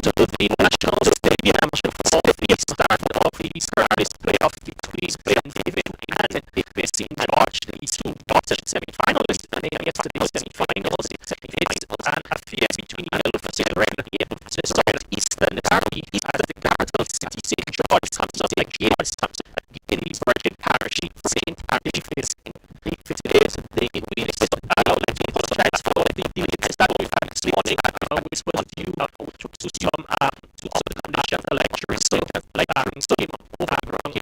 to the National Stadium for the start of the East playoff between St. David and St. George. The two Dutch semi-finalists and yesterday's semi-finals. It's an affair between the Southeastern Derby as the capital city St. George comes up against the Virgin Parish St. David's. If it is the latest apologize for the delays that we've had this morning. Which was due to some other conditions like some overground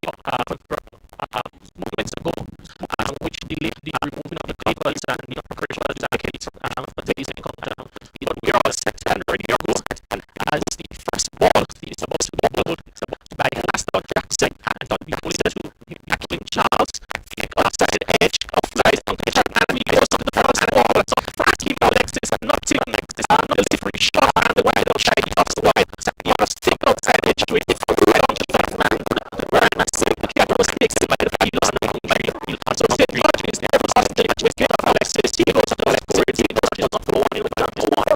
moments ago, which delayed the removing of the cables and the operational jackets for today's encounter. But we are all set and ready to go. And as the first ball is supposed to be bowled by Lester Jackson and on the opposite to King Charles, the outside edge of flies on the shot and he goes to the first ball. So fast team Alexis and not team Alexis and not very short and the wide outside toss the wide. He must take outside edge to it for right on the left man. The very massive was takes by the field on the field. So St. George is there was the get of Alexis. He goes to the left side. He goes to the one in the one.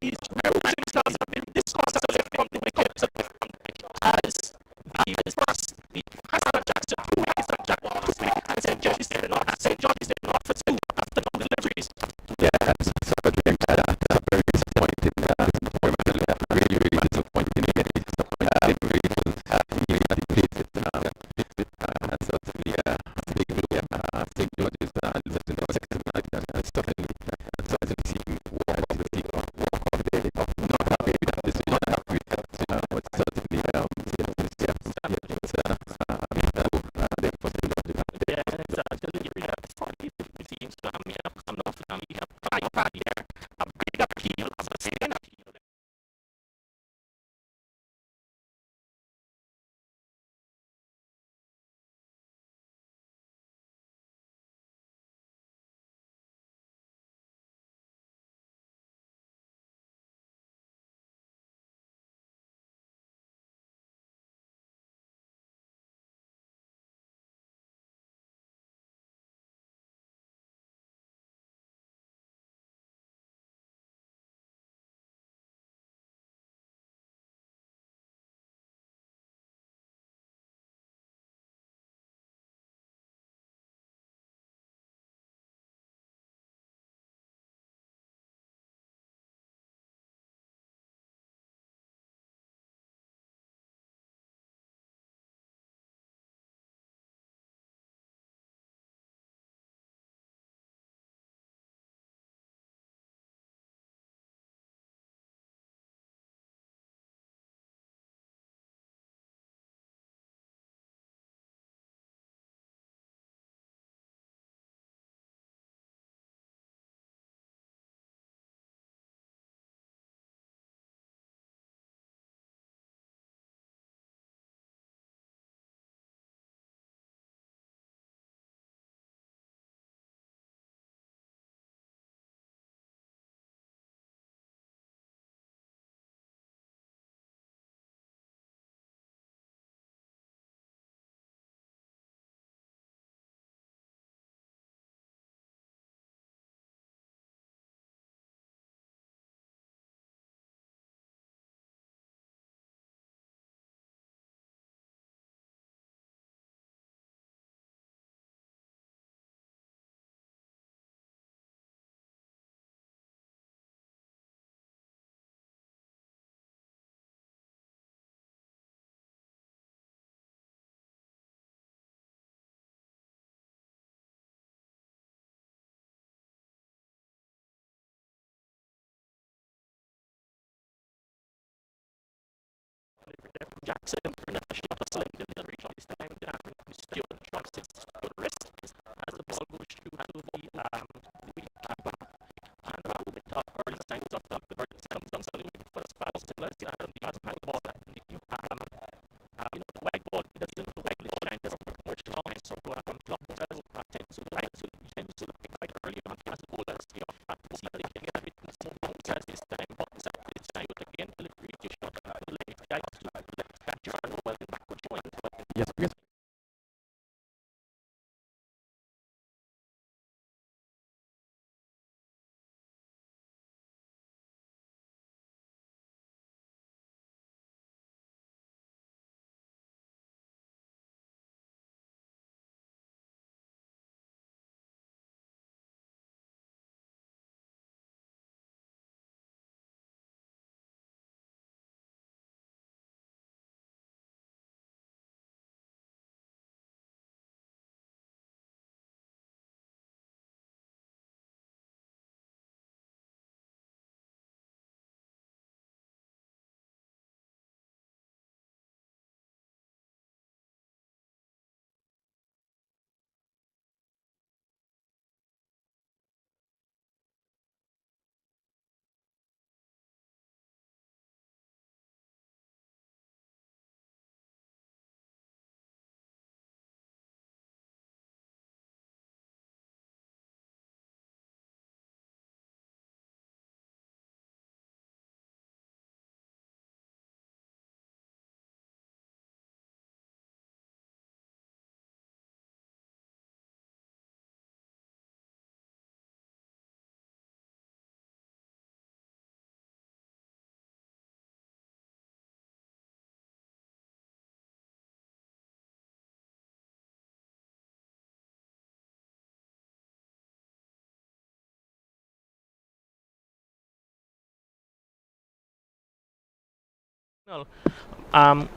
Yeah, Jackson for a shot of select delivery. This time, Stewart drops his wrist as the ball goes through to the wicket keeper. And with early signs of the bird comes down suddenly with the first foul still as the hang ball. The white ball doesn't look like this time doesn't work much long, so club voters tend to pick quite early on as the bowlers. See that they can get a bit more bounce as this time. Bounce at this time again, delivery to shot to the left guy to the left back. John well in backward joint. Yes, yes.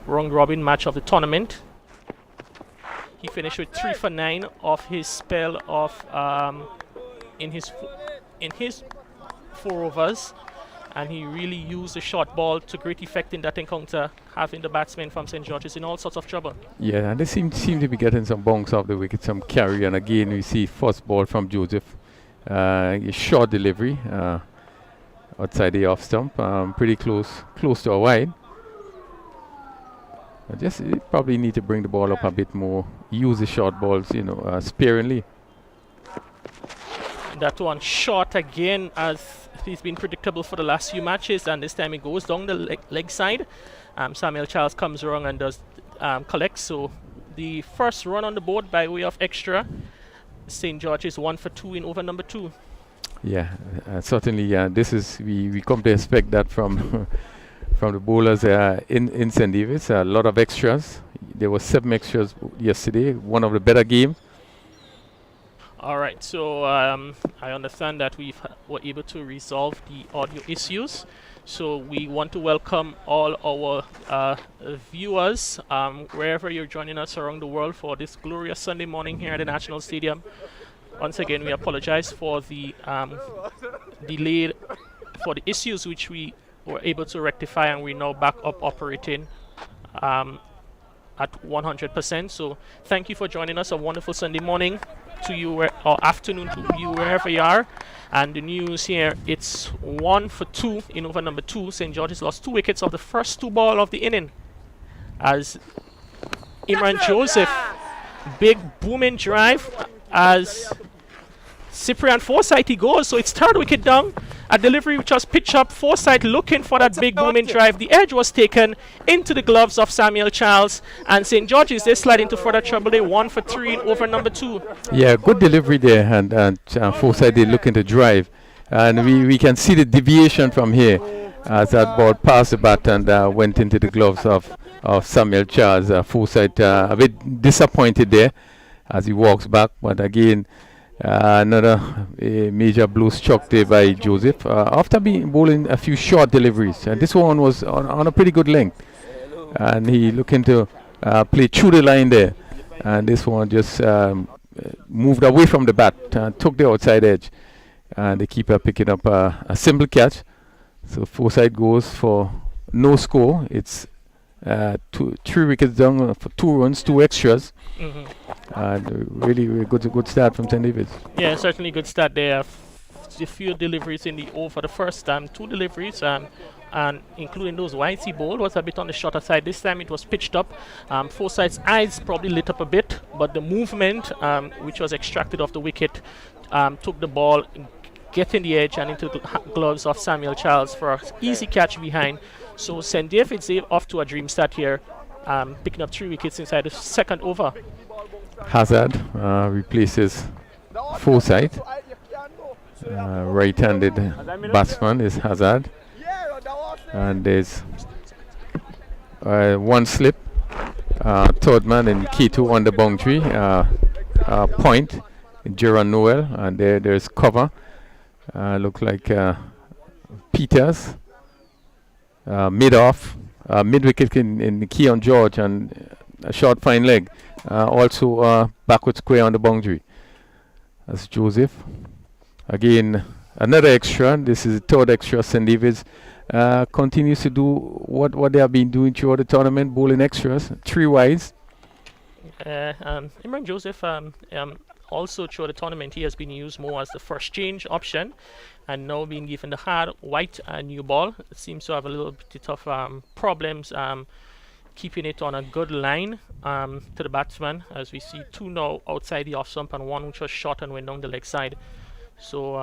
Round robin match of the tournament. He finished with 3 for 9 of his spell of in his 4 overs, and he really used the short ball to great effect in that encounter, having the batsmen from St. George's in all sorts of trouble. Yeah, and they seem to be getting some bounce off the wicket, some carry, and again we see first ball from Joseph, a short delivery outside the off stump, pretty close to a wide. Just probably need to bring the ball up a bit more, use the short balls, sparingly. That one short again, as he's been predictable for the last few matches, and this time it goes down the leg side. Samuel Charles comes wrong and does collect. So the first run on the board by way of extra. St. George is 1 for 2 in over number 2. Yeah, certainly. This is we come to expect that from from the bowlers in St. David's. A lot of extras. There were 7 extras yesterday. One of the better games. All right, so I understand that we were able to resolve the audio issues. So we want to welcome all our viewers, wherever you're joining us around the world for this glorious Sunday morning here at the National Stadium. Once again, we apologize for the delayed, for the issues which we were able to rectify, and we're now back up operating at 100%. So thank you for joining us. A wonderful Sunday morning to you, or afternoon to you, wherever you are. And the news here, it's 1 for 2 in over number 2. St. George's lost 2 wickets of the first 2 ball of the inning, as Imran Joseph, big booming drive as Cyprian Forsyth he goes. So it's 3rd wicket down. A delivery which was pitched up. Forsyth looking for that big booming drive. The edge was taken into the gloves of Samuel Charles, and St. George's, they slide into further trouble. They 1 for 3 in over number 2. Yeah, good delivery there, and Forsyth they looking to drive, and we can see the deviation from here as that ball passed the bat and went into the gloves of Samuel Charles. Forsyth a bit disappointed there as he walks back, but again another major blow struck there by Joseph after bowling a few short deliveries, and this one was on a pretty good length, and he looking to play through the line there, and this one just moved away from the bat and took the outside edge, and the keeper picking up a simple catch. So Forsyth goes for no score. It's Three wickets down for 2 runs, 2 extras. Hmm. Really good start from St. David's. Yeah, certainly good start there. A few deliveries in the over. The first time, 2 deliveries, and including those wides he bowled was a bit on the shorter side. This time it was pitched up. Forsyth's eyes probably lit up a bit, but the movement, which was extracted off the wicket, took the ball, getting the edge and into the gloves of Samuel Charles for an easy catch behind. So St. David's off to a dream start here, picking up 3 wickets inside the second over. Hazard replaces Forsyth. Right-handed batsman is Hazard. And there's one slip. Third man in K2 on the boundary. Point, Gerard Noel. And there's cover. Look like Peters. Mid-off. Mid-wicket in Keon George and a short fine leg. Also backward square on the boundary. That's Joseph. Again, another extra. This is the third extra. St. David's continues to do what they have been doing throughout the tournament, bowling extras, 3 wides. Imran Joseph, also throughout the tournament, he has been used more as the first change option, and now being given the hard white new ball. It seems to have a little bit of problems keeping it on a good line to the batsman, as we see 2 now outside the off stump and 1 which was short and went down the leg side. So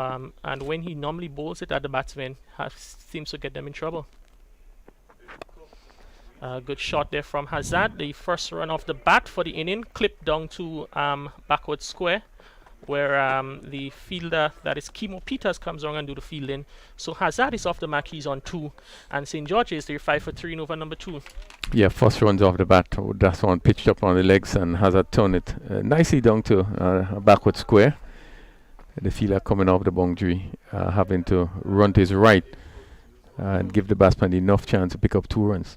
and when he normally bowls it at the batsman, seems to get them in trouble. Good shot there from Hazard. The first run off the bat for the inning, clipped down to backward square, where the fielder, that is Kimo Peters, comes around and do the fielding. So Hazard is off the mark, he's on 2, and St. George's, they're 5 for 3 in over number 2. Yeah, first runs off the bat. That's one pitched up on the legs, and Hazard turned it nicely down to a backward square. The fielder coming off the boundary, having to run to his right and give the batsman enough chance to pick up 2 runs.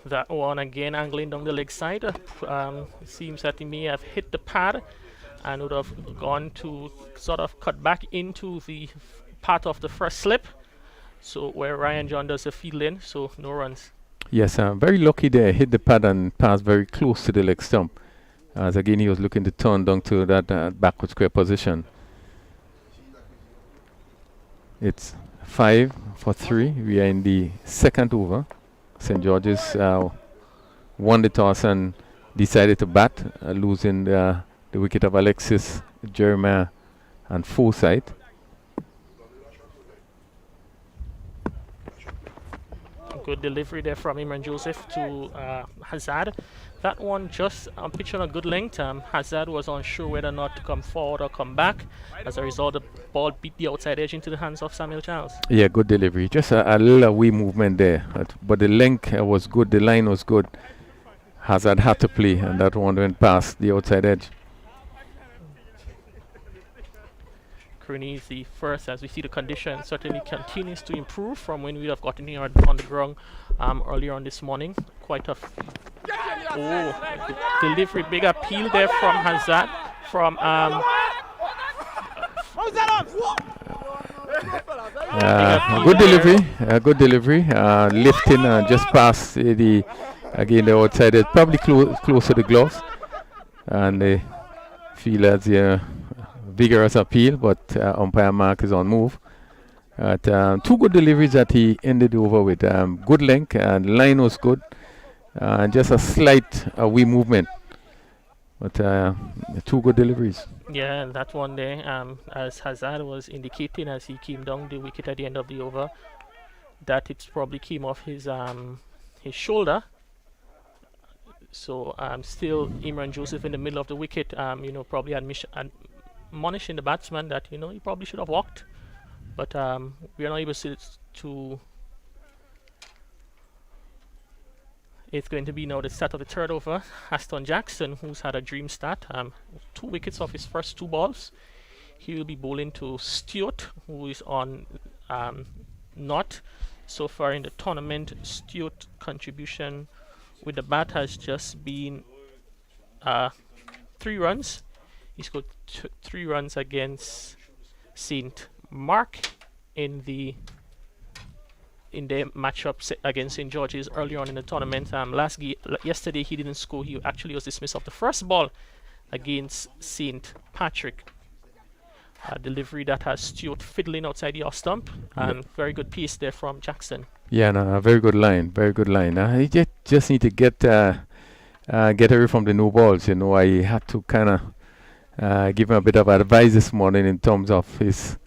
That one again angling down the leg side. It seems that he may have hit the pad and would have gone to sort of cut back into the part of the first slip. So where Ryan John does the fielding, so no runs. Yes, very lucky there. Hit the pad and passed very close to the leg stump. As again, he was looking to turn down to that backward square position. It's 5 for 3. We are in the second over. St. George's won the toss and decided to bat, losing the wicket of Alexis, Jeremiah, and Forsyth. Good delivery there from Imran Joseph to Hazard. That one just pitched on a good length. Hazard was unsure whether or not to come forward or come back. As a result, the ball beat the outside edge into the hands of Samuel Charles. Yeah, good delivery. Just a little away movement there. But the length was good, the line was good. Hazard had to play, and that one went past the outside edge. Is the first, as we see the condition certainly continues to improve from when we have gotten here on the ground earlier on this morning. Quite a delivery, big appeal there from Hazard from good delivery, lifting just past the outside edge, probably close to the gloves, and they feel as vigorous appeal, but umpire mark is on move. 2 good deliveries that he ended over with. Good length, and line was good, and just a slight away movement. But 2 good deliveries. Yeah, and that one there, as Hazard was indicating as he came down the wicket at the end of the over, that it probably came off his shoulder. So still Imran Joseph in the middle of the wicket, probably admonishing the batsman that he probably should have walked, but we are not able to. It's going to be now the start of the third over. Aston Jackson, who's had a dream start, 2 wickets off his first 2 balls. He will be bowling to Stewart, who is on not so far in the tournament. Stewart contribution with the bat has just been 3 runs. He scored 3 runs against St. Mark in their matchup against St. George's earlier on in the tournament. Yesterday he didn't score. He actually was dismissed off the first ball against St. Patrick. Delivery that has Stewart fiddling outside the off stump, and very good piece there from Jackson. Yeah, no, a very good line, very good line. He just need to get away from the no balls. You know, I had to kind of give him a bit of advice this morning in terms of his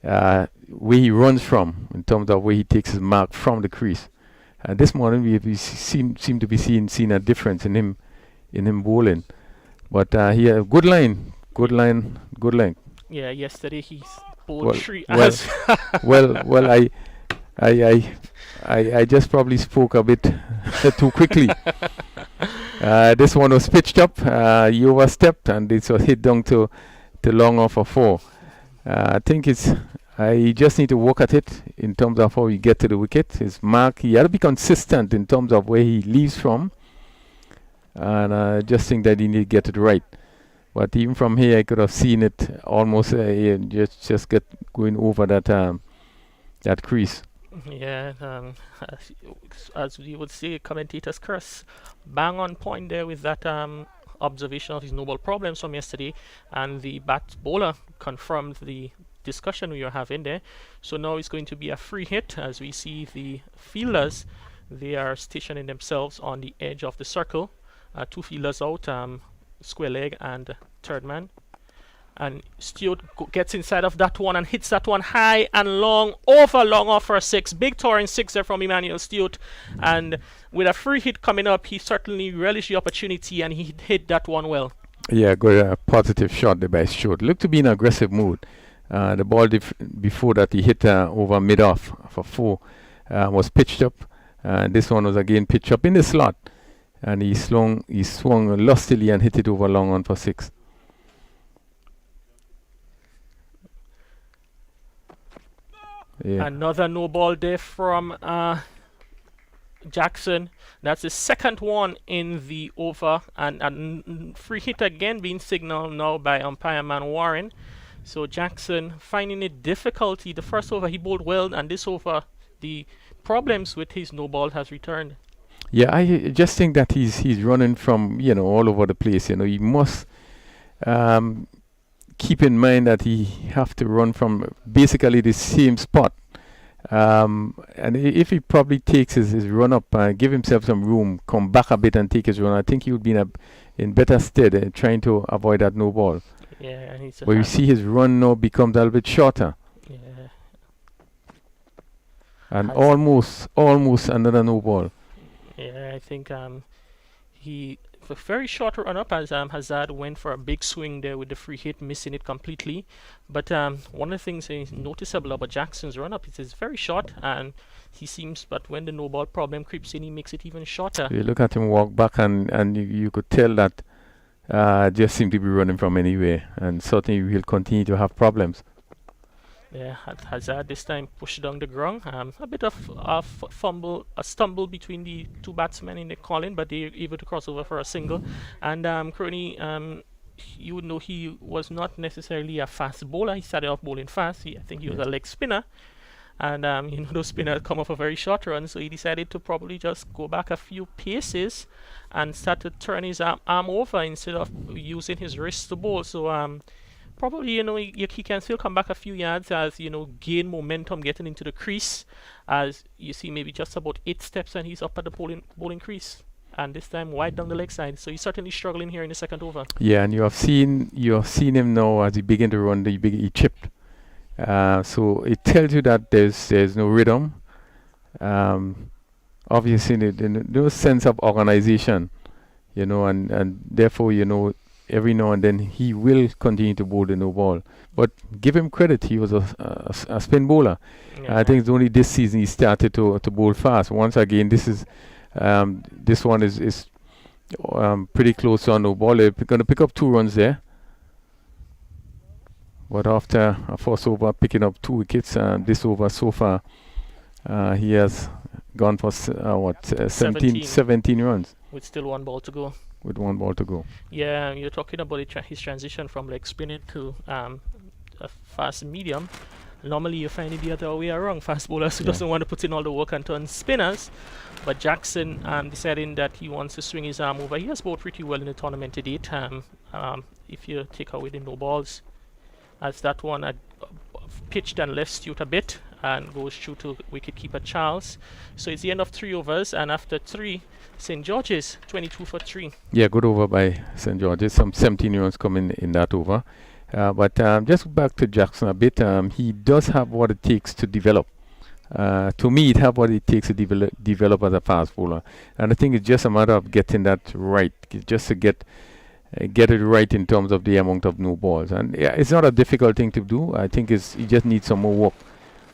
where he runs from, in terms of where he takes his mark from the crease. This morning we seem to be seeing a difference in him bowling. But he had a good line, good length. Yeah, yesterday he's bowled three as well. I just probably spoke a bit too quickly. This one was pitched up, he overstepped, and it was hit down to long off for 4. I think I just need to work at it in terms of how he get to the wicket. His mark, he had to be consistent in terms of where he leaves from, and I just think that he need to get it right. But even from here, I could have seen it almost just get going over that crease. Yeah, as you would say, commentators curse. Bang on point there with that observation of his no ball problems from yesterday, and the bat bowler confirmed the discussion we were having there. So now it's going to be a free hit, as we see the fielders. They are stationing themselves on the edge of the circle. 2 fielders out, square leg and third man. And Stewart gets inside of that one and hits that one high and long off for a 6. Big touring 6 there from Emmanuel Stewart. And with a free hit coming up, he certainly relished the opportunity and he hit that one well. Yeah, good positive shot there by Stewart. Looked to be in aggressive mood. The ball before that he hit over mid-off for 4 was pitched up. This one was again pitched up in the slot. And he swung lustily and hit it over long on for 6. Yeah. Another no ball there from Jackson. That's the second one in the over, and free hit again being signaled now by umpire man Warren. So Jackson finding it difficulty. The first over he bowled well, and this over the problems with his no ball has returned. Yeah, I just think that he's running from all over the place. He must keep in mind that he have to run from basically the same spot. And if he probably takes his run up, give himself some room, come back a bit and take his run, I think he would be in better stead trying to avoid that no ball. Yeah, but you see his run now becomes a little bit shorter. Yeah. And almost another no ball. Yeah, I think he a very short run up as Hazard went for a big swing there with the free hit, missing it completely. But one of the things is noticeable about Jackson's run up is it's very short, and he seems, but when the no ball problem creeps in, he makes it even shorter. You look at him walk back, and you could tell that just seemed to be running from anywhere, and certainly he'll continue to have problems. Yeah, Hazard this time pushed down the ground. A bit of a stumble between the 2 batsmen in the calling, but they were able to cross over for a single. And Crony, you would know he was not necessarily a fast bowler. He started off bowling fast. I think he was a leg spinner. And those spinners come off a very short run, so he decided to probably just go back a few paces and start to turn his arm over instead of using his wrist to bowl. So probably, he can still come back a few yards as, gain momentum getting into the crease. As you see, maybe just about 8 steps and he's up at the bowling crease. And this time wide down the leg side. So he's certainly struggling here in the second over. Yeah, and you have seen him now as he begin to run, he chipped. So it tells you that there's no rhythm. Obviously, no sense of organization, and therefore, every now and then he will continue to bowl the no ball. But give him credit, he was a spin bowler. Yeah. I think it's only this season he started to bowl fast. Once again, this one is pretty close on no ball. They're going to pick up 2 runs there. But after a first over picking up 2 wickets, this over so far, he has gone for 17 runs. With still 1 ball to go. With 1 ball to go. Yeah, you're talking about his transition from leg spinning to a fast medium. Normally you find it the other way around. Fast bowlers who doesn't want to put in all the work and turn spinners. But Jackson deciding that he wants to swing his arm over. He has bowled pretty well in the tournament to date. If you take away the no balls, as that one pitched and left Stewart a bit and goes through to wicketkeeper Charles. So it's the end of 3 overs, and after 3, St. George's 22 for 3. Yeah, good over by St. George's. Some 17 runs coming in that over. But just back to Jackson a bit. He does have what it takes to develop. To me, it have what it takes to develop as a fast bowler, and I think it's just a matter of getting that right, just to get it right in terms of the amount of no balls. And yeah, it's not a difficult thing to do. I think he just needs some more work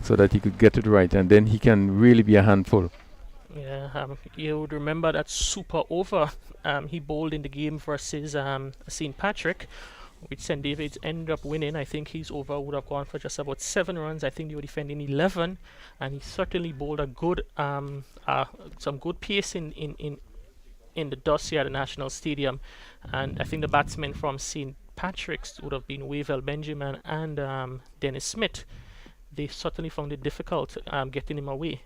so that he could get it right, and then he can really be a handful. Yeah, you would remember that super over he bowled in the game versus St. Patrick, which St. David's ended up winning. I think his over would have gone for just about 7 runs. I think they were defending 11, and he certainly bowled a good, some good pace in the dust here at the National Stadium. And I think the batsmen from St. Patrick's would have been Wavell Benjamin and Dennis Smith. They certainly found it difficult getting him away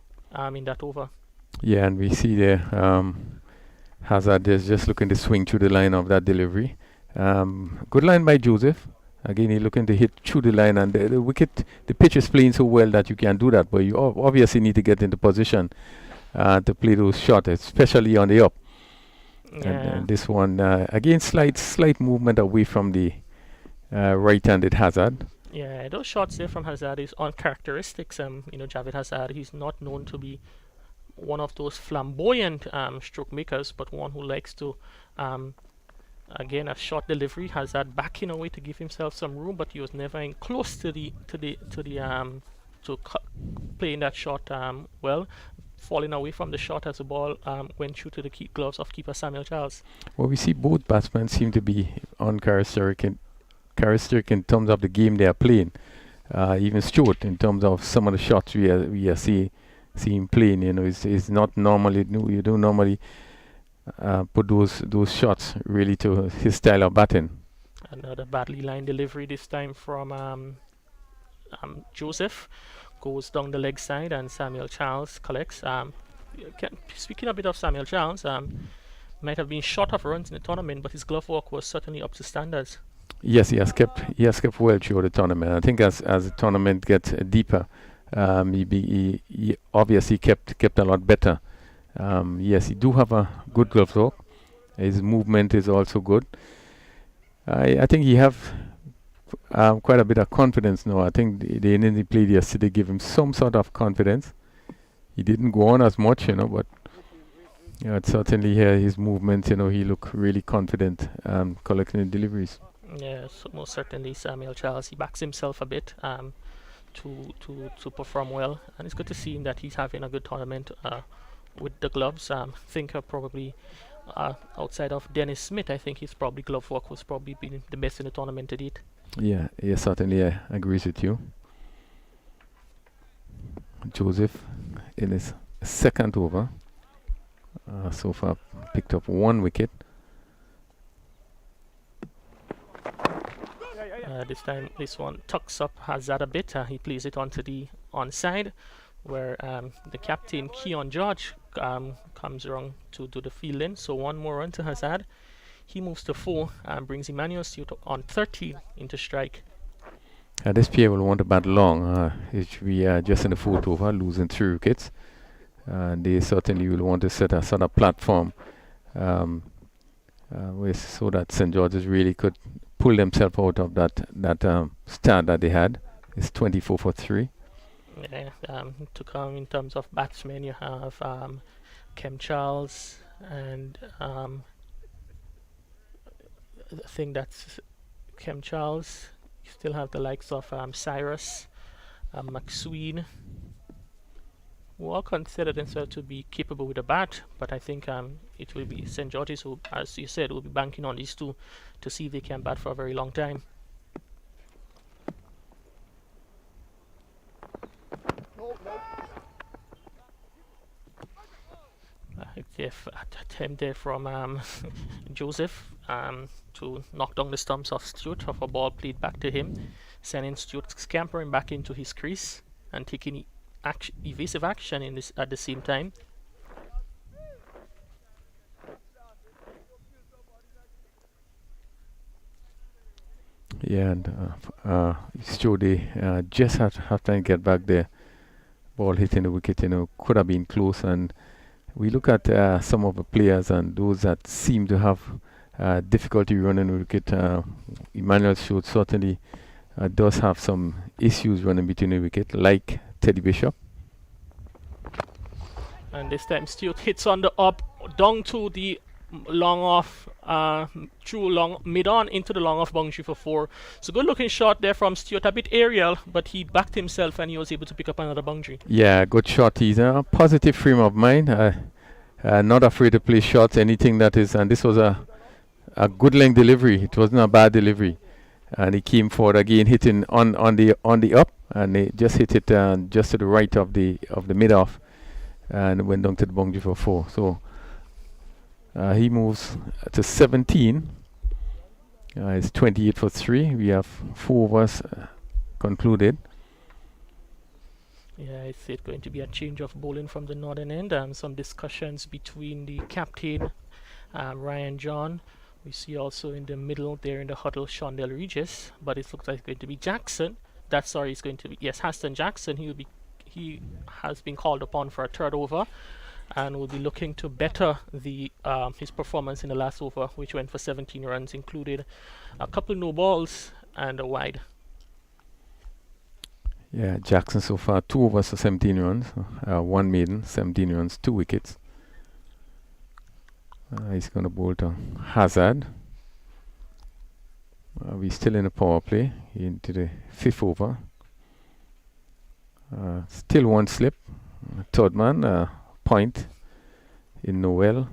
in that over. Yeah, and we see there Hazard is just looking to swing through the line of that delivery. Good line by Joseph. Again, he's looking to hit through the line, and the pitch is playing so well that you can do that. But you obviously need to get into position to play those shots, especially on the up. Yeah. And this one, again, slight movement away from the right-handed Hazard. Yeah, those shots there from Hazard is on characteristics. Javed Hazard, he's not known to be one of those flamboyant stroke makers, but one who likes to again, a short delivery. Hazard backing away to give himself some room, but he was never in close to playing that shot well, falling away from the shot as the ball went through to the gloves of keeper Samuel Charles. Well, we see both batsmen seem to be uncharacteristic in terms of the game they are playing. Even Stewart, in terms of some of the shots we are seeing playing, is not normally. You don't normally put those shots really to his style of batting. Another badly lined delivery, this time from Joseph, goes down the leg side, and Samuel Charles collects. Speaking a bit of Samuel Charles, might have been short of runs in the tournament, but his glove work was certainly up to standards. Yes, he has kept well through the tournament. I think as the tournament gets deeper, he obviously kept a lot better. Yes, he do have a good glove work. His movement is also good. I think he have quite a bit of confidence now. I think the innings he played yesterday gave him some sort of confidence. He didn't go on as much, but certainly here his movements, he looked really confident collecting the deliveries. Yes, most certainly Samuel Charles, he backs himself a bit to perform well, and it's good to see him that he's having a good tournament with the gloves. I think probably outside of Dennis Smith, I think his probably glove work was probably been the best in the tournament to date. Yeah, certainly I agree with you. Joseph in his second over so far picked up 1 wicket. This time this one tucks up Hazard a bit. He plays it onto the onside, where the captain Keon George comes around to do the fielding. So 1 more run to Hazard. He moves to 4 and brings Emmanuel Stewart on 30 into strike. This pair will want to bat long. We are just in the 4th over, losing 3 wickets. They certainly will want to set a sort of platform so that St. George's really could pull themselves out of that start that they had. It's 24 for 3. Yeah, to come in terms of batsmen, you have Kem Charles, and I think that's Kem Charles. You still have the likes of Cyrus, McSween, who all consider themselves to be capable with a bat, but I think it will be St. George's who, as you said, will be banking on these two to see if they can bat for a very long time. Attempt there from Joseph to knock down the stumps of Stewart, of a ball played back to him. sending Stewart scampering back into his crease and taking evasive action in this at the same time. Yeah, and Stewart just have time to get back there. Ball hitting the wicket, could have been close. And we look at some of the players and those that seem to have difficulty running the wicket. Emmanuel Stewart certainly does have some issues running between the wicket, like Teddy Bishop. And this time Stewart hits on the up, down to the long off, through long mid on into the long off boundary for 4. So good looking shot there from Stewart, a bit aerial, but he backed himself and he was able to pick up another boundary. Yeah, good shot. He's in a positive frame of mind, not afraid to play shots, anything that is, and this was a good length delivery. It wasn't a bad delivery, and he came forward again, hitting on the up, and they just hit it just to the right of the mid off, and went down to the boundary for 4. So he moves to 17. It's 28 for 3. We have 4 overs concluded. Yeah, it's going to be a change of bowling from the northern end, and some discussions between the captain, Ryan John. We see also in the middle there in the huddle Shondell Regis, but it looks like it's going to be Jackson. It's going to be, yes, Haston Jackson. He has been called upon for a third over, and will be looking to better his performance in the last over, which went for 17 runs, included a couple no balls and a wide. Yeah, Jackson so far 2 overs for 17 runs, 1 maiden, 17 runs, 2 wickets. He's going to bowl to Hazard. We're still in a power play into the 5th over. Still 1 slip. Third man, point in Noel.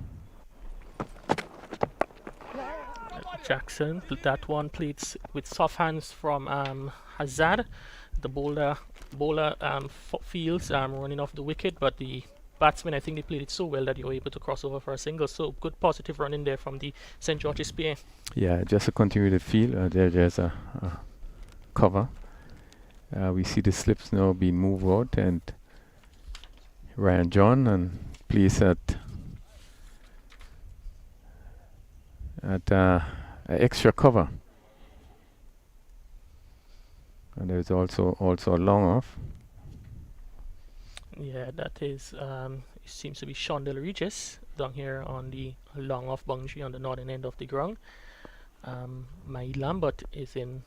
Jackson, that one played with soft hands from Hazard. The bowler feels running off the wicket, but the batsmen, I think they played it so well that they were able to cross over for a single. So good positive run in there from the St. George's pair. Yeah, just to continue the field, there's a cover. We see the slips now being moved out, and Ryan John and plays at extra cover. And there's also a long off. Yeah, that is, it seems to be Shondell Regis down here on the long off boundary on the northern end of the ground. My Lambert is in.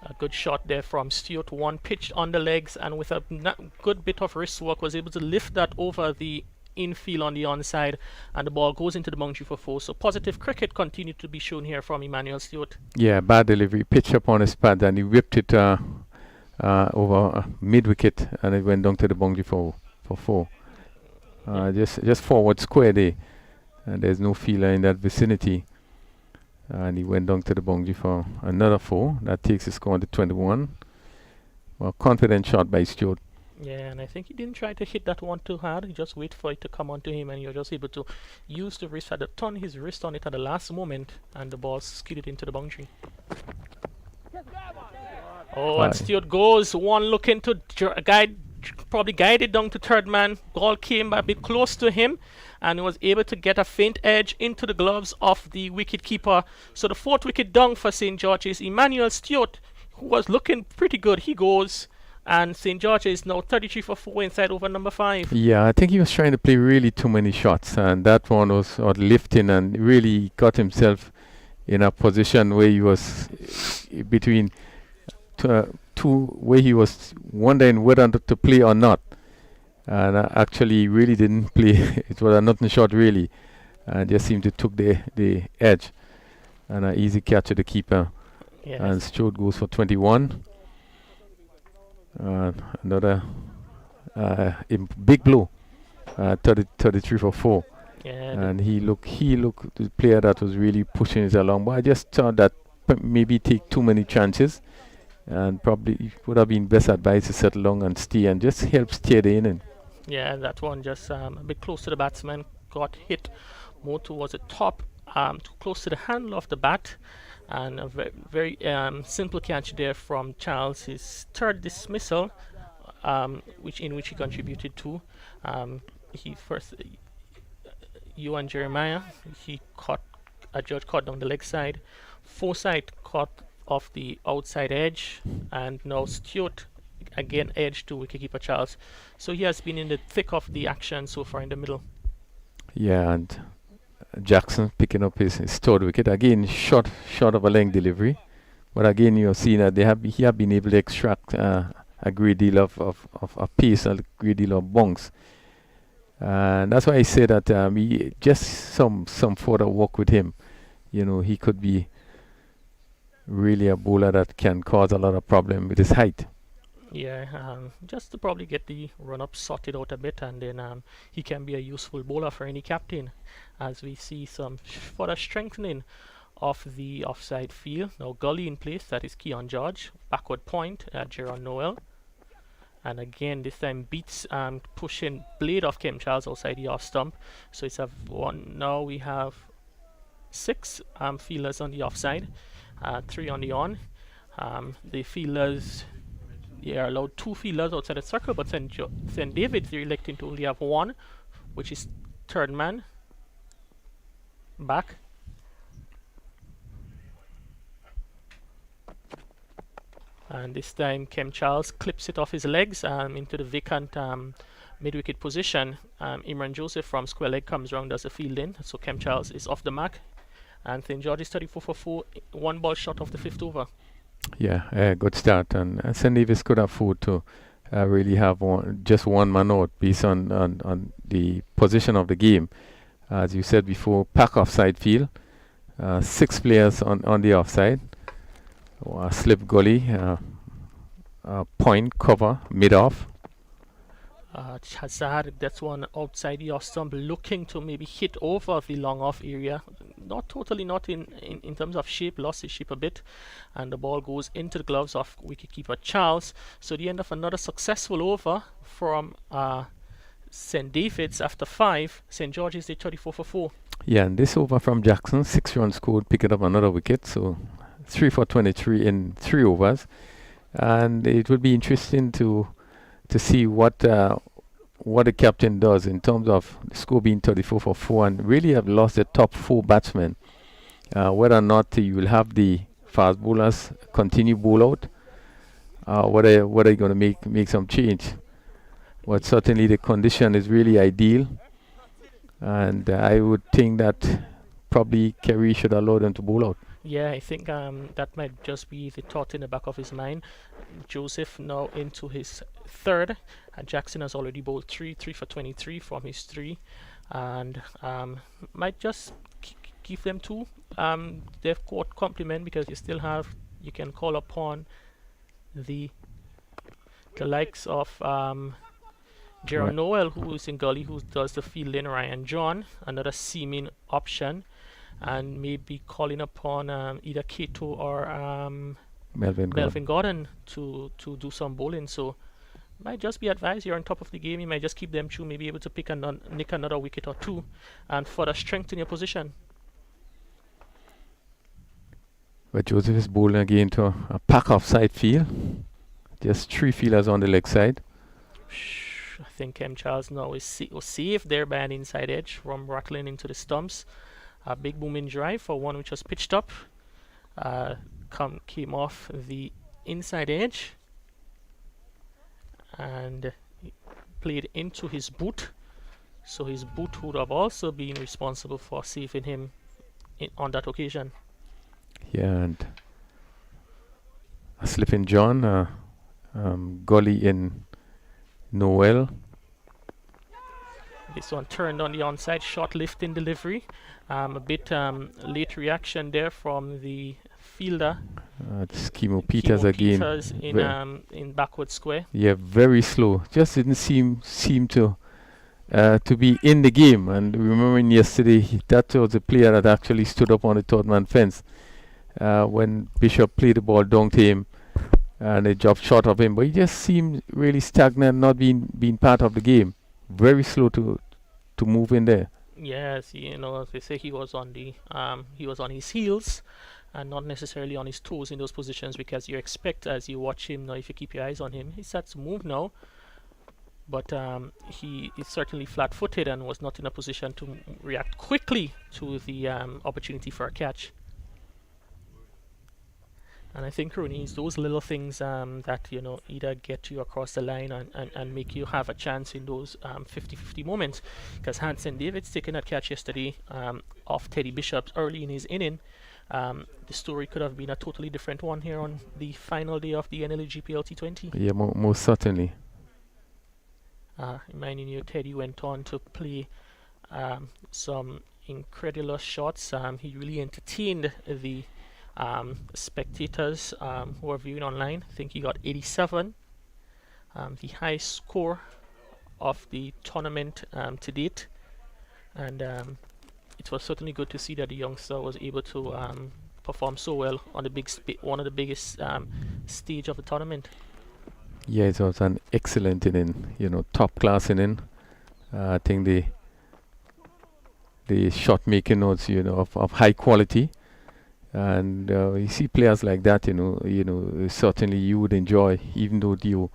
A good shot there from Stewart, one pitched on the legs, and with a good bit of wrist work was able to lift that over the infield on the onside, and the ball goes into the boundary for 4. So positive cricket continued to be shown here from Emmanuel Stewart. Yeah, bad delivery, pitch up on his pad, and he whipped it over mid wicket, and it went down to the boundary for 4. Just forward square there, and there's no fielder in that vicinity, and he went down to the boundary for another 4. That takes his score to 21. Well, confident shot by Stewart. Yeah, and I think he didn't try to hit that one too hard. He just wait for it to come onto him, and you're just able to use the wrist, turn his wrist on it at the last moment, and the ball skidded into the boundary. Oh, and Stewart goes one looking to probably guided down to third man. Ball came a bit close to him, and he was able to get a faint edge into the gloves of the wicket keeper. So the 4th wicket down for St. George's. Emmanuel Stewart, who was looking pretty good, he goes. And St. George's is now 33 for 4 inside over number 5. Yeah, I think he was trying to play really too many shots, and that one was lifting, and really got himself in a position where he was between two, where he was wondering whether to play or not. And actually really didn't play. It was a nothing shot really, and just seemed to took the edge, and an easy catch to the keeper. Yes. And Stewart goes for 21. Another big blow, 33 for 4. Yeah, and he looked the player that was really pushing it along. But I just thought that maybe take too many chances, and probably would have been best advice to settle long and stay and just help steer the inning. Yeah, that one just a bit close to the batsman, got hit more towards the top too close to the handle of the bat, and a very simple catch there from Charles. His third dismissal, which he contributed to. He first, you and Jeremiah, he caught a judge caught down the leg side. Forsyth caught off the outside edge, and now Stewart again edge to wicketkeeper Charles. So he has been in the thick of the action so far in the middle. Yeah, and Jackson picking up his third wicket again, short of a length delivery, but again you're seeing that he have been able to extract a great deal of pace, a great deal of bounce, and that's why I say that he just some further work with him. You know, he could be really a bowler that can cause a lot of problem with his height. Yeah, just to probably get the run-up sorted out a bit, and then he can be a useful bowler for any captain, as we see some further strengthening of the offside field. Now Gully in place, that is Keon George. Backward point at Gerard Noel. And again, this time beats pushing blade of Kim Charles outside the off stump. So it's a one. Now we have 6 fielders on the offside, 3 on the on. The fielders, they are allowed 2 fielders outside the circle, but St. David's, they're electing to only have 1, which is third man back. And this time Kem Charles clips it off his legs into the vacant mid-wicket position. Imran Joseph from square leg comes round as a field in, so Kem Charles is off the mark. And St. George is 34 for 4, 1 ball short of the 5th over. Yeah, good start, and St. Davis could afford to really have just one man out based on the position of the game. As you said before, pack offside field, 6 players on the offside, slip gully, point cover mid off. Hazard, that's one outside the off stump, looking to maybe hit over the long off area. Not totally, not in terms of shape, lost his shape a bit, and the ball goes into the gloves of wicketkeeper Charles. So the end of another successful over from St. David's after 5. St. George's did 34 for 4. Yeah, and this over from Jackson, 6 runs scored, picking up another wicket, so 3 for 23 in 3 overs. And it would be interesting to see what the captain does in terms of the score being 34 for 4 and really have lost the top 4 batsmen. Whether or not you will have the fast bowlers continue bowl out, whether you're going to make some change. But certainly the condition is really ideal, and I would think that probably Kerry should allow them to bowl out. Yeah, I think that might just be the thought in the back of his mind. Joseph now into his 3rd, and Jackson has already bowled 3 for 23 from his 3, and might just give them 2. They've got compliment because you can call upon the likes of Gerard Noel, who is in gully, who does the fielding, Ryan John, another seaming option, and maybe calling upon either Kato or Melvin Gordon to do some bowling. So might just be advised, you're on top of the game, you might just keep them through, maybe able to nick another wicket or 2 and further strengthen your position. But Joseph is bowling again to a pack offside field, just 3 fielders on the leg side. I think Kem Charles now was saved there by an inside edge from rattling into the stumps. A big booming drive for one which was pitched up, came off the inside edge and played into his boot. So his boot would have also been responsible for saving him on that occasion. Yeah, and a slip in John, gully in Noel. This one turned on the onside, short lift in delivery. A bit late reaction there from the fielder. Kimo Peters again. Peters in backward square. Yeah, very slow. Just didn't seem to be in the game. And remembering yesterday, that was the player that actually stood up on the third man fence when Bishop played the ball down to him, and they dropped short of him. But he just seemed really stagnant, not being part of the game. Very slow to move in there. Yes, they say he was on his heels and not necessarily on his toes in those positions, because you expect, as you watch him now, if you keep your eyes on him, he starts to move now, but he is certainly flat-footed and was not in a position to react quickly to the opportunity for a catch. And I think, Rooney, it's those little things that either get you across the line and make you have a chance in those 50-50 moments. Because Hanson David's taking that catch yesterday off Teddy Bishop early in his inning. The story could have been a totally different one here on the final day of the NLA GPL T20. Yeah, most certainly. Reminding you, Teddy went on to play some incredulous shots. He really entertained the spectators who are viewing online. I think he got 87, the highest score of the tournament to date, and it was certainly good to see that the youngster was able to perform so well on the one of the biggest stage of the tournament. Yeah, it was an excellent inning, top class inning. I think the shot making was, of high quality. And you see players like that, certainly you would enjoy, even though you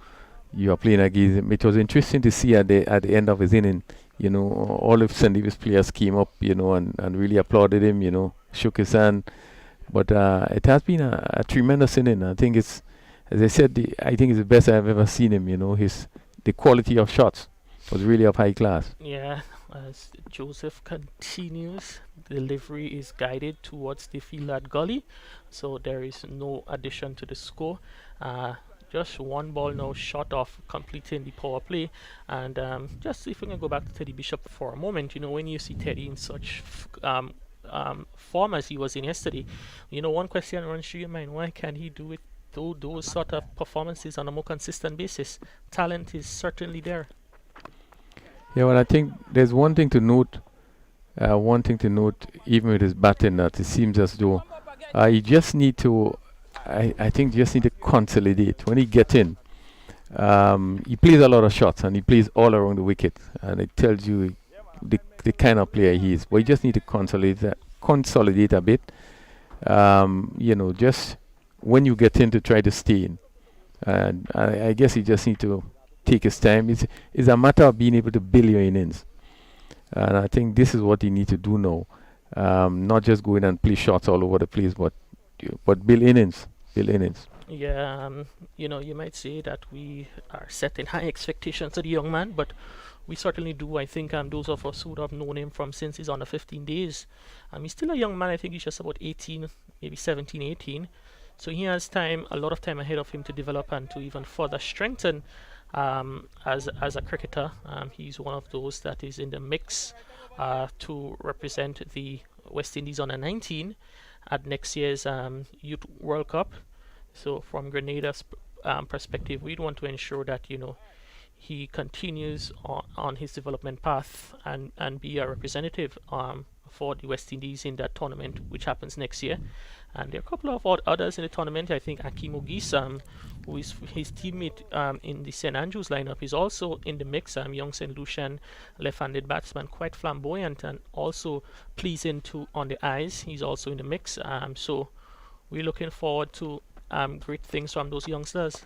are playing against him. It was interesting to see at the end of his inning, all of St. Davis players came up, and really applauded him, shook his hand. But it has been a tremendous inning. I think it's, as I said, I think it's the best I've ever seen him. The quality of shots was really of high class. Yeah, as Joseph continues, delivery is guided towards the field at gully, so there is no addition to the score. Just one ball now short of completing the power play. And just if we can go back to Teddy Bishop for a moment, when you see Teddy in such form as he was in yesterday, one question runs through your mind: why can't he do those sort of performances on a more consistent basis? Talent is certainly there. Yeah, well, I think there's one thing to note. Even with his batting, that it seems as though he just need to. I think just need to consolidate when he gets in. He plays a lot of shots and he plays all around the wicket, and it tells you the kind of player he is. But you just need to consolidate a bit. Just when you get in, to try to stay in. And I guess he just need to take his time. It's a matter of being able to build your innings. And I think this is what he needs to do now. Not just go in and play shots all over the place, but build innings. Yeah, you might say that we are setting high expectations to the young man, but we certainly do. I think those of us who would have known him from since he's under 15 days, he's still a young man. I think he's just about 18, maybe 17, 18. So he has a lot of time ahead of him to develop and to even further strengthen as a cricketer. He's one of those that is in the mix to represent the West Indies under 19 at next year's Youth World Cup. So from Grenada's perspective, we'd want to ensure that he continues on his development path and be a representative for the West Indies in that tournament, which happens next year. And there are a couple of others in the tournament. I think Akim Ogis, who is his teammate in the St. Andrews lineup, is also in the mix. Young St. Lucian, left-handed batsman, quite flamboyant and also pleasing on the eyes. He's also in the mix. So we're looking forward to great things from those youngsters.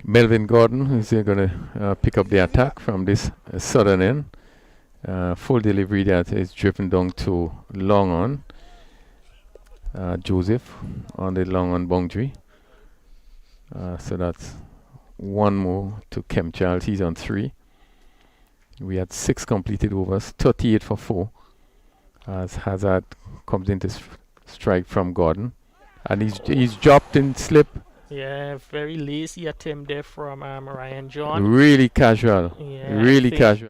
Melvin Gordon is going to pick up the attack from this southern end. Full delivery that is driven down to long on. Joseph on the long on boundary. So that's one more to Kem Charles. He's on 3. We had 6 completed overs, 38 for 4. As Hazard comes into strike from Gordon, and he's dropped in slip. Yeah, very lazy attempt there from Ryan John. Really casual. Yeah, really casual.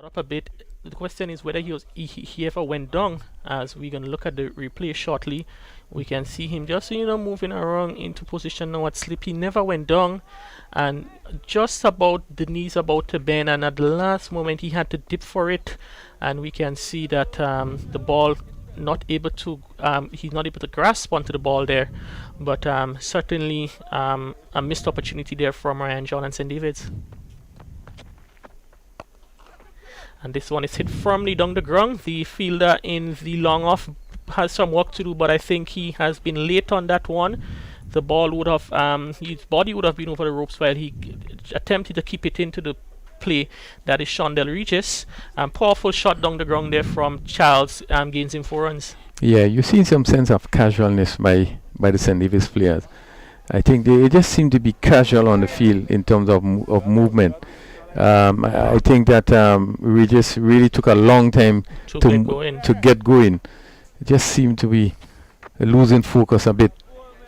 Up a bit. The question is whether he ever went down. As we're gonna look at the replay shortly, we can see him just moving around into position now at slip. He never went down, and just about the knees about to bend, and at the last moment he had to dip for it, and we can see that the ball he's not able to grasp onto the ball there, but certainly a missed opportunity there from Ryan John and St. David's. And this one is hit firmly down the ground. The fielder in the long off has some work to do, but I think he has been late on that one. The ball would have, his body would have been over the ropes while he attempted to keep it into the play. That is Shondell Regis. Powerful shot down the ground there from Charles, gains him 4 runs. Yeah, you see some sense of casualness by the St. Davis players. I think they just seem to be casual on the field in terms of movement. I think that Regis really took a long time to get going. It just seemed to be losing focus a bit.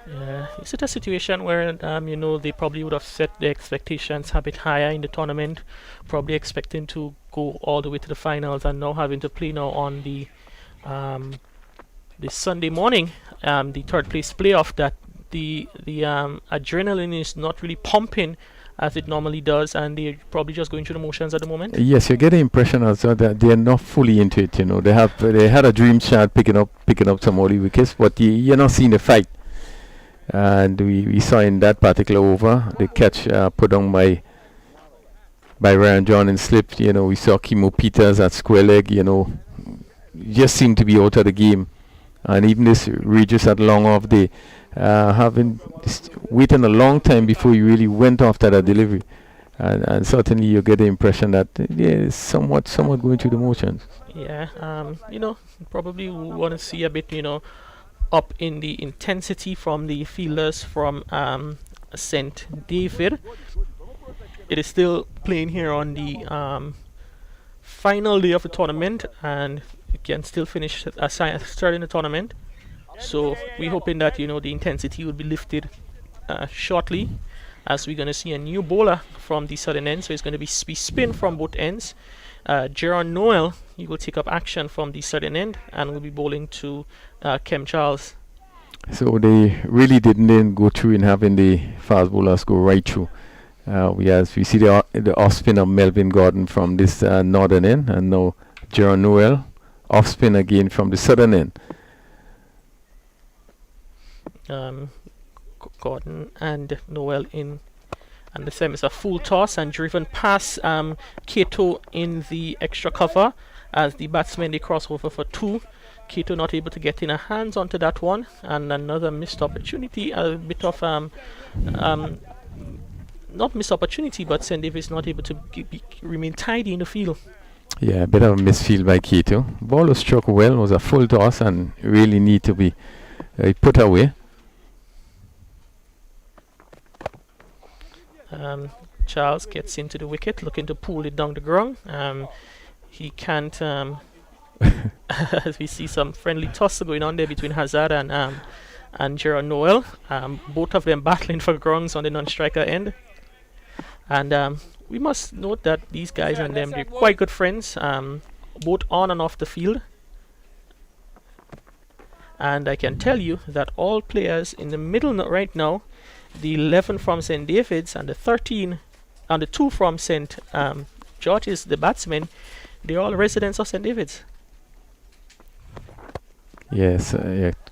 Yeah, is it a situation where they probably would have set their expectations a bit higher in the tournament, probably expecting to go all the way to the finals, and now having to play now on the Sunday morning, the third place playoff, that the adrenaline is not really pumping as it normally does, and they're probably just going through the motions at the moment. Yes, you get the impression also that they're not fully into it. They had a dream shot picking up some early wickets, but you're not seeing the fight. And we saw in that particular over the catch put on by Ryan John and slipped. We saw Kimo Peters at square leg. Just seemed to be out of the game. And even this Regis at long off, they having waiting a long time before you really went after that delivery. And certainly you get the impression that it's somewhat going through the motions. Yeah, probably want to see a bit, up in the intensity from the fielders from St. David. It is still playing here on the final day of the tournament, and it can still finish starting the tournament. So we're hoping that the intensity will be lifted shortly, as we're going to see a new bowler from the southern end. So it's going to be spin from both ends. Gerard Noel, he will take up action from the southern end and will be bowling to Kem Charles. So they really didn't go through in having the fast bowlers go right through. We see the off spin of Melvin Gordon from this northern end, and now Gerard Noel off spin again from the southern end. Gordon and Noel in, and the same is a full toss and driven past Kato in the extra cover as the batsmen they cross over for 2. Kato not able to get in a hands onto that one, and another missed opportunity, a bit of not missed opportunity, but St. Davis not able to remain tidy in the field. Yeah, a bit of a misfield by Kato. Ball was struck well, was a full toss and really need to be put away. Charles gets into the wicket, looking to pull it down the ground. He can't. As we see some friendly tussle going on there between Hazard and Gerard Noel. Both of them battling for grounds on the non-striker end. And we must note that these guys and them, they're quite good friends, both on and off the field. And I can tell you that all players in the middle right now, the 11 from St. David's and the 13 and the 2 from St. George's, the batsmen, they're all residents of St. David's. Yes,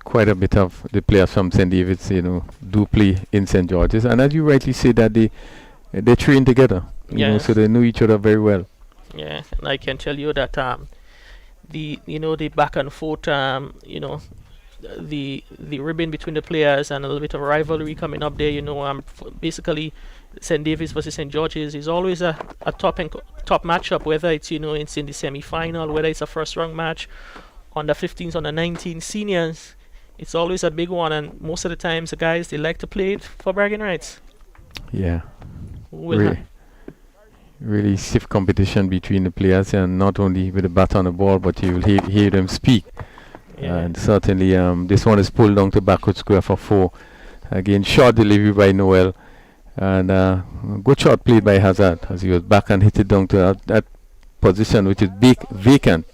quite a bit of the players from St. David's, do play in St. George's, and as you rightly say, that they train together, so they know each other very well. Yeah, and I can tell you that the back and forth, the ribbon between the players and a little bit of rivalry coming up there. Basically, St. David's versus St. George's is always a top matchup, whether it's it's in the semi-final, whether it's a first-round match. On the 15s, on the 19 seniors, it's always a big one, and most of the times the guys, they like to play it for bragging rights. Yeah, really stiff competition between the players, and not only with the bat on the ball, but you will hear them speak. Yeah. And certainly this one is pulled down to backward square for 4. Again, short delivery by Noel, and good shot played by Hazard as he was back and hit it down to that position which is vacant.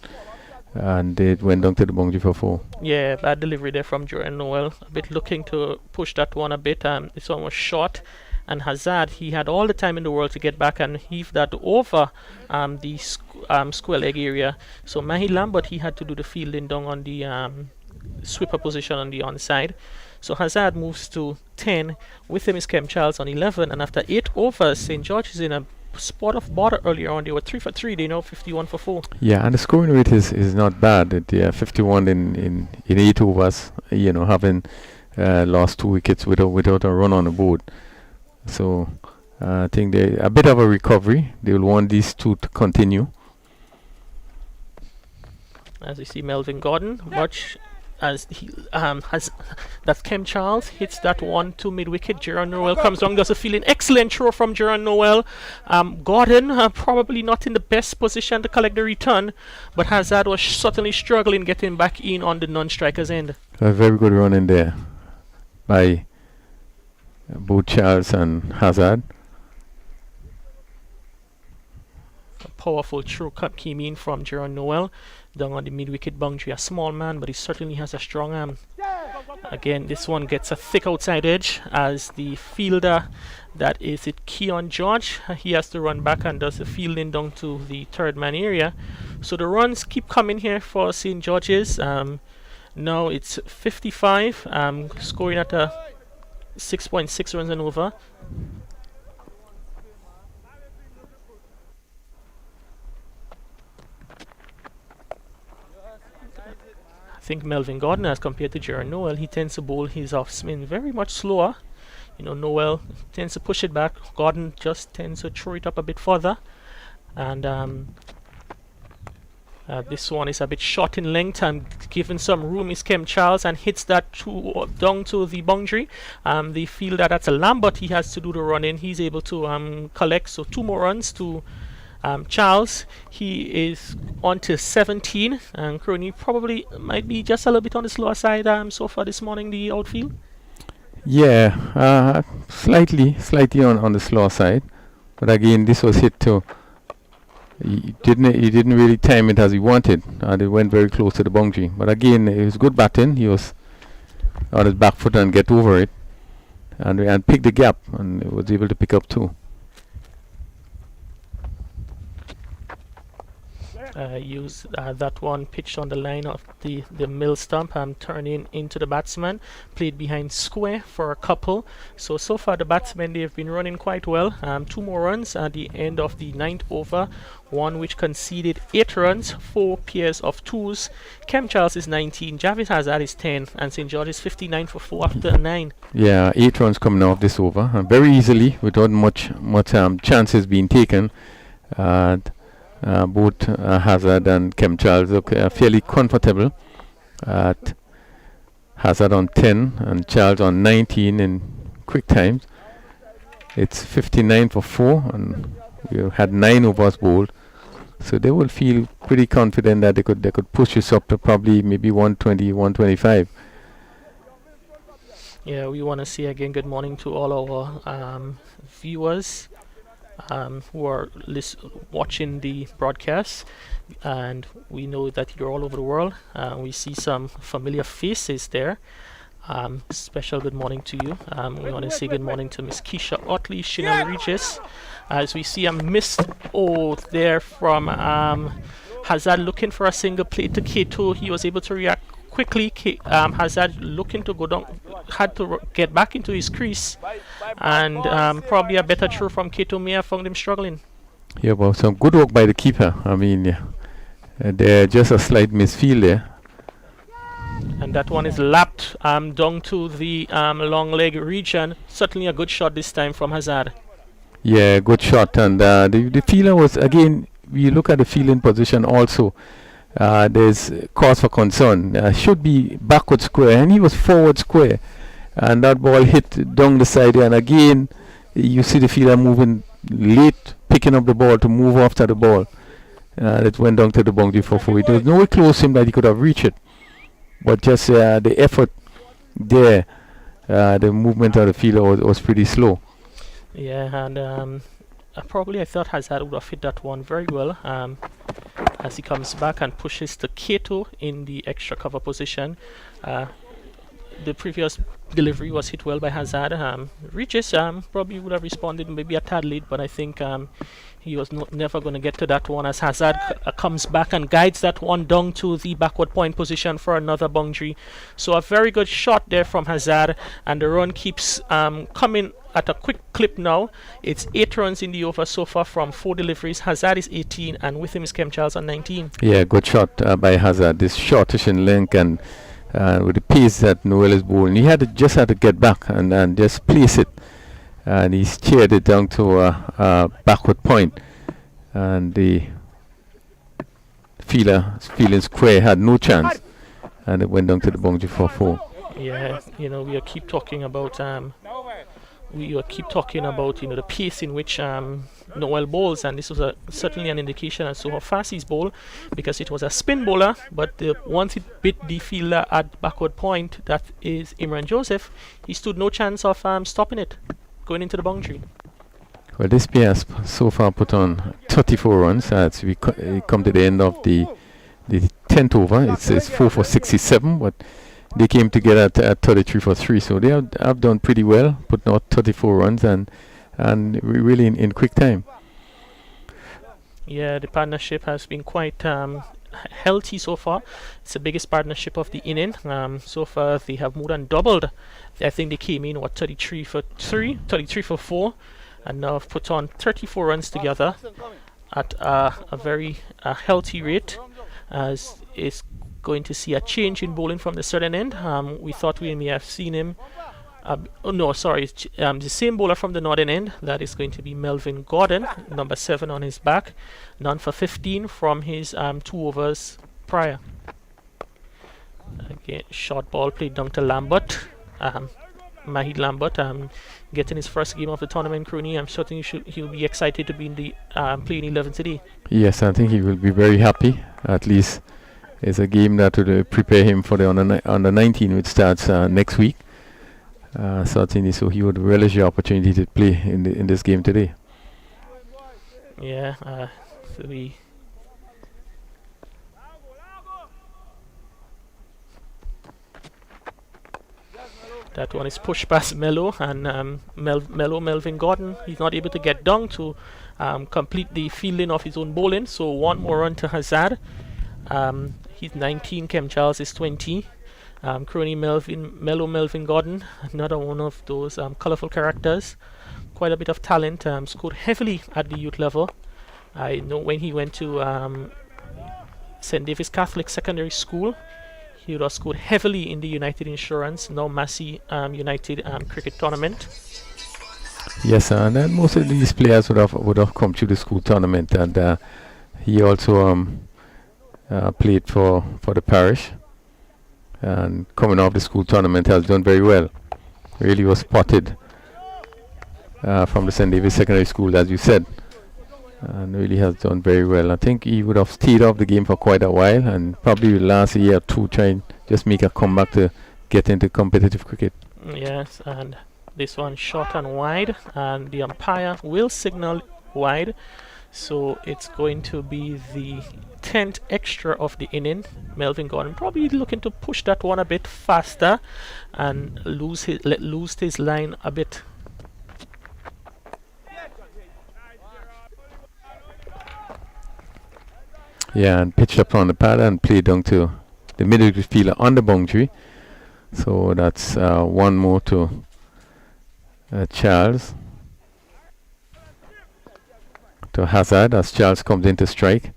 And it went down to the boundary for 4. Yeah, bad delivery there from Jordan Noel. A bit looking to push that one a bit. This one was short. And Hazard, he had all the time in the world to get back and heave that over the square leg area. So Mahi Lambert, he had to do the fielding down on the sweeper position on the onside. So Hazard moves to 10. With him is Kem Charles on 11. And after 8 overs, St. George is in a spot of border earlier on. They were 3 for 3. They now 51 for 4. Yeah, and the scoring rate is not bad. They are 51 in 8 overs. Having lost 2 wickets without a run on the board. So I think they a bit of a recovery. They will want these two to continue. As you see, Melvin Gordon, much as he has that Kem Charles hits that one to mid wicket. Gerard Noel comes along, does a feeling excellent throw from Gerard Noel. Gordon probably not in the best position to collect the return, but Hazard was certainly struggling getting back in on the non-striker's end. A very good run in there by both Charles and Hazard. A powerful throw came in from Gerard Noel down on the mid-wicket boundary. A small man, but he certainly has a strong arm. Again, this one gets a thick outside edge as the fielder, that is it, Keon George, he has to run back and does the fielding down to the third man area. So the runs keep coming here for St. George's. Now it's 55, scoring at a 6.6 runs and over. I think Melvin Gordon, as compared to Gerard Noel, he tends to bowl his off spin very much slower. Noel tends to push it back. Gordon just tends to throw it up a bit further. And this one is a bit short in length and given some room is Kem Charles and hits that down to the boundary. The fielder, that's a Lambert, he has to do the run in. He's able to collect, so 2 more runs to Charles. He is on to 17, and Crony probably might be just a little bit on the slower side so far this morning, the outfield. Yeah, slightly on the slower side, but again this was hit to. He didn't really time it as he wanted, and it went very close to the boundary. But again, it was good batting. He was on his back foot and get over it, and pick the gap, and was able to pick up 2. Use that one pitched on the line of the mill stump, turning into the batsman, played behind square for a couple. So far the batsmen, they have been running quite well. 2 more runs at the end of the 9th over, one which conceded 8 runs, 4 pairs of 2s. Kem Charles is 19, Javis Hazard is 10, and St. George is 59 for 4 after 9. Yeah, 8 runs coming off this over, very easily without much chances being taken. Both Hazard and Kem Charles look fairly comfortable. At Hazard on 10 and Charles on 19 in quick times. It's 59 for 4, and we had 9 overs bowled, so they will feel pretty confident that they could push this up to probably maybe 120, 125. Yeah, we want to say again good morning to all our viewers who are watching the broadcast, and we know that you're all over the world. We see some familiar faces there. Special good morning to you. We want to say good morning to Miss Keisha Otley, Chanel Regis. As we see a missed there from Hazard looking for a single play to Kato. He was able to react quickly. Hazard looking to go down, had to get back into his crease, and probably a better throw from Kato may have found him struggling. Yeah, well, some good work by the keeper. I mean, there's just a slight misfield there. And that one is lapped down to the long leg region. Certainly a good shot this time from Hazard. Yeah, good shot. And the fielder was, again, we look at the fielding position also. There's cause for concern. Should be backward square, and he was forward square. And that ball hit down the side, and again, you see the fielder moving late, picking up the ball to move after the ball. It went down to the boundary for 4. There was nowhere close to him that he could have reached it. But just the effort there, the movement of the fielder was pretty slow. Yeah, and I thought Hazard would have hit that one very well as he comes back and pushes to Kato in the extra cover position. the previous delivery was hit well by Hazard. Regis probably would have responded maybe a tad late, but I think he was never going to get to that one as Hazard comes back and guides that one down to the backward point position for another boundary. So a very good shot there from Hazard, and the run keeps coming at a quick clip now. It's 8 runs in the over so far from 4 deliveries. Hazard is 18, and with him is Kem Charles on 19. Yeah, good shot by Hazard. This shortish in length, and with the pace that Noel is bowling, he just had to get back and just place it, and he steered it down to a backward point, and the fielder feeling square had no chance, and it went down to the boundary for 4. Yeah, we keep talking about the pace in which Noel bowls, and this was certainly an indication as to how fast he's bowled, because it was a spin bowler, but once it bit the fielder at backward point, that is Imran Joseph, he stood no chance of stopping it going into the boundary. Well, this pair has so far put on 34 runs as we come to the end of the 10th over. It's 4 for 67, but they came together at 33 for 3, so they have done pretty well, putting out 34 runs and really in quick time. Yeah, the partnership has been quite healthy so far. It's the biggest partnership of the inning. So far they have more than doubled. I think they came in 33 for 3, 33 for 4, and now have put on 34 runs together at a very healthy rate, as is going to see a change in bowling from the certain end. We thought we may have seen him. The same bowler from the northern end. That is going to be Melvin Gordon, number 7 on his back, none for 15 from his 2 overs prior. Again, short ball played down to Lambert. Mahid Lambert getting his first game of the tournament, Crony. I'm certain he'll be excited to be in the playing 11 today. Yes, I think he will be very happy. At least it's a game that will prepare him for the under 19, which starts next week. Certainly, so he would relish the opportunity to play in this game today. Yeah, that one is pushed past Mello, and Melvin Gordon, he's not able to get down to complete the fielding of his own bowling. So one more run to Hazard. He's 19, Kem Charles is 20. Crony Melvin Gordon, another one of those colourful characters. Quite a bit of talent, scored heavily at the youth level. I know when he went to St. David's Catholic Secondary School, he would have scored heavily in the United Insurance, now Massey United cricket tournament. Yes, and then most of these players would have come to the school tournament, and he also played for the parish, and coming off the school tournament has done very well. Really was spotted from the St. David's Secondary School, as you said, and really has done very well. I think he would have stayed off the game for quite a while, and probably last year or two trying just make a comeback to get into competitive cricket. Yes, and this one short and wide, and the umpire will signal wide, so it's going to be the 10th extra of the inning. Melvin Gordon probably looking to push that one a bit faster and let loose his line a bit. Yeah, and pitched up on the pad and played down to the middle fielder on the boundary. So that's one more to Charles. To Hazard as Charles comes in to strike.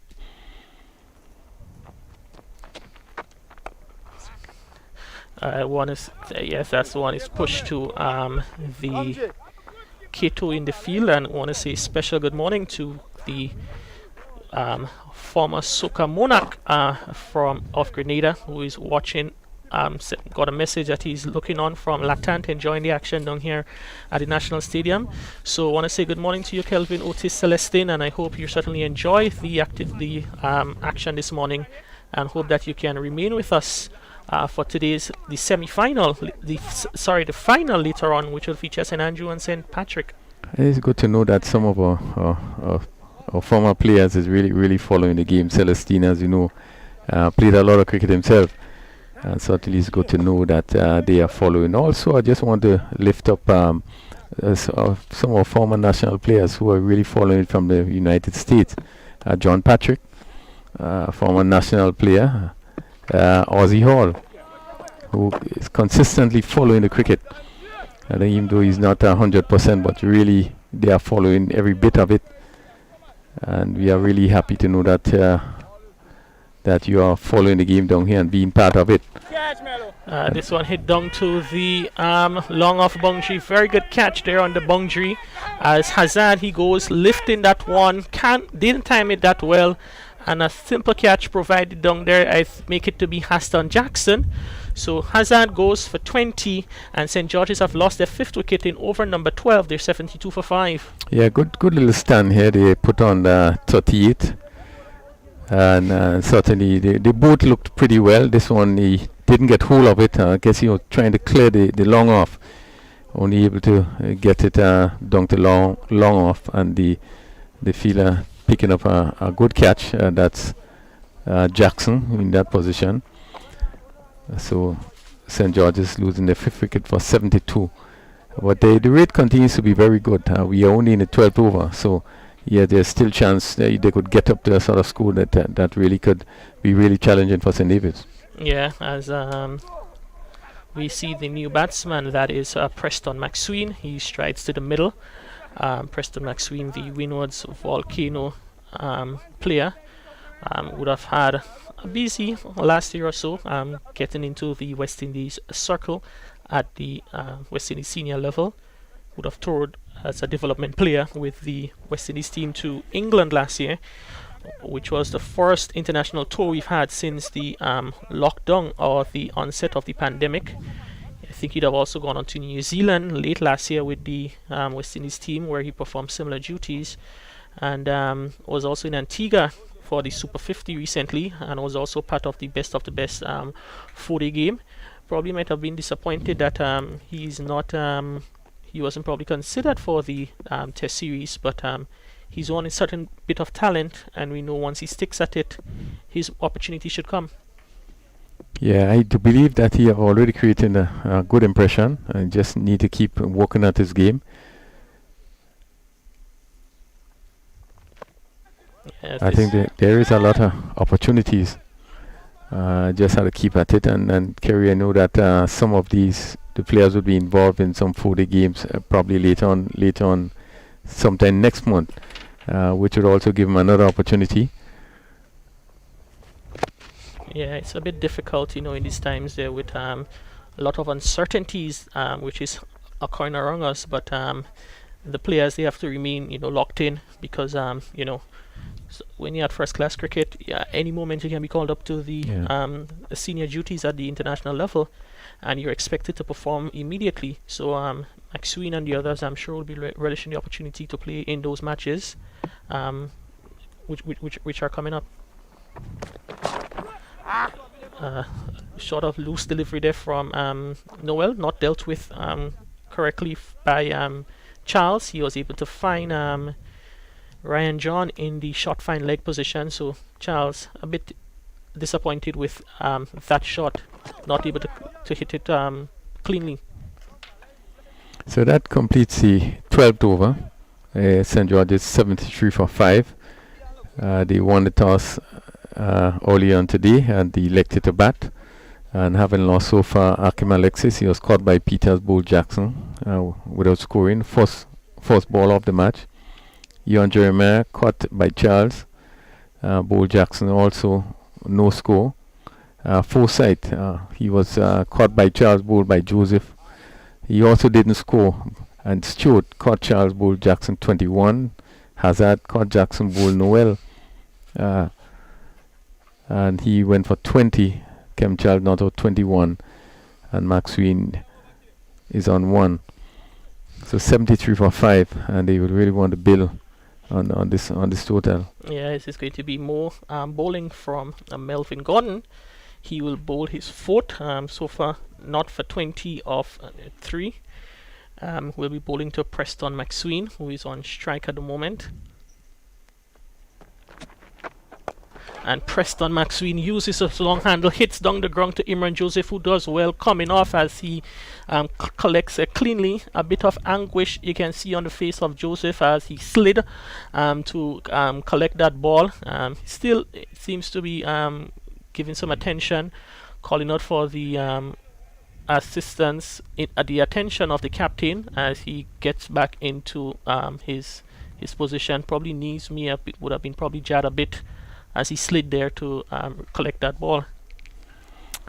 That's the one is pushed to the Kato in the field, and want to say special good morning to the former Soca Monarch of Grenada, who is watching. Got a message that he's looking on from Latant, enjoying the action down here at the National Stadium. So I want to say good morning to you, Kelvin Otis Celestine, and I hope you certainly enjoy the action this morning, and hope that you can remain with us for today's the final later on, which will feature St. Andrew and St. Patrick. It's good to know that some of our former players is really following the game. Celestine, as you know, played a lot of cricket himself, And certainly it's good to know that they are following. Also, I just want to lift up some of our former national players who are really following it from the United States. John Patrick, former national player, Ozzy Hall, who is consistently following the cricket. And even though he's not 100%, but really they are following every bit of it. And we are really happy to know that that you are following the game down here and being part of it. This one hit down to the long off boundary. Very good catch there on the boundary. As Hazard, he goes lifting that one. Didn't time it that well. And a simple catch provided down there. I make it to be Haston Jackson. So Hazard goes for 20, and St. George's have lost their 5th wicket in over number 12. They're 72 for 5. Yeah, good little stand here. They put on 38. And certainly they both looked pretty well. This one, he didn't get hold of it. I guess he was trying to clear the long off. Only able to get it down to long off. And the fielder picking up a good catch. That's Jackson in that position. So St. George's losing their 5th wicket for 72. But the rate continues to be very good. We are only in the 12th over. So yeah, there's still chance they could get up to a sort of score that really could be really challenging for St. David's. Yeah, as we see the new batsman, that is Preston McSween. He strides to the middle. Preston McSween, the Windward's Volcano player, would have had a busy last year or so, getting into the West Indies circle at the West Indies senior level. Would have toured as a development player with the West Indies team to England last year, which was the first international tour we've had since the lockdown or the onset of the pandemic. I think he'd have also gone on to New Zealand late last year with the West Indies team, where he performed similar duties, and was also in Antigua for the Super 50 recently, and was also part of the best 4-day game. Probably might have been disappointed that he wasn't probably considered for the Test series, but he's on a certain bit of talent, and we know once he sticks at it, his opportunity should come. Yeah, I do believe that he have already created a good impression, and just need to keep working at his game. I think there is a lot of opportunities. Just have to keep at it and Kerry, I know that some of the players will be involved in some 4-day games probably later on sometime next month, which would also give them another opportunity. Yeah, it's a bit difficult, in these times there with a lot of uncertainties which is occurring around us, but the players, they have to remain locked in, because so when you're at first class cricket, any moment you can be called up to the senior duties at the international level, and you're expected to perform immediately. So McSween and the others, I'm sure, will be relishing the opportunity to play in those matches, which are coming up. Short of loose delivery there from Noel, not dealt with correctly by Charles. He was able to find Ryan John in the shot fine leg position, so Charles a bit disappointed with that shot, not able to hit it cleanly. So that completes the 12th over. St. George's 73 for 5. They won the toss early on today, and they elected to bat. And having lost so far Akim Alexis, he was caught by Peters Bull Jackson without scoring. First ball of the match. Ian Jeremiah caught by Charles. Bull Jackson also no score. Forsyth, he was caught by Charles, bowled by Joseph. He also didn't score. And Stewart caught Charles, bowled Jackson 21. Hazard caught Jackson, bowled Noel. And he went for 20. Kem Charles not out 21. And McSween is on 1. So 73 for 5. And they would really want to build on this total. Yeah, this is going to be more bowling from Melvin Gordon. He will bowl his 4th, so far not for 20 of 3. We'll be bowling to Preston McSween, who is on strike at the moment. and Preston McSween uses his long handle, hits down the ground to Imran Joseph, who does well coming off as he collects cleanly. A bit of anguish you can see on the face of Joseph as he slid to collect that ball. He still seems to be giving some attention, calling out for the assistance at the attention of the captain as he gets back into his position. Probably knees me up, it would have been probably jarred a bit as he slid there to collect that ball.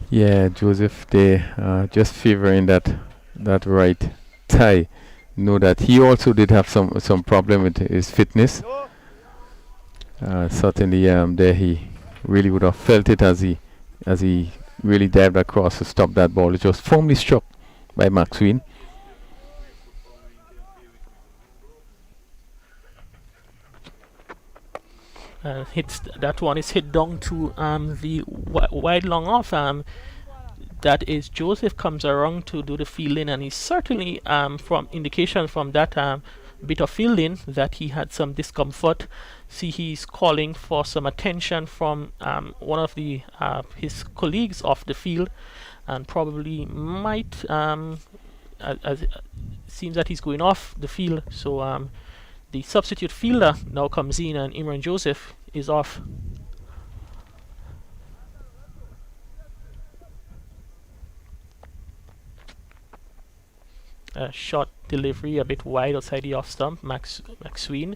Yeah, Joseph, they just favoring that right thigh. Know that he also did have some problem with his fitness. Certainly, there he really would have felt it as he really dived across to stop that ball. It was firmly struck by McSween. That one is hit down to the wide long off. That is Joseph comes around to do the fielding, and he's certainly from indication from that bit of fielding that he had some discomfort. See, he's calling for some attention from one of the his colleagues off the field, and probably might as it seems that he's going off the field. So the substitute fielder now comes in, and Imran Joseph is off. Short delivery a bit wide outside the off stump. McSween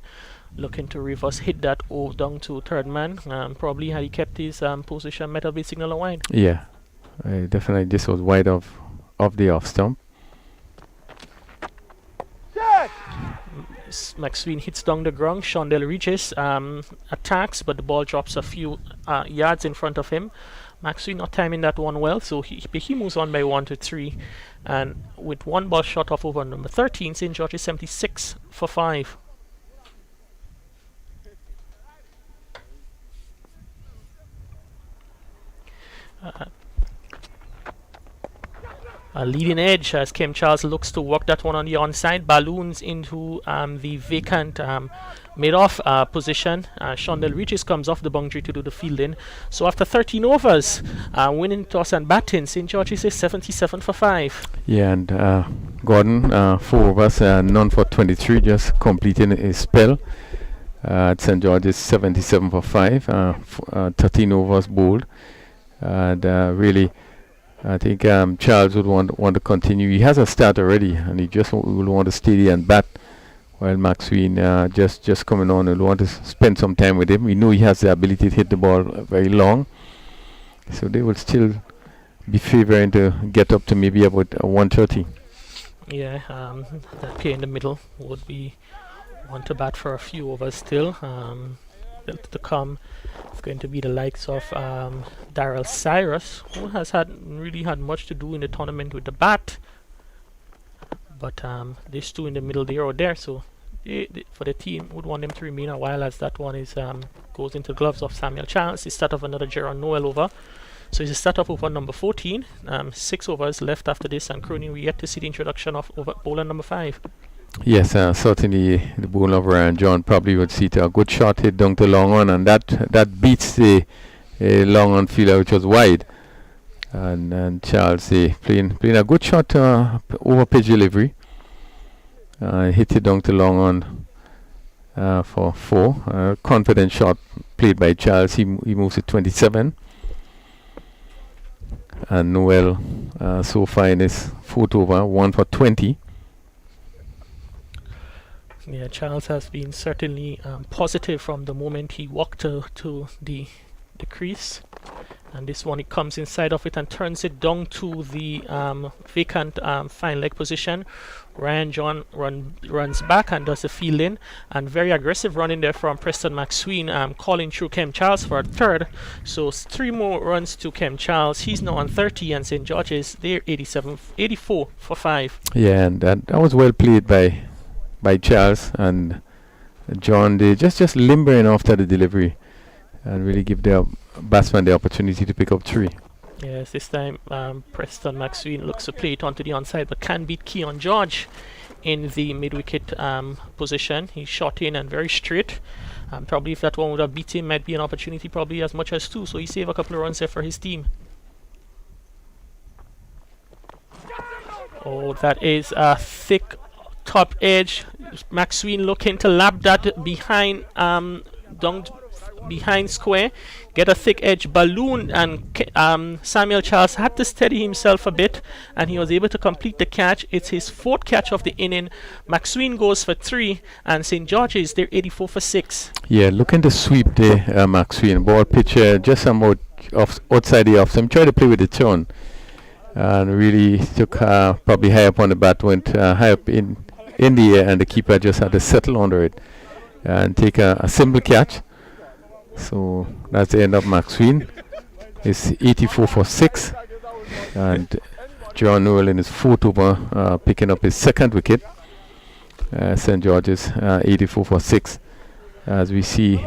looking to reverse hit that down to third man. Probably had he kept his position, might have been signal wide. Yeah, definitely this was wide of the off stump. McSween hits down the ground. Shondell reaches, attacks, but the ball drops a few yards in front of him. McSween not timing that one well, so he moves on by 1-3. And with one ball shot off over number 13, St. George is 76 for 5. A leading edge as Kim Charles looks to work that one on the onside. Balloons into the vacant mid-off position. Shondell Regis comes off the boundary to do the fielding. So after 13 overs, winning toss and batting, St. George's is 77 for 5. Yeah, and Gordon, 4 overs, none for 23, just completing his spell. At St. George's 77 for 5, 13 overs bowled. And really, I think Charles would want to continue. He has a start already, and he just will want to steady and bat, while McSween just coming on and want to spend some time with him. We know he has the ability to hit the ball very long, so they will still be favoring to get up to maybe about 130. Yeah, that pair in the middle would be want to bat for a few overs still. To come, it's going to be the likes of Daryl Cyrus, who has really had much to do in the tournament with the bat, but these two in the middle there or there, so for the team would want them to remain a while, as that one is goes into the gloves of Samuel Chance. The start of another Gerard Noel over, so it's a start of over number 14. 6 overs left after this, and Cronin, we yet to see the introduction of bowler number 5. Yes, certainly the bowler of Ryan John probably would see a good shot hit down to long on, and that beats the long on fielder, which was wide. And Charles playing a good shot over pitch delivery. Hit it down to long on for 4. Confident shot played by Charles. He moves to 27. And Noel so far in his 4th over, 1 for 20. Yeah, Charles has been certainly positive from the moment he walked to the crease. And this one, he comes inside of it and turns it down to the vacant fine leg position. Ryan John runs back and does the fielding, and very aggressive running there from Preston McSween, calling through Kem Charles for a third. So 3 more runs to Kem Charles. He's now on 30, and St. George's they're 84 for 5. Yeah, and that was well played by Charles and John. They just limbering after the delivery and really give their batsman the opportunity to pick up 3. Yes, this time Preston McSween looks to play it onto the onside, but can beat Keon George in the mid-wicket position. He shot in and very straight, Probably if that one would have beat him, might be an opportunity, probably as much as 2. So he saved a couple of runs there for his team. Oh, that is a thick top edge. Maxwell looking to lap that behind down behind square, get a thick edge balloon, and Samuel Charles had to steady himself a bit, and he was able to complete the catch. It's his 4th catch of the inning. Maxwell goes for 3, and St. George's, they're 84 for 6. Yeah, looking to sweep the Maxwell ball pitcher just somewhat outside the off. So I'm trying to play with the turn, and really took probably high up on the bat, went high up in the air, and the keeper just had to settle under it and take a simple catch. So that's the end of Maxwell. It's 84 for 6, and John Newell in his 4th over, picking up his 2nd wicket. St. George's 84 for 6. As we see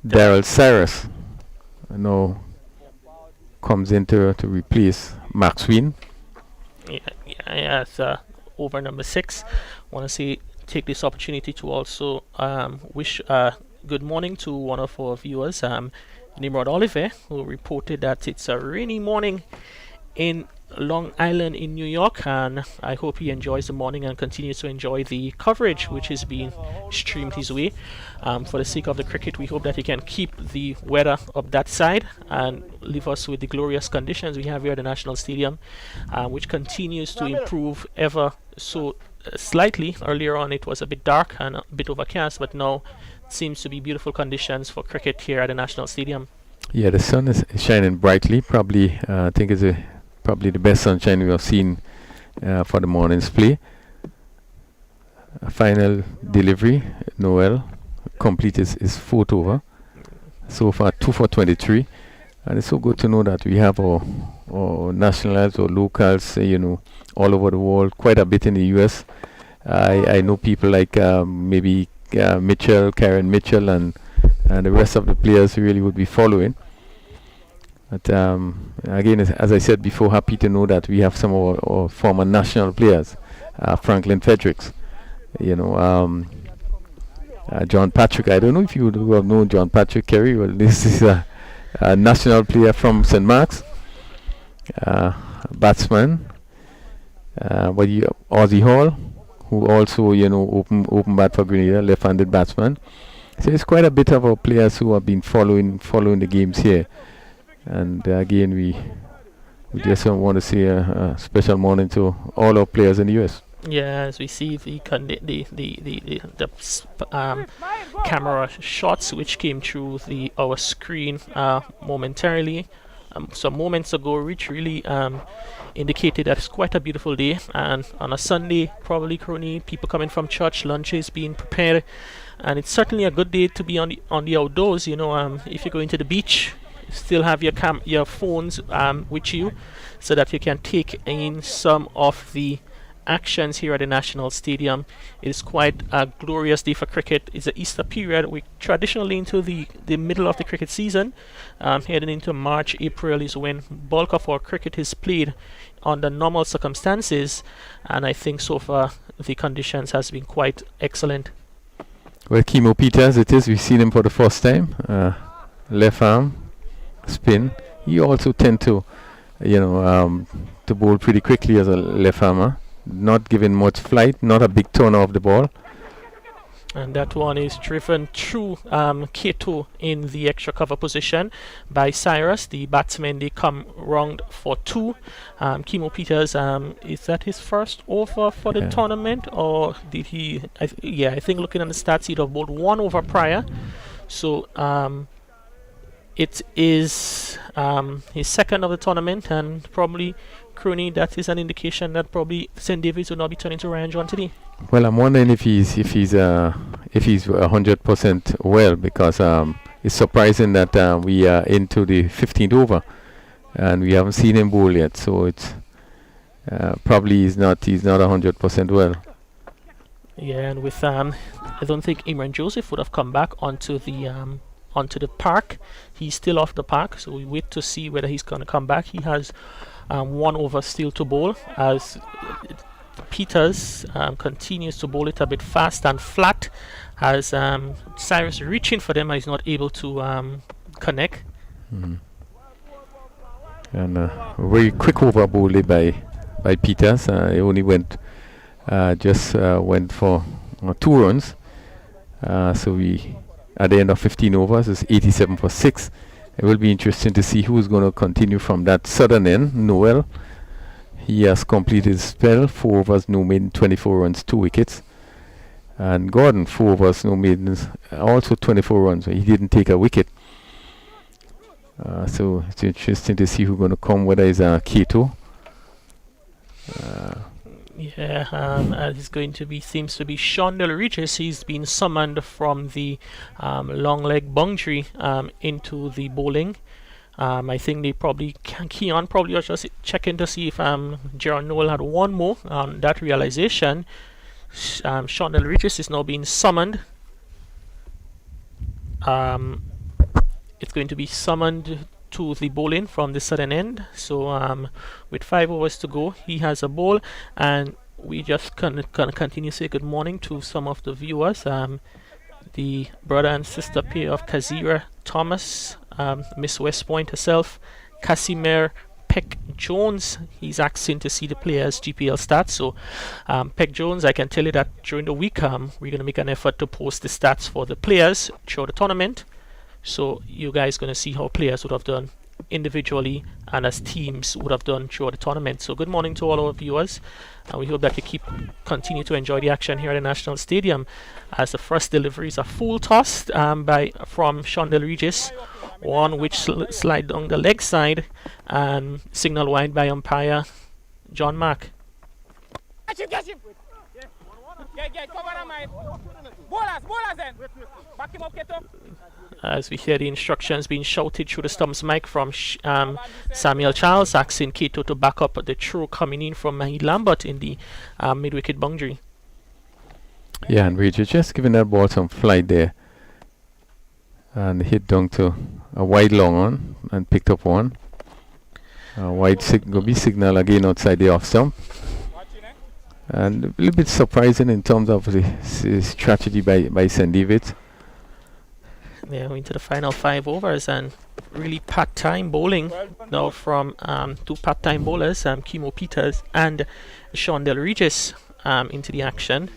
Daryl Cyrus now comes in to replace Maxwell. Yeah, it's over number 6. Want to take this opportunity to also wish good morning to one of our viewers, Nimrod Oliver, who reported that it's a rainy morning in Long Island in New York, and I hope he enjoys the morning and continues to enjoy the coverage which is being streamed his way. For the sake of the cricket, we hope that he can keep the weather up that side and leave us with the glorious conditions we have here at the National Stadium, which continues to improve ever so slightly. Earlier on it was a bit dark and a bit overcast, but now seems to be beautiful conditions for cricket here at the National Stadium. Yeah, the sun is shining brightly. Probably, I think it's probably the best sunshine we have seen for the morning's play. A final delivery, Noel completed his 4th over. So far, 2 for 23. And it's so good to know that we have our nationals or locals, all over the world, quite a bit in the US. I know people like maybe Karen Mitchell, and the rest of the players really would be following. But again, as I said before, happy to know that we have some of our former national players, Franklin Fredericks, John Patrick. I don't know if you would have known John Patrick Kerry. Well, this is a national player from St. Mark's, batsman. But Ozzy Hall, who also, open bat for Grenada, left-handed batsman. So it's quite a bit of our players who have been following the games here. And again, we just want to say a special morning to all our players in the US. Yeah, as we see the camera shots which came through our screen momentarily, some moments ago, which really indicated that it's quite a beautiful day, and on a Sunday, probably, Crony, people coming from church, lunches being prepared, and it's certainly a good day to be on the outdoors. If you go into the beach, still have your phones with you, so that you can take in some of the actions here at the National Stadium. It is quite a glorious day for cricket. It's the Easter period. We traditionally into the middle of the cricket season, heading into March, April is when bulk of our cricket is played under normal circumstances, and I think so far the conditions has been quite excellent. Well, Kimo Peters, we've seen him for the first time. Left arm spin. He also tend to to bowl pretty quickly as a left armer, not giving much flight, not a big turn off the ball. And that one is driven through Kato in the extra cover position by Cyrus, the batsman. They come round for 2. Kimo Peters, is that his first over for the tournament, or did he? I think looking at the stats, he'd have bowled 1 over prior. So it is his 2nd of the tournament, and probably, Crony, that is an indication that probably St. David's will not be turning to Ryan John today. Well, I'm wondering if he's 100% well, because it's surprising that we are into the 15th over and we haven't seen him bowl yet. So it's probably he's not 100% well. Yeah, and with I don't think Imran Joseph would have come back onto the park. He's still off the park, so we wait to see whether he's going to come back. He has 1 over still to bowl, as Peters continues to bowl it a bit fast and flat as Cyrus reaching for them and he's not able to connect. And very quick over bowling by Peters. He only went went for 2 runs. So we at the end of 15 overs is 87 for 6. It will be interesting to see who's going to continue from that southern end. Noel, he has completed his spell, 4 overs, no maiden, 24 runs, 2 wickets. And Gordon, 4 overs, no maidens, also 24 runs. He didn't take a wicket. So it's interesting to see who's going to come, whether it's Kato. It's going to be, seems to be Shondell Regis. He's been summoned from the long leg boundary into the bowling. I think they probably, Keon probably was just checking to see if Gerard Noel had one more on that realization. Shondell Regis is now being summoned. It's going to be summoned to the bowling from the southern end. So with 5 overs to go, he has a bowl, and we just gonna continue to say good morning to some of the viewers. The brother and sister pair of Kazira Thomas, Miss West Point herself, Casimir Peck Jones. He's asking to see the players' GPL stats. So Peck Jones, I can tell you that during the week we're going to make an effort to post the stats for the players through the tournament. So you guys going to see how players would have done individually and as teams would have done throughout the tournament. So good morning to all our viewers, and we hope that you continue to enjoy the action here at the National Stadium, as the first delivery is a full toss from Shondell Regis, one which slide down the leg side and signal wide by umpire John Mack. As we hear the instructions being shouted through the stumps mic from Samuel Charles, asking Kato to back up the throw coming in from Mahid Lambert in the mid-wicket boundary. Yeah, and we're just giving that ball some flight there, and hit down to a wide long on and picked up one. Wide signal again outside the off stump. And a little bit surprising in terms of the strategy by St. David's. Yeah, into the final 5 overs, and really part-time bowling now from 2 part-time bowlers, Kimo Peters and Shondell Regis into the action.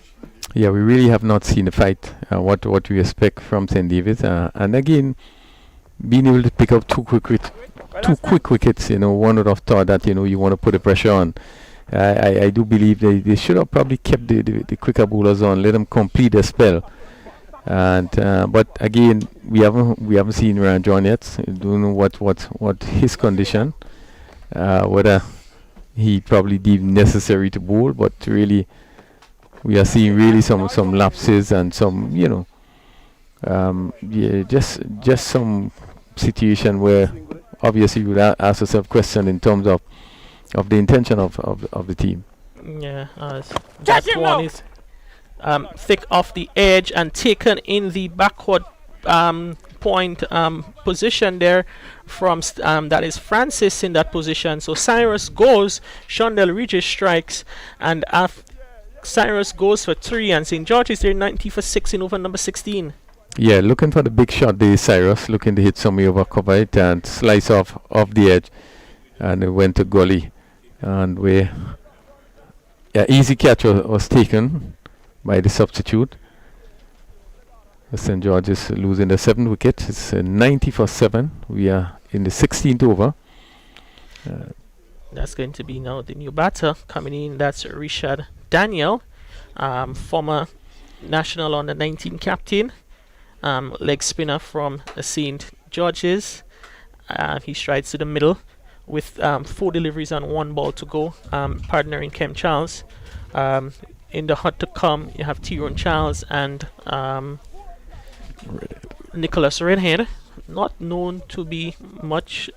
Yeah, we really have not seen the fight, what we expect from St. David's. And again, being able to pick up 2 quick wickets, one would have thought that, you want to put the pressure on. I do believe they should have probably kept the quicker bowlers on, let them complete their spell. And but again, we haven't seen Ranjon yet. Don't know what his condition, whether he probably deemed necessary to bowl. But really, we are seeing really some lapses and some just some situation where obviously you would ask yourself question in terms of the intention of the team. Yeah, that one is thick off the edge and taken in the backward point position there from that is Francis in that position. So Cyrus goes, Shondell Regis strikes, and Cyrus goes for 3, and St. George is there 90 for 6 in over number 16. Yeah, looking for the big shot there, Cyrus, looking to hit somebody over cover it and slice off the edge, and it went to gully, and easy catch was taken by the substitute. St. George is losing the 7th wicket. It's 90 for 7. We are in the 16th over. That's going to be now the new batter coming in. That's Richard Daniel, former national under 19 captain, leg spinner from St. George's. He strides to the middle with 4 deliveries and 1 ball to go, partnering Kem Charles. In the hut to come, you have Tyrone Charles and Nicholas Redhead, not known to be much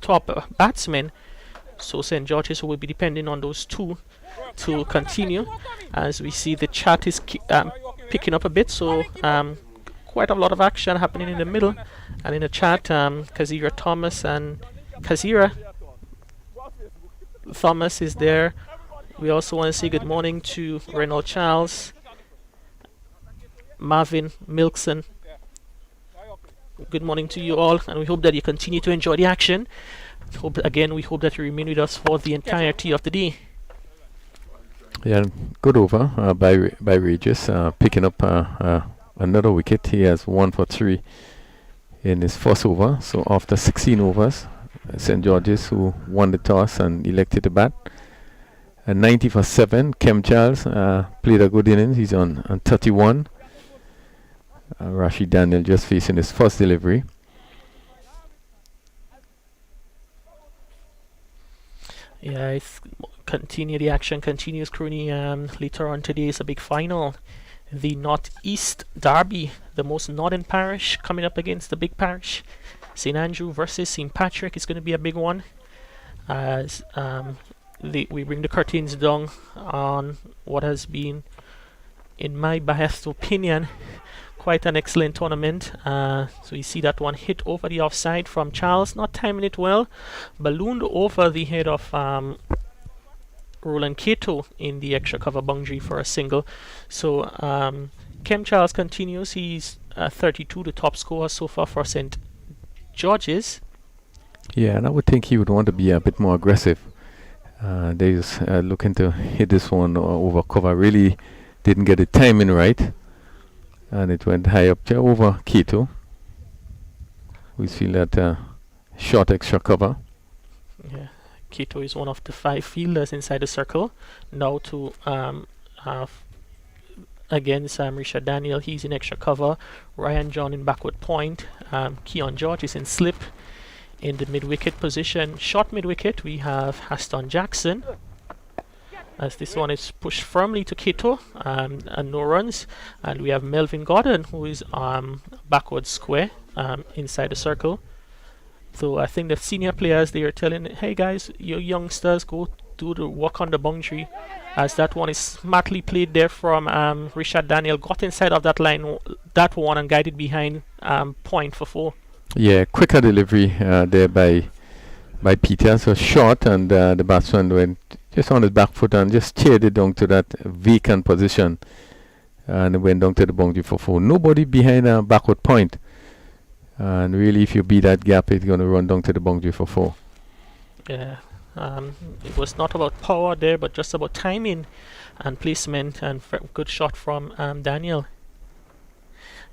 top batsmen. So St. George's will be depending on those 2 to continue. As we see, the chat is picking up a bit, so quite a lot of action happening in the middle. And in the chat, Kazira Thomas and Kazira Thomas is there We also want to say good morning to Reynolds Charles, Marvin Milkson. Good morning to you all, and we hope that you continue to enjoy the action. We hope that you remain with us for the entirety of the day. Yeah, good over by Regis, picking up another wicket. He has 1 for 3 in his first over. So after 16 overs, St. George's, who won the toss and elected to bat. 90 for 7. Kem Charles played a good innings. He's on 31. Rashid Daniel just facing his first delivery. Yeah, the action continues, Crooney. Later on today is a big final. The Northeast Derby, the most northern parish coming up against the big parish. St. Andrew versus St. Patrick is going to be a big one. As we bring the curtains down on what has been, in my biased opinion, quite an excellent tournament. So you see that one hit over the offside from Charles, not timing it well, ballooned over the head of Roland Cato in the extra cover boundary for a single. So Kem Charles continues. He's 32, the top scorer so far for St. George's. Yeah, and I would think he would want to be a bit more aggressive. They was looking to hit this one over cover. Really didn't get the timing right. And it went high up over Keto. We feel that short extra cover. Yeah, Keto is one of the 5 fielders inside the circle. Now to against Richard Daniel, he's in extra cover. Ryan John in backward point. Keon George is in slip. In the mid-wicket position, short mid-wicket, we have Aston Jackson. As this one is pushed firmly to Keto and no runs. And we have Melvin Gordon, who is backward square inside the circle. So I think the senior players, they are telling, hey guys, you youngsters, go do the work on the boundary. As that one is smartly played there from Richard Daniel, got inside of that line, that one, and guided behind point for 4. Yeah, quicker delivery there by Peter. So short, and the batsman went just on his back foot and just steered it down to that vacant position, and it went down to the boundary for 4. Nobody behind a backward point, and really, if you beat that gap, it's going to run down to the boundary for 4. Yeah, it was not about power there, but just about timing and placement, and good shot from Daniel.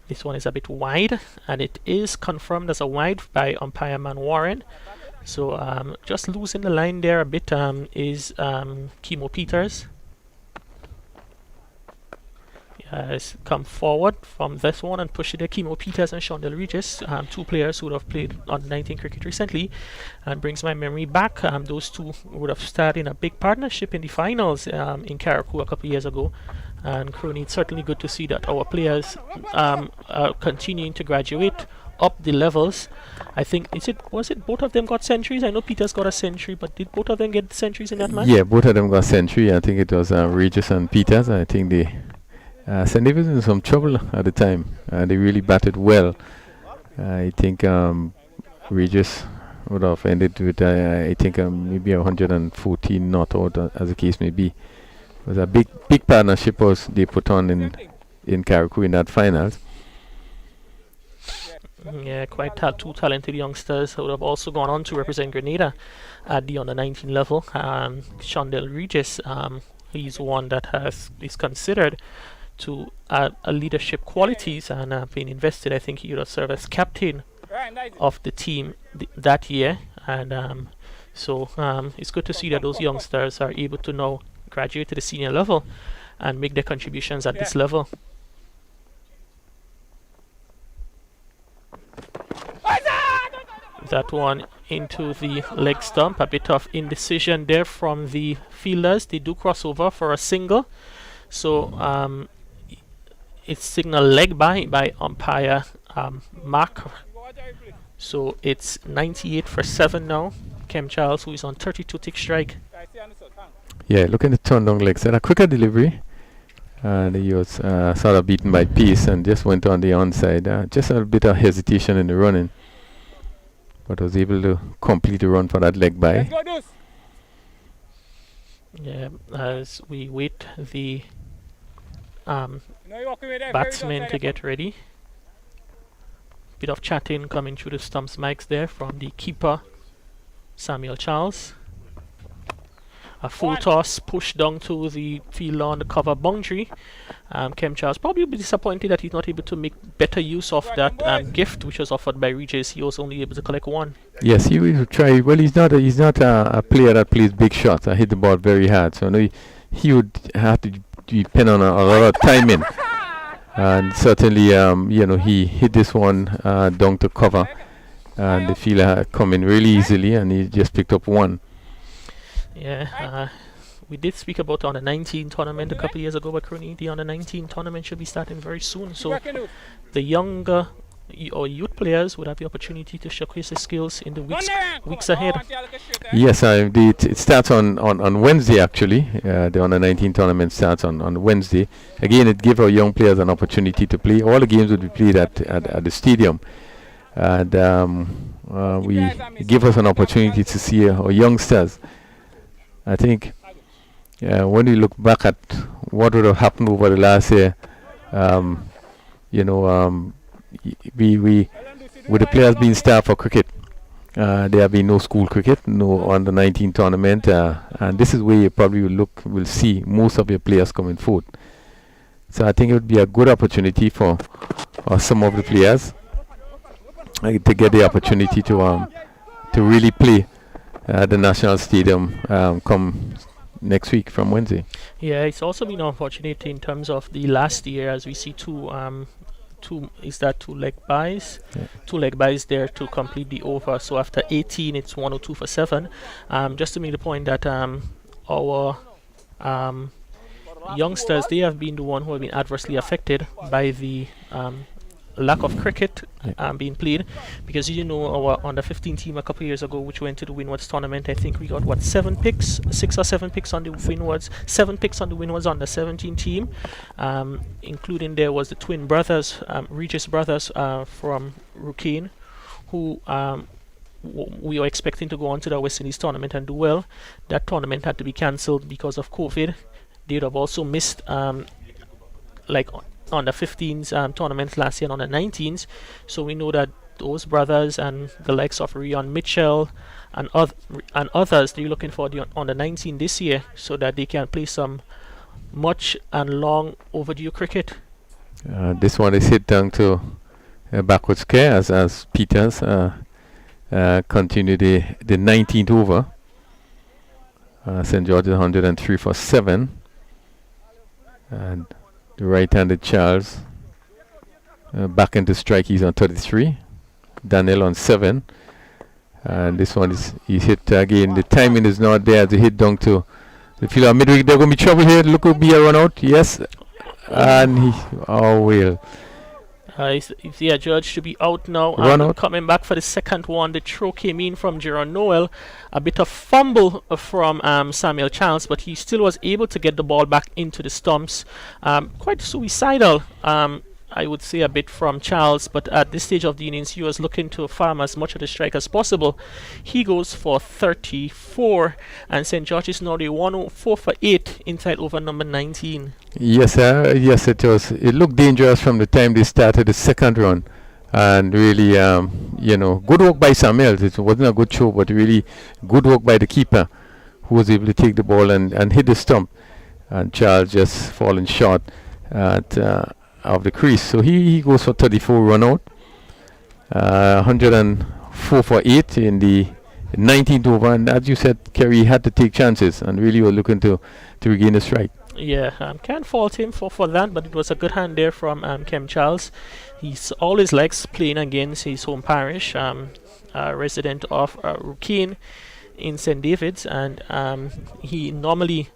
This one is a bit wide, and it is confirmed as a wide by umpire Man Warren. So just losing the line there a bit is Kimo Peters. Has come forward from this one and pushed it. Kimo Peters and Shondell Regis, 2 players who would have played on 19 cricket recently, and brings my memory back. Those 2 would have started in a big partnership in the finals in Carriacou a couple of years ago. And Crony, it's certainly good to see that our players are continuing to graduate up the levels. I think was it both of them got centuries? I know Peters got a century, but did both of them get centuries in that match? Yeah, both of them got century. I think it was Regis and Peters. I think they St. David's in some trouble at the time. They really batted well. I think Regis would have ended with I think maybe 114 not out, as the case may be. It was a big partnership they put on in Carriacou in that finals. Yeah, quite 2 talented youngsters who would have also gone on to represent Grenada at the under 19 level. Shondell Regis, he's one that is considered to a leadership qualities and been invested. I think he would have served as captain of the team that year, and so it's good to see that those youngsters are able to now graduate to the senior level and make their contributions at this level. That one into the leg stump. A bit of indecision there from the fielders. They do cross over for a single, so it's signal leg by umpire Mark. So it's 98 for 7 now. Kem Charles, who is on 32 tick strike. Yeah, looking to turn down legs. Had a quicker delivery, and he was sort of beaten by pace and just went on the onside. Just a bit of hesitation in the running, but was able to complete the run for that leg by. Yeah, as we wait the batsmen to get ready. Bit of chatting coming through the stumps mics there from the keeper, Samuel Charles. A full toss pushed down to the field on the cover boundary. Kem Charles probably will be disappointed that he's not able to make better use of that gift which was offered by Regis. He was only able to collect one. Yes, he will try. Well, he's not a player that plays big shots. I hit the ball very hard, so no, he would have to depend on a lot of timing. And certainly, he hit this one down to cover, and the fielder coming really easily, and he just picked up one. Yeah, we did speak about the under 19 tournament a couple of years ago, but currently the under 19 tournament should be starting very soon. So the younger or youth players would have the opportunity to showcase their skills in the weeks ahead. Yes, it starts on Wednesday actually. The under 19 tournament starts on Wednesday. Again, it gives our young players an opportunity to play. All the games will be played at the stadium, and we give us an opportunity to see our youngsters. I think when we look back at what would have happened over the last year, we with the players being staffed for cricket, there have been no school cricket, no under 19 tournament, and this is where you probably will see most of your players coming forward. So I think it would be a good opportunity for some of the players to get the opportunity to really play at the National Stadium come next week from Wednesday. Yeah, it's also been unfortunate in terms of the last year, as we see two leg buys? Yeah. 2 leg buys there to complete the over. So after 18, it's 102 for 7. Just to make the point that our youngsters, they have been the one who have been adversely affected by the lack of cricket being played, because our under 15 team a couple of years ago, which went to the Windwards tournament, I think we got 6 or 7 picks on the Windwards, 7 picks on the Windwards under 17 team, including there was the twin brothers, Regis brothers from Rukane, who we were expecting to go on to the West Indies tournament and do well. That tournament had to be cancelled because of COVID. They'd have also missed on the 15s tournaments last year and on the 19s. So we know that those brothers and the likes of Rion Mitchell and others, they're looking for on the 19 this year so that they can play some much and long overdue cricket. This one is hit down to backwards care as Peters continue the 19th over. St. George's 103 for 7. And the right-handed Charles back into strike. He's on 33. Daniel on 7. And this one he's hit again. The timing is not there. The hit down to the fielder midwick. There's going to be trouble here. Look, will be a run out. Yes. And well. Is the judge to be out now. Run out. Coming back for the second one. The throw came in from Jerron Noel. A bit of fumble from Samuel Charles, but he still was able to get the ball back into the stumps. Quite suicidal, I would say, a bit from Charles, but at this stage of the innings, he was looking to farm as much of the strike as possible. He goes for 34, and St. George is now the 104 for 8 inside over number 19. Yes, yes, it was. It looked dangerous from the time they started the second run, and really, good work by Samuel. It wasn't a good show, but really good work by the keeper, who was able to take the ball and hit the stump, and Charles just falling short of the crease. So he goes for 34 run out, 104 for 8 in the 19th over, and as you said, Kerry had to take chances and really were looking to regain the strike. Yeah, can't fault him for that, but it was a good hand there from Kem Charles. He's always likes playing against his home parish, resident of Rukane in St. David's, and he normally,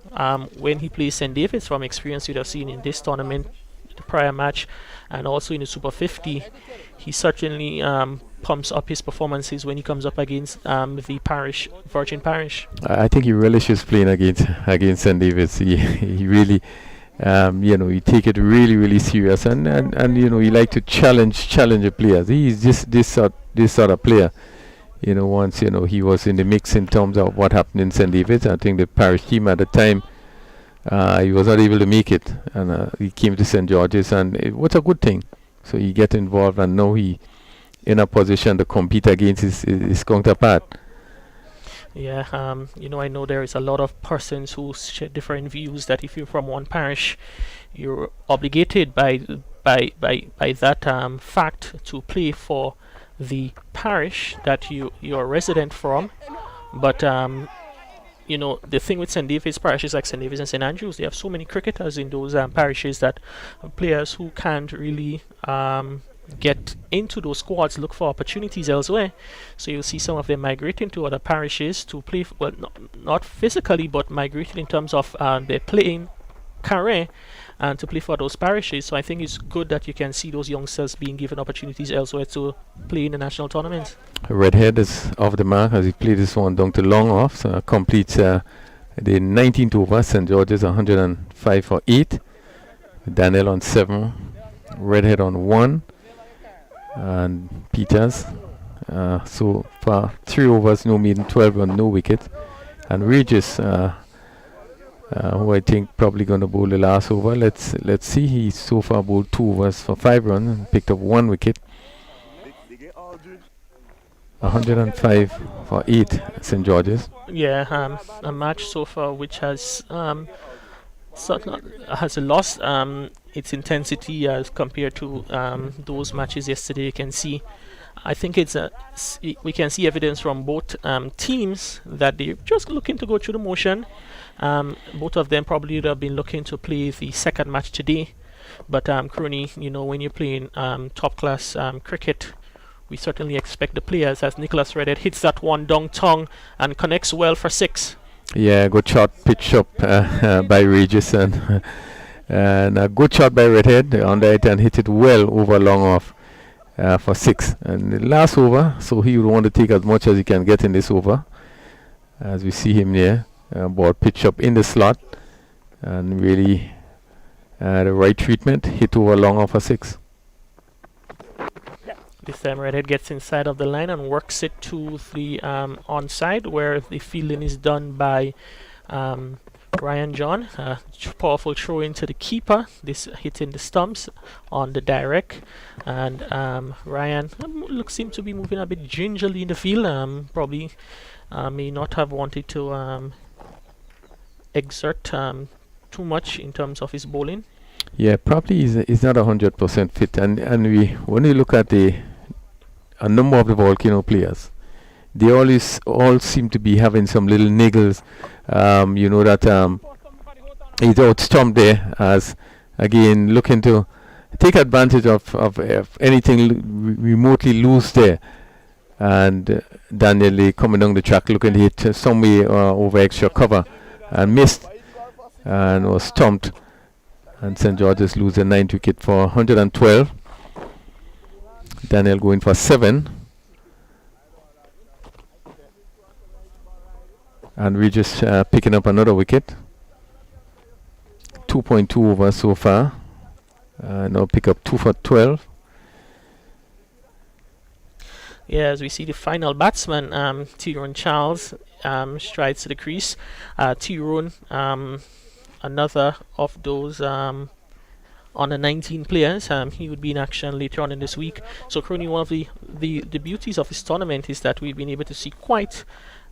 when he plays St. David's, from experience you'd have seen in this tournament, the prior match, and also in the Super 50, he certainly pumps up his performances when he comes up against the parish, Virgin Parish. I think he relishes playing against St. David's. He really, he take it really, really serious, and he like to challenge the players. He's just this sort of player. once he was in the mix in terms of what happened in St. David's. I think the parish team at the time, he was not able to make it, and he came to St. George's, and it was a good thing. So he get involved, and now he in a position to compete against his counterpart. Yeah, I know there is a lot of persons who share different views that if you're from one parish, you're obligated by that fact to play for the parish that you're a resident from. But the thing with St. David's parishes like St. David's and St. Andrews, they have so many cricketers in those parishes that players who can't really get into those squads look for opportunities elsewhere. So you'll see some of them migrating to other parishes to play, not physically, but migrating in terms of their playing career and to play for those parishes. So I think it's good that you can see those youngsters being given opportunities elsewhere to play in the national tournaments. Redhead is off the mark as he played this one down to long off, so completes the 19th over. St. George's 105 for 8. Daniel on 7. Redhead on 1. And Peters. So far, 3 overs, no maiden, 12 run, no wicket. And Regis, who I think probably going to bowl the last over. Let's see. He so far bowled 2 overs for 5 runs and picked up 1 wicket. 105 for 8, St. George's. Yeah, a match so far which has lost its intensity as compared to those matches yesterday. You can see, I think we can see evidence from both teams that they're just looking to go through the motion. Both of them probably would have been looking to play the second match today, but Crony, when you're playing top class cricket, we certainly expect the players, as Nicholas Redhead hits that one down tongue and connects well for 6. Yeah, good shot, pitch up by Regis, and a good shot by Redhead on the right, and hit it well over long off for 6. And the last over, so he would want to take as much as he can get in this over. As we see him there, ball pitch up in the slot, and really the right treatment, hit over long off for 6. This time Redhead gets inside of the line and works it to the onside, where the fielding is done by Ryan John. Powerful throw into the keeper. This hitting the stumps on the direct, and Ryan seems to be moving a bit gingerly in the field. Probably may not have wanted to exert too much in terms of his bowling. Yeah, probably he's not 100% fit, and when we look at a number of the Volcano players, they all seem to be having some little niggles. That he's out stumped there, as again looking to take advantage of anything remotely loose there. And Daniel Lee coming down the track looking to hit some way over extra cover, and missed and was stumped. And St. George's lose a 9th wicket for 112. Daniel going for 7. And we just picking up another wicket. 2.2 over so far. Now pick up 2 for 12. Yeah, as we see the final batsman, Tyrone Charles, strides to the crease. Tyrone, another of those under 19 players. He would be in action later on in this week. So Crony, one of the beauties of this tournament is that we've been able to see quite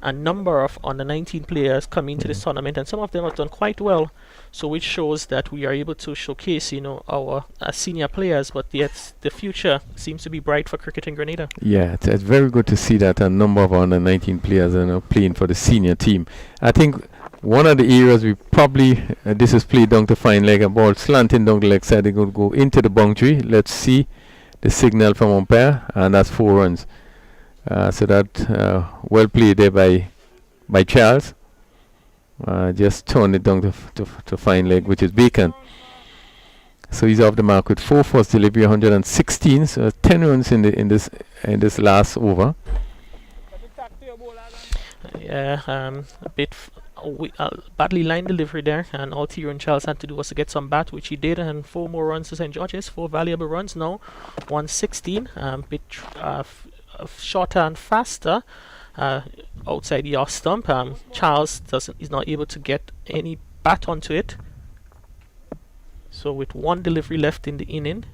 a number of under 19 players come into this tournament, and some of them have done quite well. So which shows that we are able to showcase, our senior players, but yet the future seems to be bright for cricket in Grenada. Yeah, it's very good to see that a number of under 19 players are playing for the senior team. I think one of the areas we probably, this is played down to fine leg, a ball slanting down the leg side, they're going to go into the boundary. Let's see the signal from umpire, and that's 4 runs. So that well played there by Charles. Just turn it down to fine leg, which is Bacon. So he's off the mark with 4 first delivery, 116. So 10 runs in this last over. Yeah, a bit badly lined delivery there, and all Tyrone Charles had to do was to get some bat, which he did, and 4 more runs to St. George's. 4 valuable runs now, 116. shorter and faster outside the off stump. Charles is not able to get any bat onto it. So with one delivery left in the inning,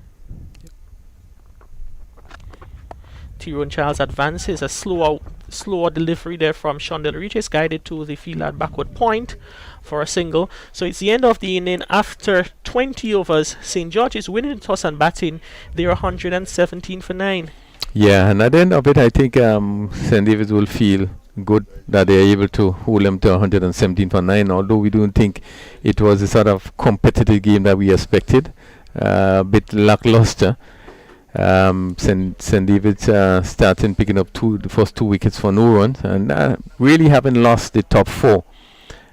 Tyrone Charles advances. A slower delivery there from Shondell Regis, guided to the field at backward point for a single. So it's the end of the inning. After 20 overs, St. George is winning the toss and batting. They're 117 for 9. Yeah, and at the end of it, I think St. David's will feel good that they are able to hold them to 117 for 9, although we don't think it was the sort of competitive game that we expected. A bit lackluster. St. David's starting picking up the first 2 wickets for no runs, and really haven't lost the top 4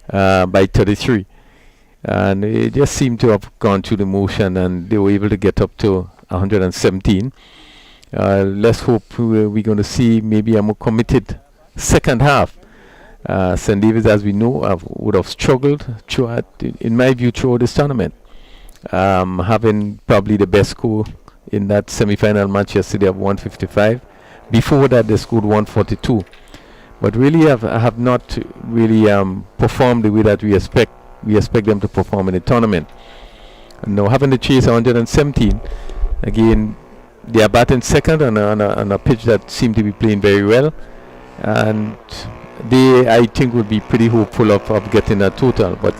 by 33. And it just seemed to have gone through the motion, and they were able to get up to 117. Let's hope we're going to see maybe a more committed second half. St. David's, as we know, would have struggled throughout, in my view, throughout this tournament, having probably the best score in that semi-final match yesterday of 155. Before that, they scored 142. But really have not really performed the way that we expect them to perform in the tournament. And now having to chase 117, again, they are batting second on a pitch that seemed to be playing very well. And they, I think, would be pretty hopeful of getting a total. But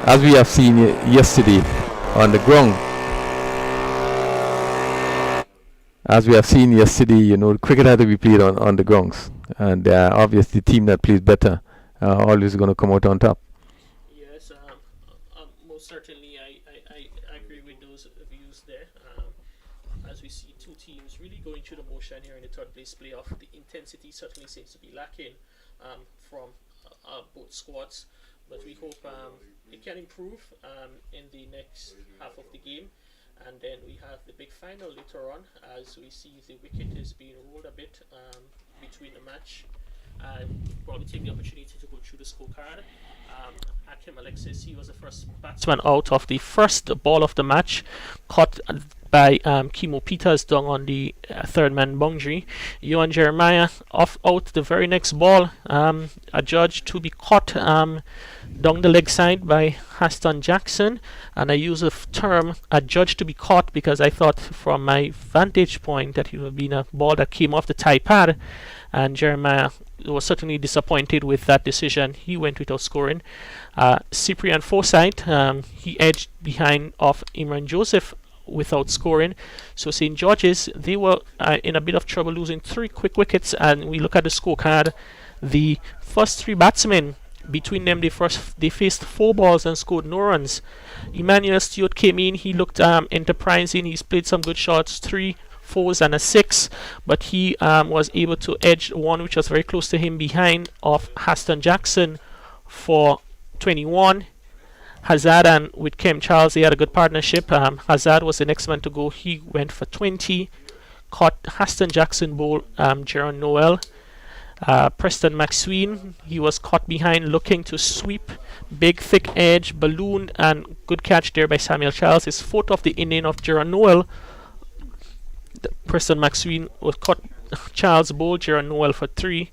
as we have seen yesterday on the ground, cricket had to be played on the grounds, and obviously the team that plays better always going to come out on top. Yes, most certainly I agree with those views there. As we see two teams really going through the motion here in the third place playoff, the intensity certainly seems to be lacking from both squads, but we hope it can improve in the next half of the game. And then we have the big final later on, as we see the wicket is being rolled a bit between the match, and probably take the opportunity to go through the scorecard. Akim Alexis, he was the first batsman out of the first ball of the match, caught by Kimo Peters down on the third man boundary. Johan Jeremiah out the very next ball, adjudged to be caught down the leg side by Haston Jackson. And I use the term adjudged to be caught because I thought from my vantage point that it would have been a ball that came off the tie pad, and Jeremiah was certainly disappointed with that decision. He went without scoring. Cyprian Forsyth, he edged behind of Imran Joseph without scoring. So St. George's, they were in a bit of trouble, losing 3 quick wickets. And we look at the scorecard, the first 3 batsmen, between them they faced 4 balls and scored no runs. Emmanuel Stewart came in, he looked enterprising, he's played some good shots, 3 4s and a 6, but he was able to edge one which was very close to him behind of Haston Jackson for 21. Hazard and with Kem Charles, they had a good partnership. Hazard was the next man to go. He went for 20. Caught Haston Jackson bowl Jaron Noel. Preston McSween, he was caught behind looking to sweep. Big thick edge, ballooned, and good catch there by Samuel Charles. His 4th of the inning of Jaron Noel. Preston McSween was caught Charles bowl Jaron Noel for 3.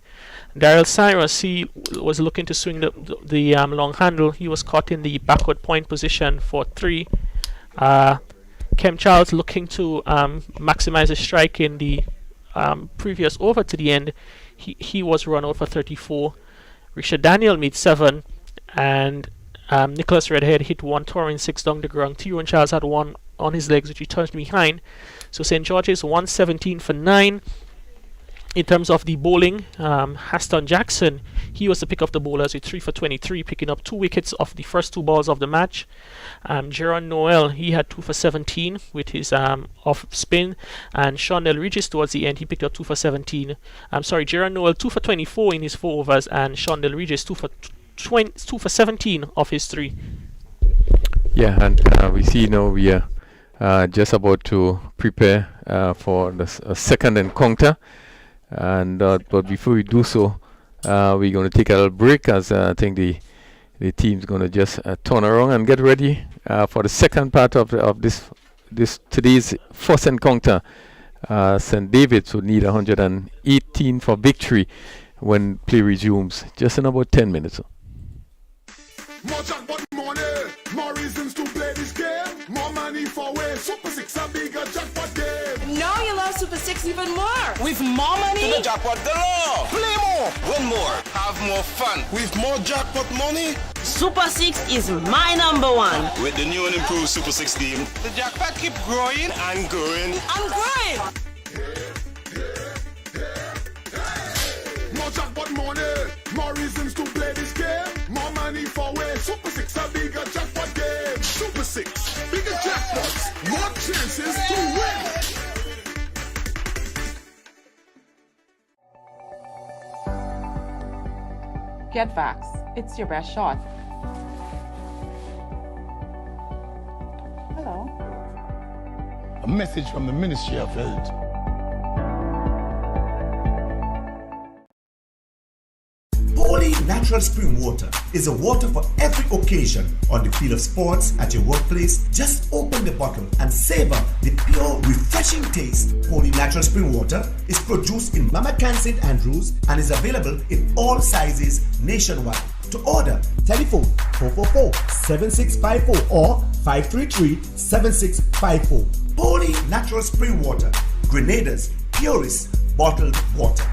Daryl Cyrus, he was looking to swing the long handle. He was caught in the backward point position for 3. Kem Charles looking to maximize his strike in the previous over to the end. He was run out for 34. Richard Daniel made 7, and Nicholas Redhead hit 1 towering 6 down the ground. Tyrone Charles had 1 on his legs, which he touched behind. So St. George's 117 for 9. In terms of the bowling, Haston Jackson, he was the pick of the bowlers with 3 for 23, picking up 2 wickets off the first 2 balls of the match. Jaron Noel, he had 2 for 17 with his off spin, and Sean Del Regis towards the end, he picked up 2 for 17. Jaron Noel 2 for 24 in his 4 overs, and Sean Del Regis 2 for 17 of his 3. Yeah, and we see now we are just about to prepare for the second encounter. And but before we do so, we're going to take a little break, as I think the team's going to just turn around and get ready for the second part of this today's first encounter St. David's would need 118 for victory when play resumes, just in about 10 minutes. More jackpot money, more reasons to play this game. More money for way, Super 6 a bigger jackpot game. Now you love Super 6 even more. With more money. To the jackpot galore. Play more, win more, have more fun. With more jackpot money. Super 6 is my number one. With the new and improved Super 6 game, the jackpot keep growing and growing. I'm growing. More jackpot money, more reasons to play this game. More money for way, Super 6 a bigger jackpot game. Super 6, bigger jackpots, more chances to win. Get Vax. It's your best shot. Hello. A message from the Ministry of Health. Holy Natural Spring Water is a water for every occasion. On the field of sports, at your workplace, just open the bottle and savor the pure, refreshing taste. Holy Natural Spring Water is produced in Mama Can St. Andrews and is available in all sizes nationwide. To order, telephone 444-7654 or 533-7654. Holy Natural Spring Water, Grenada's purest bottled water.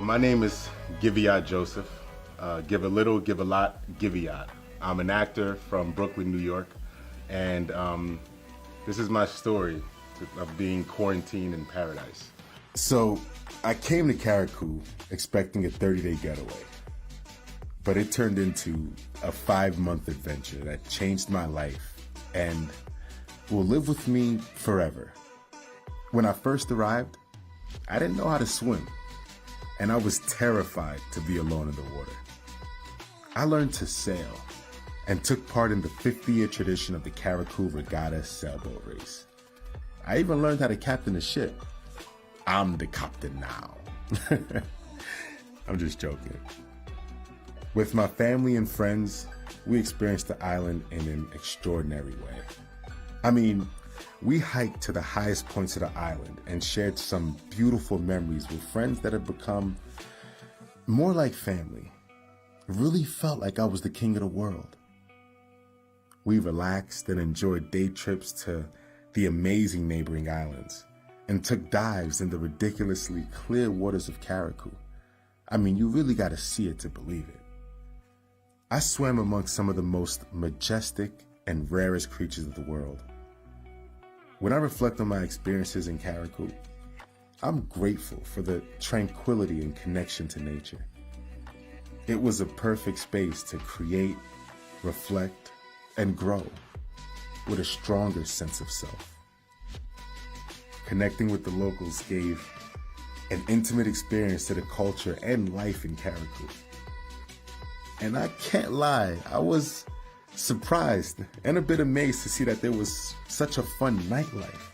My name is Giviat Joseph. Give a little, give a lot, Giviat. I'm an actor from Brooklyn, New York, and this is my story of being quarantined in paradise. So I came to Carriacou expecting a 30-day getaway, but it turned into a 5-month adventure that changed my life and will live with me forever. When I first arrived, I didn't know how to swim, and I was terrified to be alone in the water. I learned to sail and took part in the 50-year tradition of the Carriacou Regatta sailboat race. I even learned how to captain a ship. I'm the captain now. I'm just joking. With my family and friends, we experienced the island in an extraordinary way. I mean, we hiked to the highest points of the island and shared some beautiful memories with friends that have become more like family. It really felt like I was the king of the world. We relaxed and enjoyed day trips to the amazing neighboring islands and took dives in the ridiculously clear waters of Carriacou. I mean, you really got to see it to believe it. I swam amongst some of the most majestic and rarest creatures of the world. When I reflect on my experiences in Carriacou, I'm grateful for the tranquility and connection to nature. It was a perfect space to create, reflect, and grow with a stronger sense of self. Connecting with the locals gave an intimate experience to the culture and life in Carriacou. And I can't lie, I was surprised and a bit amazed to see that there was such a fun nightlife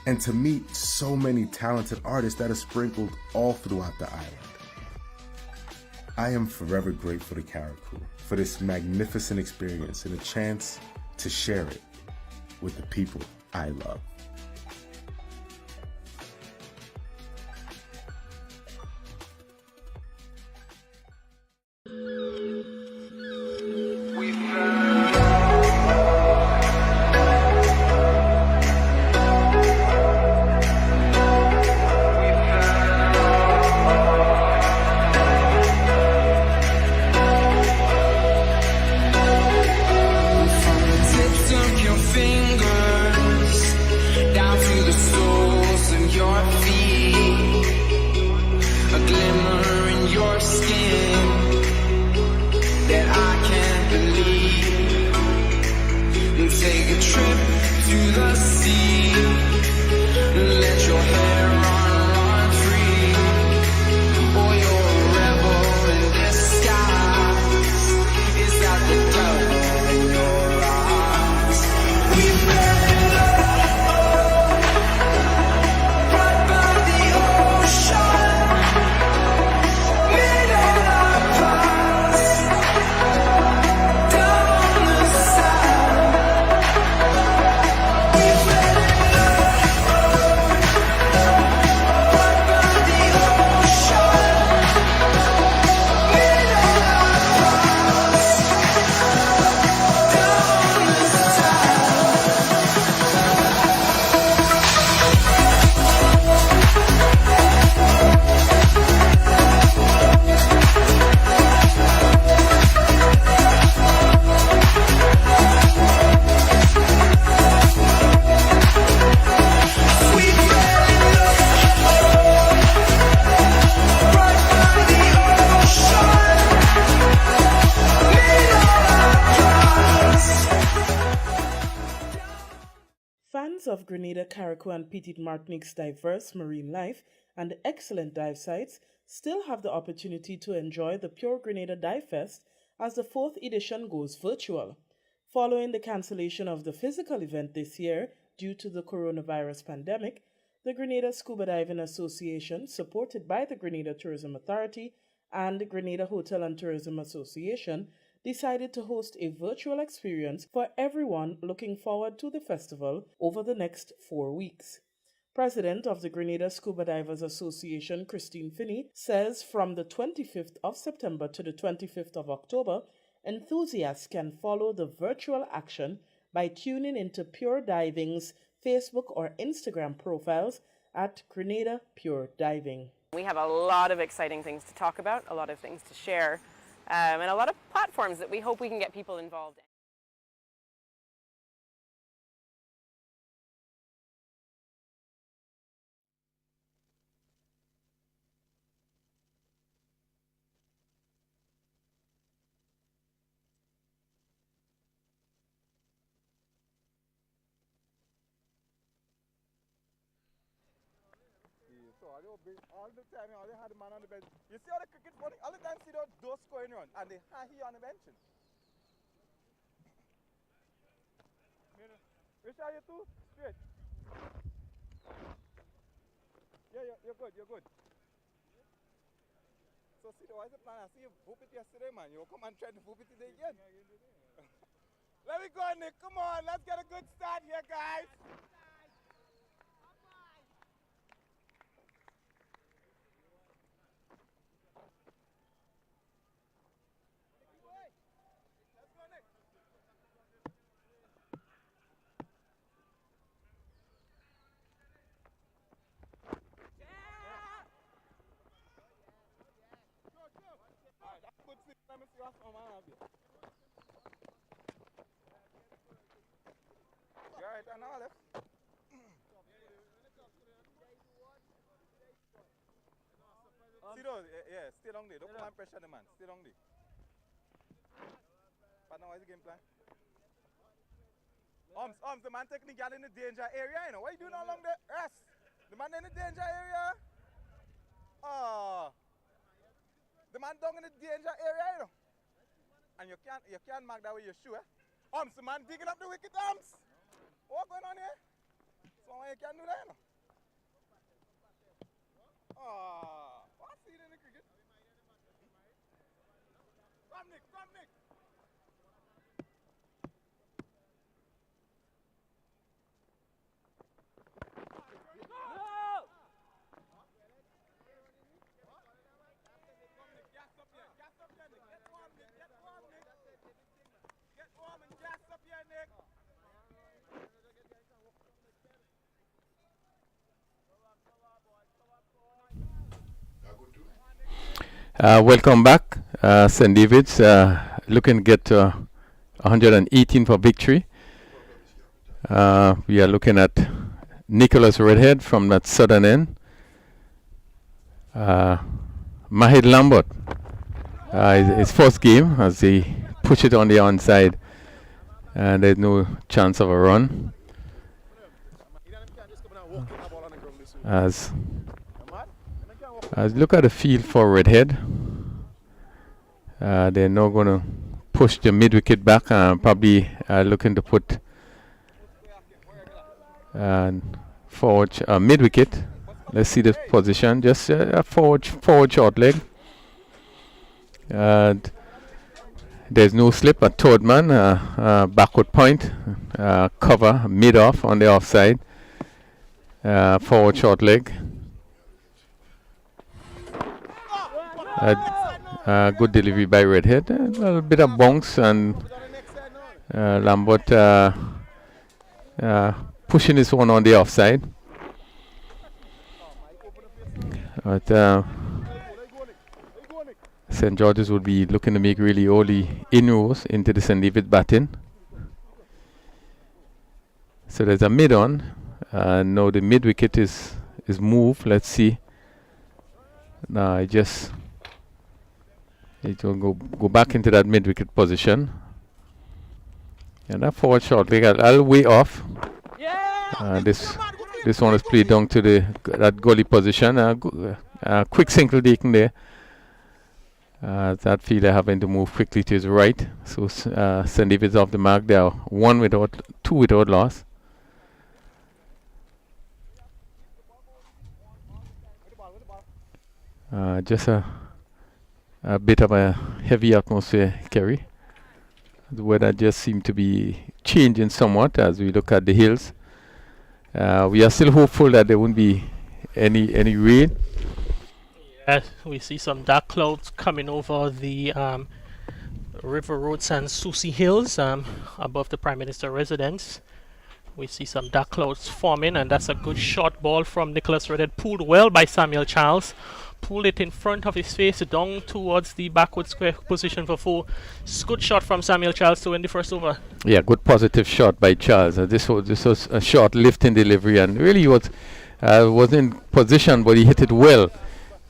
and to meet so many talented artists that are sprinkled all throughout the island. I am forever grateful to Carriacou for this magnificent experience and a chance to share it with the people I love. Grenada, Carriacou, and Petite Martinique's diverse marine life and excellent dive sites still have the opportunity to enjoy the Pure Grenada Dive Fest as the 4th edition goes virtual. Following the cancellation of the physical event this year due to the coronavirus pandemic, the Grenada Scuba Diving Association, supported by the Grenada Tourism Authority and the Grenada Hotel and Tourism Association, decided to host a virtual experience for everyone looking forward to the festival over the next 4 weeks. President of the Grenada Scuba Divers Association, Christine Finney, says from the 25th of September to the 25th of October, enthusiasts can follow the virtual action by tuning into Pure Diving's Facebook or Instagram profiles at Grenada Pure Diving. We have a lot of exciting things to talk about, a lot of things to share, and a lot of platforms that we hope we can get people involved in. All the time, all they had a man on the bench. You see how the cricket funny? All the time, see those scoring run, and they had he on the bench. Which are you two? Straight. Yeah, you're good, you're good. So see, what's the plan? I see you whoop it yesterday, man. You come and try to whoop it today again. Let me go, Nick. Come on, let's get a good start here, guys. Let me see what's on my hand. You alright on all left? See those? Yeah, stay long there. Don't come and pressure the man. Stay long there. But now, what's the game plan? The man taking the girl in the danger area, you know. What are you doing along there? Rest. The man in the danger area. The man down in the danger area, you know. And you can't mark that with your shoe, eh? The man digging up the wicket, What's going on here? So you can't do that, you know. What's he in the cricket? Come, Nick, come, Nick. Welcome back, St. David's looking to get 118 for victory. We are looking at Nicholas Redhead from that southern end. Mahid Lambert, his first game as he push it on the onside, and there's no chance of a run. As look at the field for Redhead. They're now going to push the mid wicket back and probably looking to put forward mid wicket. Let's see the position. Just a forward short leg. And there's no slip. A third man, backward point, cover mid off on the offside. Forward short leg. Good delivery by Redhead. A little bit of bounce, and Lambert pushing this one on the offside. But St. George's would be looking to make really early inroads into the St. David batting. So there's a mid on. Now the mid wicket is moved. Let's see. Now it will go back into that mid wicket position. And that forward short leg, I'll way off. This one is played down to that goalie position. Quick single taken there. That fielder having to move quickly to his right. So St. David's off the mark there. Two without loss. Just a bit of a heavy atmosphere, Kerry. The weather just seemed to be changing somewhat as we look at the hills. We are still hopeful that there won't be any rain. We see some dark clouds coming over the River Roads and Susie Hills above the Prime Minister residence. We see some dark clouds forming, and that's a good short ball from Nicholas Redhead, pulled well by Samuel Charles. Pulled it in front of his face down towards the backward square position for 4. Good shot from Samuel Charles to win the first over. Yeah, good positive shot by Charles. This was a short lifting delivery, and really was in position, but he hit it well,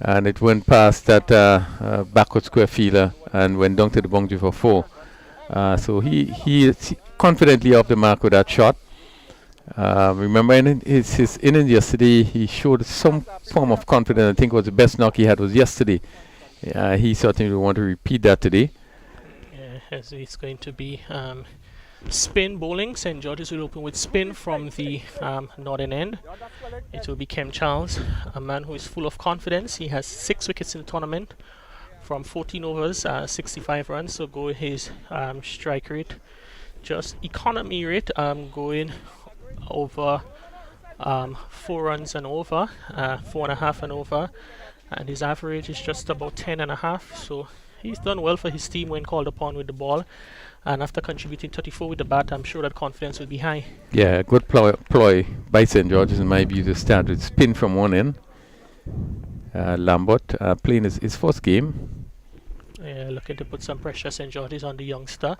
and it went past that backward square fielder and went down to the boundary for 4. So he is confidently off the mark with that shot. Remember in his innings yesterday, he showed some form of confidence. I think it was the best knock he had was yesterday. He certainly will want to repeat that today. Yeah, as it's going to be spin bowling. St. George's will open with spin from the northern end. It will be Kem Charles, a man who is full of confidence. He has 6 wickets in the tournament from 14 overs, 65 runs. So go his strike rate, just economy rate, going over 4 runs and over, 4.5 and over, and his average is just about 10.5. So he's done well for his team when called upon with the ball, and after contributing 34 with the bat, I'm sure that confidence will be high. Yeah, good ploy by St. George's in my view to start with spin from one end. Lambert playing his first game. Looking to put some pressure, St. George's, on the youngster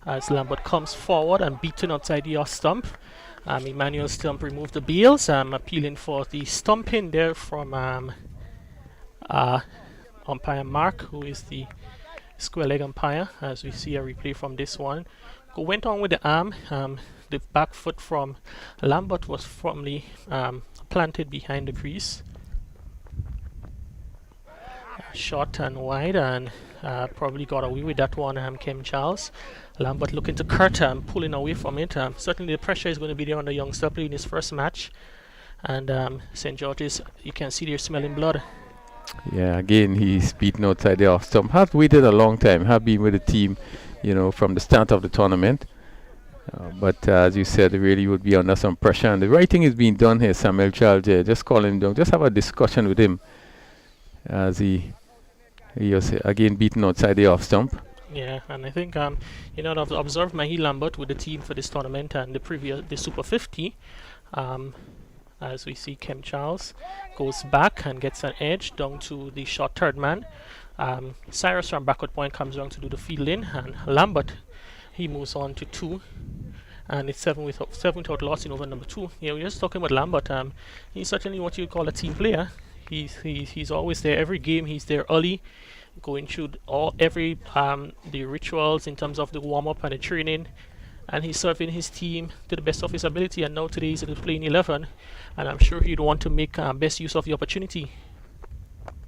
as Lambert comes forward and beaten outside the off stump. Emmanuel Stump removed the bails. Appealing for the stumping there from umpire Mark, who is the square leg umpire, as we see a replay from this one. Went on with the arm. The back foot from Lambert was firmly planted behind the crease. Short and wide, and probably got away with that one, Kem Charles. Lambert looking to cut, pulling away from it. Certainly the pressure is going to be there on the youngster playing his first match. And St. George's, you can see they're smelling blood. Yeah, again, he's beaten outside the off stump. Has waited a long time, have been with the team, from the start of the tournament. But as you said, really would be under some pressure. And the right thing is being done here, Samuel Charles. Just call him down. Just have a discussion with him as he was again beaten outside the off stump. Yeah, and I think I've observed Mahi Lambert with the team for this tournament and the Super 50. As we see, Kem Charles goes back and gets an edge down to the short third man. Cyrus from backward point comes around to do the fielding, and Lambert, he moves on to 2. And it's 7 without loss in over number 2. Yeah, we're just talking about Lambert. He's certainly what you call a team player. He's always there. Every game he's there early, going through the rituals in terms of the warm-up and the training, and he's serving his team to the best of his ability. And now today he's playing 11, and I'm sure he'd want to make best use of the opportunity.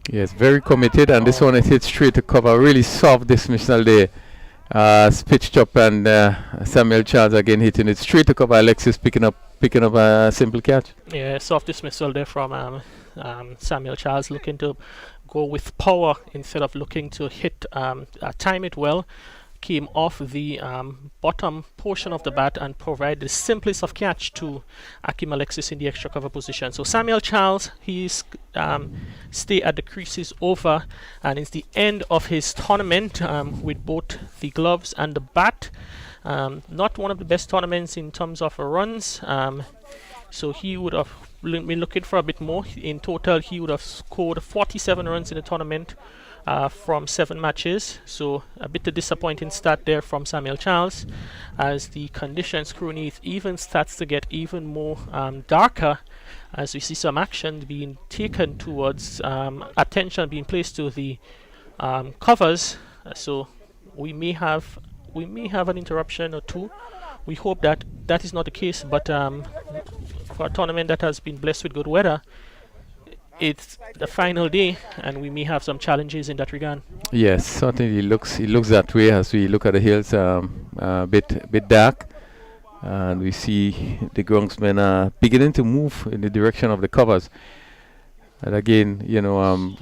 Yes, very committed, and this one is hit straight to cover. Really soft dismissal there. Pitched up, and Samuel Charles again hitting it straight to cover. Alexis picking up a simple catch. Yeah, soft dismissal there from Samuel Charles, looking to go with power instead of looking to hit, time it well. Came off the bottom portion of the bat and provided the simplest of catch to Akim Alexis in the extra cover position. So Samuel Charles, he's stay at the creases over, and it's the end of his tournament with both the gloves and the bat. Not one of the best tournaments in terms of runs. So he would have been looking for a bit more. In total, he would have scored 47 runs in the tournament from 7 matches. So a bit of disappointing start there from Samuel Charles, as the conditions crony even starts to get even more darker, as we see some action being taken towards attention being placed to the covers. So we may have an interruption or two. We hope that that is not the case, but for a tournament that has been blessed with good weather, it's the final day, and we may have some challenges in that regard. Yes, certainly it looks that way as we look at the hills, a bit dark, and we see the groundsmen beginning to move in the direction of the covers. And again,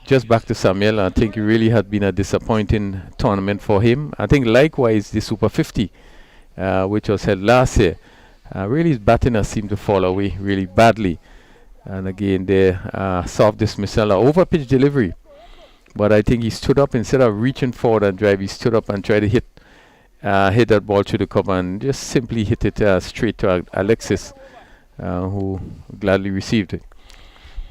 just back to Samuel, I think it really had been a disappointing tournament for him. I think likewise the Super 50, which was held last year, really his batting has seemed to fall away really badly. And again, the soft dismissal, over pitch delivery. But I think he stood up instead of reaching forward and drive. He stood up and tried to hit that ball through the cover and just simply hit it straight to Alexis, who gladly received it.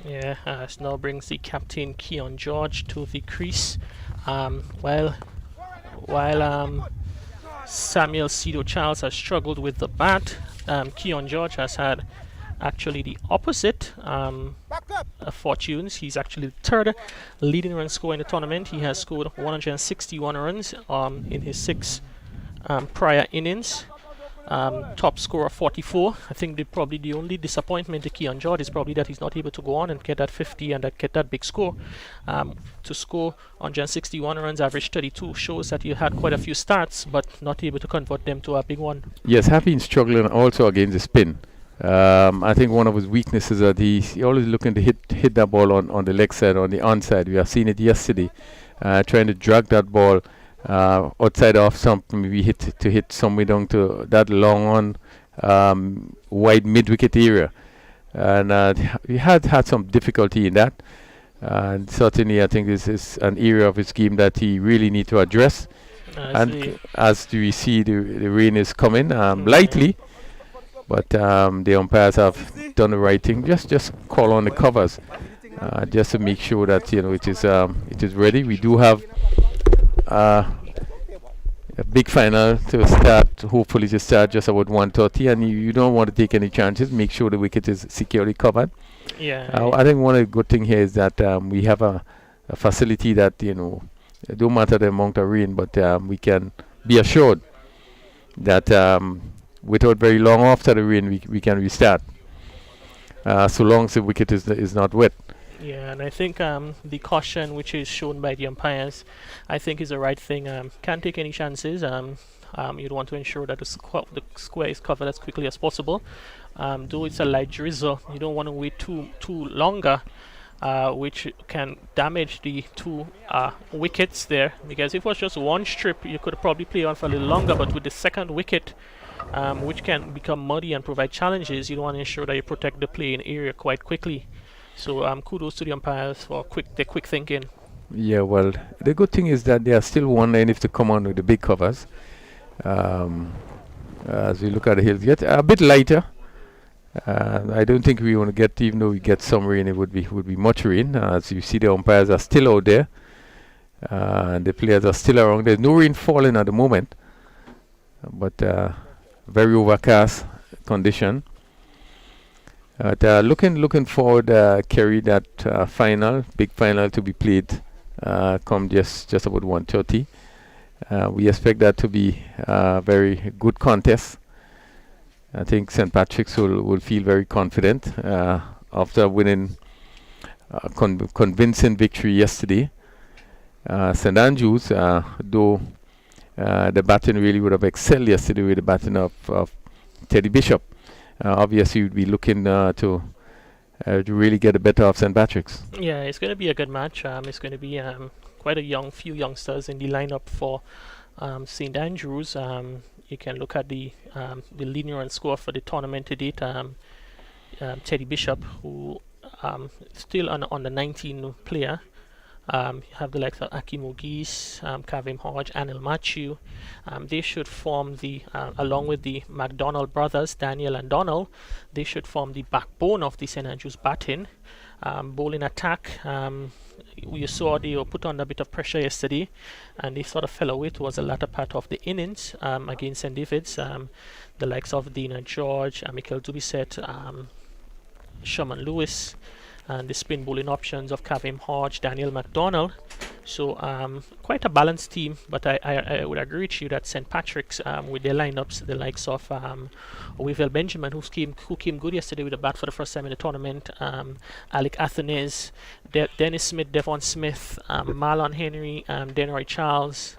Yeah, this now brings the captain Keon George to the crease. While Samuel Cedo Charles has struggled with the bat, Keon George has had actually the opposite fortunes. He's actually the third leading run scorer in the tournament. He has scored 161 runs in his 6 prior innings. Top scorer 44. I think probably the only disappointment to Keon George is probably that he's not able to go on and get that 50 and get that big score. To score 161 runs, average 32, shows that he had quite a few starts, but not able to convert them to a big one. Yes, have been struggling also against the spin. I think one of his weaknesses is that he's always looking to hit that ball on the leg side, on the onside. We have seen it yesterday, trying to drag that ball outside off something. We hit somewhere down to that long on wide mid-wicket area, and we had some difficulty in that. And certainly, I think this is an area of his game that he really need to address. And as we see, the rain is coming lightly. But the umpires have done the right thing. Just call on the covers, just to make sure that it is ready. We do have a big final to start. Hopefully, to start just about 1:30, and you don't want to take any chances. Make sure the wicket is securely covered. Yeah. I think one of the good thing here is that we have a facility that it don't matter the amount of rain, but we can be assured that. Without very long after the rain, we can restart. So long as the wicket is not wet. Yeah, and I think the caution which is shown by the umpires, I think is the right thing. Can't take any chances. You'd want to ensure that the square is covered as quickly as possible. Though it's a light drizzle, you don't want to wait too longer, which can damage the 2 wickets there. Because if it was just one strip, you could probably play on for a little longer. But with the second wicket, which can become muddy and provide challenges, you want to ensure that you protect the playing area quite quickly. So kudos to the umpires for their quick thinking. Yeah, well, the good thing is that they are still wondering if to come on with the big covers. As we look at the hills, get a bit lighter. I don't think we want to get, even though we get some rain, it would be much rain. As you see, the umpires are still out there, and the players are still around. There's no rain falling at the moment, but very overcast condition. Looking forward, Kerry, that big final to be played come just about 1:30. We expect that to be a very good contest. I think St. Patrick's will feel very confident after winning a convincing victory yesterday. St. Andrews, though the batting really would have excelled yesterday with the batting of Teddy Bishop. Obviously, you'd be looking to really get the better of St. Patrick's. Yeah, it's going to be a good match. It's going to be quite a few youngsters in the lineup for St. Andrews. You can look at the leading run score for the tournament to date. Teddy Bishop, who still on the 19 player. You have the likes of Akim Ogis, Kavim Hodge, Anil Machu. They should form along with the McDonald brothers, Daniel and Donald, they should form the backbone of the St. Andrews batting. Bowling attack, you saw they were put under a bit of pressure yesterday, and they sort of fell away towards the latter part of the innings against St. David's. The likes of Dina George, Michael Dubisset, Sherman Lewis, and the spin bowling options of Kavim Hodge, Daniel McDonald. So quite a balanced team, but I would agree with you that St. Patrick's with their lineups, the likes of Weevil Benjamin, who came good yesterday with a bat for the first time in the tournament, Alec Athenes, Dennis Smith, Devon Smith, Marlon Henry, Denroy Charles,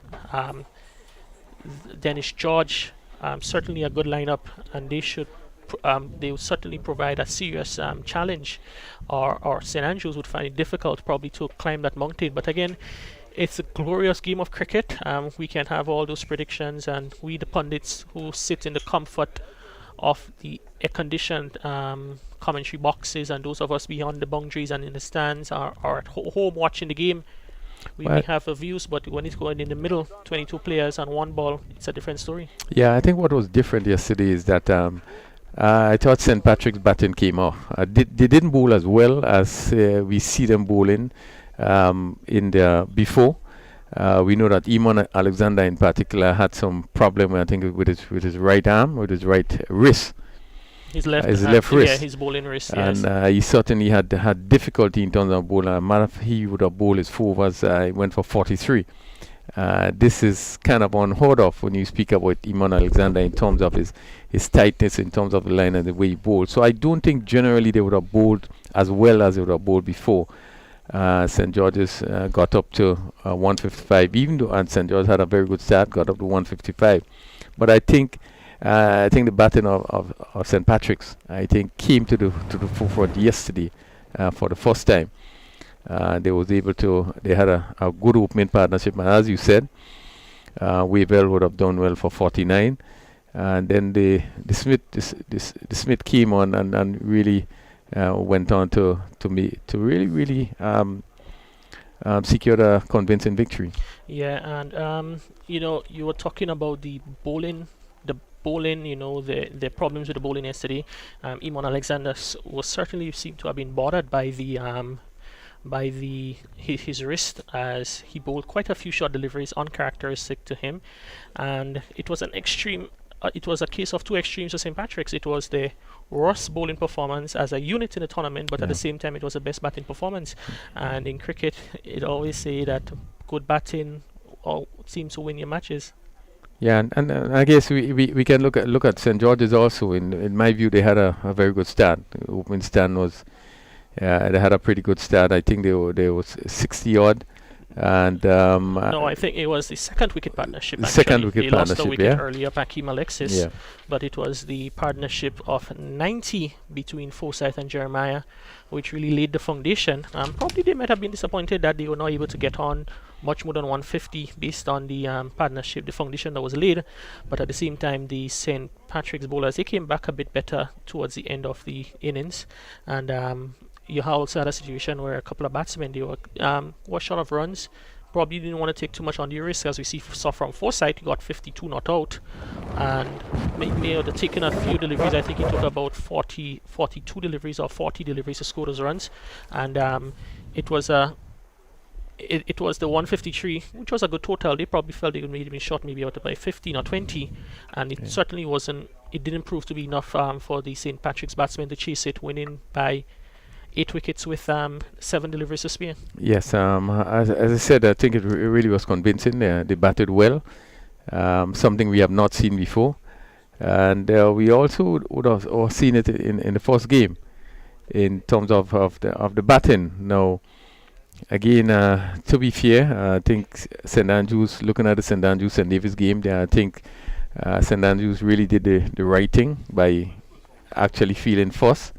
Dennis George, certainly a good lineup, and they will certainly provide a serious challenge, or St. Andrews would find it difficult probably to climb that mountain. But again, it's a glorious game of cricket. We can have all those predictions, and we, the pundits who sit in the comfort of the air-conditioned commentary boxes, and those of us beyond the boundaries and in the stands are at home watching the game, we may have views, but when it's going in the middle, 22 players and one ball, it's a different story. Yeah, I think what was different yesterday is that I thought St. Patrick's batting came off. They didn't bowl as well as we see them bowling in the before. We know that Iman Alexander in particular had some problem, I think, with his right arm, with his right wrist. His left wrist. Yeah, his bowling wrist, and yes. He certainly had difficulty in terms of bowling. He would have bowled his 4 overs, he went for 43. This is kind of unheard of when you speak about Iman Alexander in terms of his tightness, in terms of the line and the way he bowled. So I don't think generally they would have bowled as well as they would have bowled before. St. George's got up to 155, even though St. George had a very good start, got up to 155. But I think the batting of St. Patrick's, I think, came to the forefront yesterday for the first time. They had a good opening partnership, and as you said, Weevil would have done well for 49, and then the Smith came on and really went on to really secure a convincing victory. Yeah, and you were talking about the bowling, the problems with the bowling yesterday. Iman Alexander was certainly seemed to have been bothered by his wrist, as he bowled quite a few short deliveries uncharacteristic to him, and it was an extreme. It was a case of two extremes for St. Patrick's. It was the worst bowling performance as a unit in the tournament, but at the same time it was the best batting performance. And in cricket, it always say that good batting seems to win your matches. Yeah, and I guess we can look at St. George's also. In my view, they had a very good start. The opening stand was they had a pretty good start. I think they was 60 odd. And no, I think it was the second wicket partnership. They lost a wicket earlier, Hakeem Alexis, but it was the partnership of 90 between Forsyth and Jeremiah, which really laid the foundation. Probably they might have been disappointed that they were not able to get on much more than 150 based on the partnership, the foundation that was laid. But at the same time, the St. Patrick's bowlers, they came back a bit better towards the end of the innings, and you also had a situation where a couple of batsmen, they were short of runs, probably didn't want to take too much on the risk, as we saw from Forsyth. He got 52 not out, and maybe taking a few deliveries. I think he took about 42 deliveries or 40 deliveries to score those runs, and it was the 153, which was a good total. They probably felt they would maybe shot maybe out by 15 or 20, and it certainly wasn't. It didn't prove to be enough for the St. Patrick's batsmen to chase it, winning by 8 wickets with 7 deliveries to spare. Yes, as I said, I think it really was convincing. They batted well, something we have not seen before, and we also would have seen it in the first game in terms of the batting. Now, again, to be fair, I think St. Andrews, looking at the St. Andrews St. Davis game, I think St. Andrews really did the right thing by actually fielding first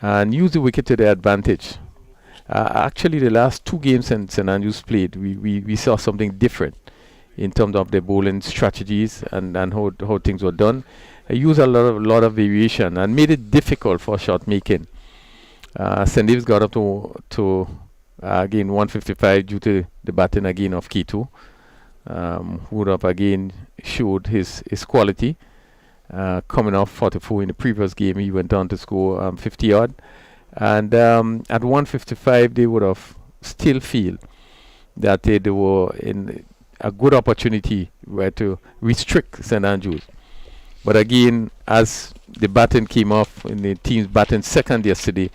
and use the wicket to their advantage. Actually, the last 2 games St. Andrews played, we saw something different in terms of their bowling strategies and how things were done. They used a lot of variation and made it difficult for shot making. St. Davis got up to again 155 due to the batting again of Keto, who would have again showed his quality. Coming off 44 in the previous game, he went on to score 50 odd, and at 155 they would have still feel that they were in a good opportunity where to restrict St. Andrews. But again, as the batting came off in the team's batting second yesterday,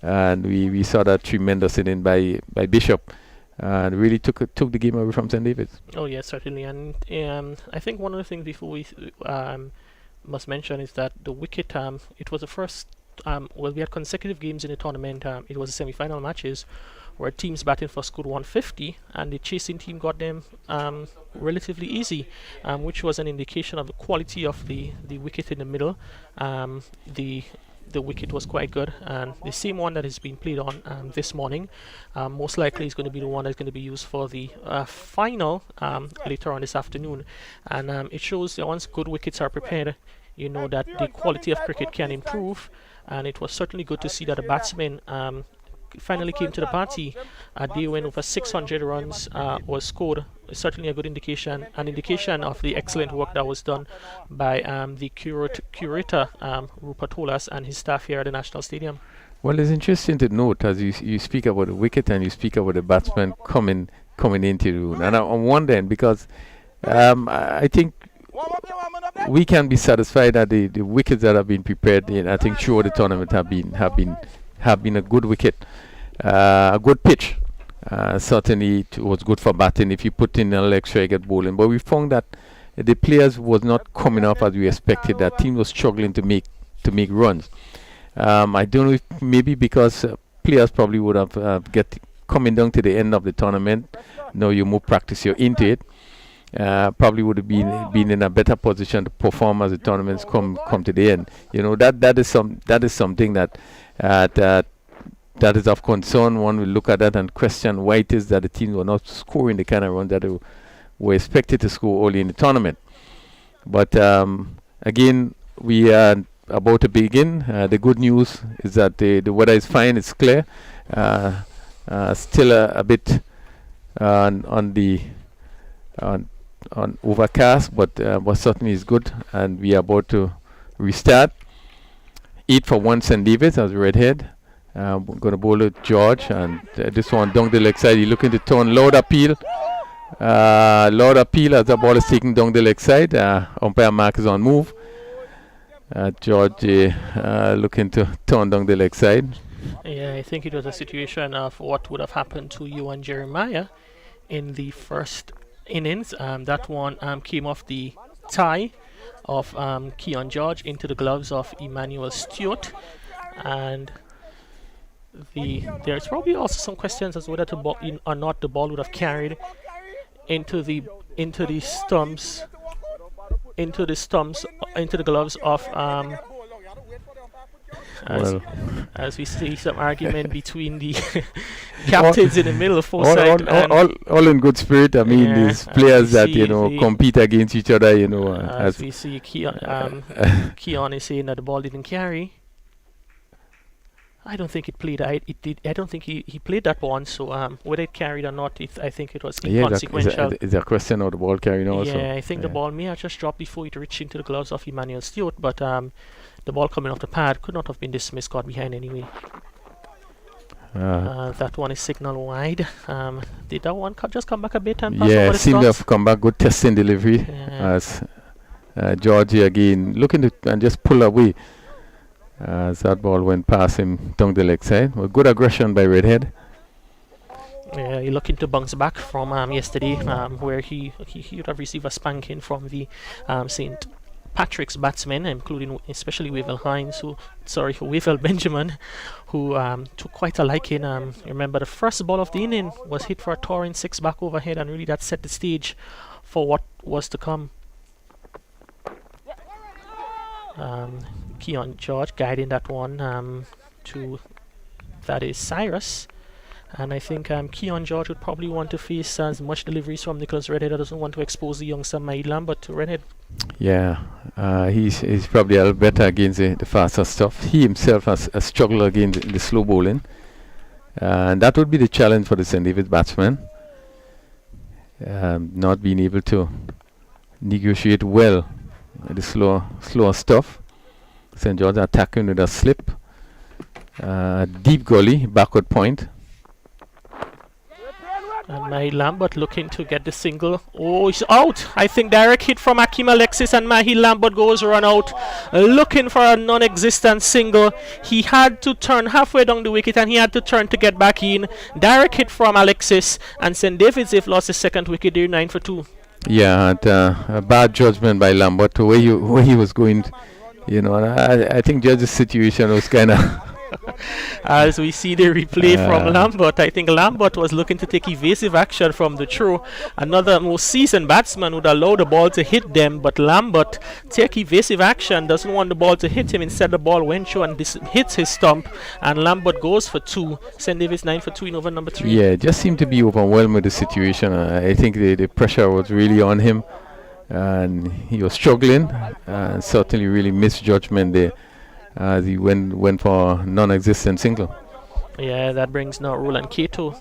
and we saw that tremendous inning by Bishop, really took the game away from St. David's. Oh yeah, certainly. And I think one of the things before we must mention is that the wicket. It was the first. Well, we had consecutive games in the tournament. It was the semi-final matches where teams batting for scored 150, and the chasing team got them relatively easy, which was an indication of the quality of the wicket in the middle. The wicket was quite good, and the same one that has been played on this morning most likely is going to be the one that's going to be used for the final later on this afternoon. And it shows that once good wickets are prepared, you know that the quality of cricket can improve, and it was certainly good to see that the batsmen finally came to the party. They went over 600 runs was scored. It's certainly a good indication, an indication of the excellent work that was done by the curator Rupert Tolas and his staff here at the National Stadium. Well, it's interesting to note as you speak about the wicket and you speak about the batsmen coming into the room, and I'm wondering because I think we can be satisfied that the wickets that have been prepared, I think, throughout the tournament have been a good wicket, a good pitch. Certainly, it was good for batting if you put in an extra get bowling. But we found that the players was not coming up as we expected. That team was struggling to make runs. I don't know if maybe because players probably would have coming down to the end of the tournament. Now you more practice, you're into it. Probably would have been in a better position to perform as the tournaments come to the end. You know that is something that is of concern. One will look at that and question why it is that the teams were not scoring the kind of runs that they were expected to score early in the tournament. But again, we are about to begin. The good news is that the weather is fine. It's clear. Still a bit on overcast, but certainly is good, and we are about to restart. 8 for 1 St. David's as redhead. We're going to bowl it George, and this one down the leg side. He's looking to turn loud appeal. Loud appeal as the ball is taken down the leg side. Umpire mark is on move. George looking to turn down the leg side. Yeah, I think it was a situation of what would have happened to you and Jeremiah in the first innings. That one came off the tie of Keon George into the gloves of Emmanuel Stewart, and there's probably also some questions as whether or not the ball would have carried into the stumps into the gloves of as we see some argument between the captains in the middle, Forsyth, all in good spirit. I mean, these players that compete against each other. As we see, Keon is saying that the ball didn't carry. I don't think it played. It did. I don't think he played that one. So whether it carried or not, I think it was inconsequential. Is there a question of the ball carrying also? Yeah, I think the ball may have just dropped before it reached into the gloves of Emmanuel Stewart, but the ball coming off the pad could not have been dismissed, got behind anyway. That one is signal wide. Did that one just come back a bit and pass over the seemed to have come back. Good testing delivery as Georgie again looking to and just pull away as that ball went past him down the leg side. Well, good aggression by Redhead. Yeah, he's looking to bounce back from yesterday, where he would have received a spanking from the St. Patrick's batsmen, including especially Wavell Benjamin, who took quite a liking. Remember, the first ball of the inning was hit for a towering 6 back overhead, and really that set the stage for what was to come. Keon George guiding that one to, that is Cyrus. And I think Keon George would probably want to face as much deliveries from Nicholas Redhead. Doesn't want to expose the youngster Maidlam, but to Redhead. Yeah, he's probably a little better against the faster stuff. He himself has struggled against the slow bowling. And that would be the challenge for the St. David's batsman. Not being able to negotiate well the slower stuff. St. George attacking with a slip. Deep gully, backward point. And Mahi Lambert looking to get the single. Oh, he's out. I think direct hit from Akeem Alexis, and Mahi Lambert goes run out. Looking for a non-existent single. He had to turn halfway down the wicket, and he had to turn to get back in. Direct hit from Alexis, and St. David's have lost the second wicket. They're 9 for 2. Yeah, and a bad judgment by Lambert to where he was going. You know, and I think Judge's situation was kind of... As we see the replay from Lambert, I think Lambert was looking to take evasive action from the throw. Another more seasoned batsman would allow the ball to hit them, but Lambert take evasive action, doesn't want the ball to hit him. Instead, the ball went through and hits his stump, and Lambert goes for 2. St. David's 9 for 2 in over number 3. Yeah, just seemed to be overwhelmed with the situation. I think the pressure was really on him, and he was struggling, and certainly really missed judgment there as he went for a non-existent single. Yeah, that brings now Roland Kato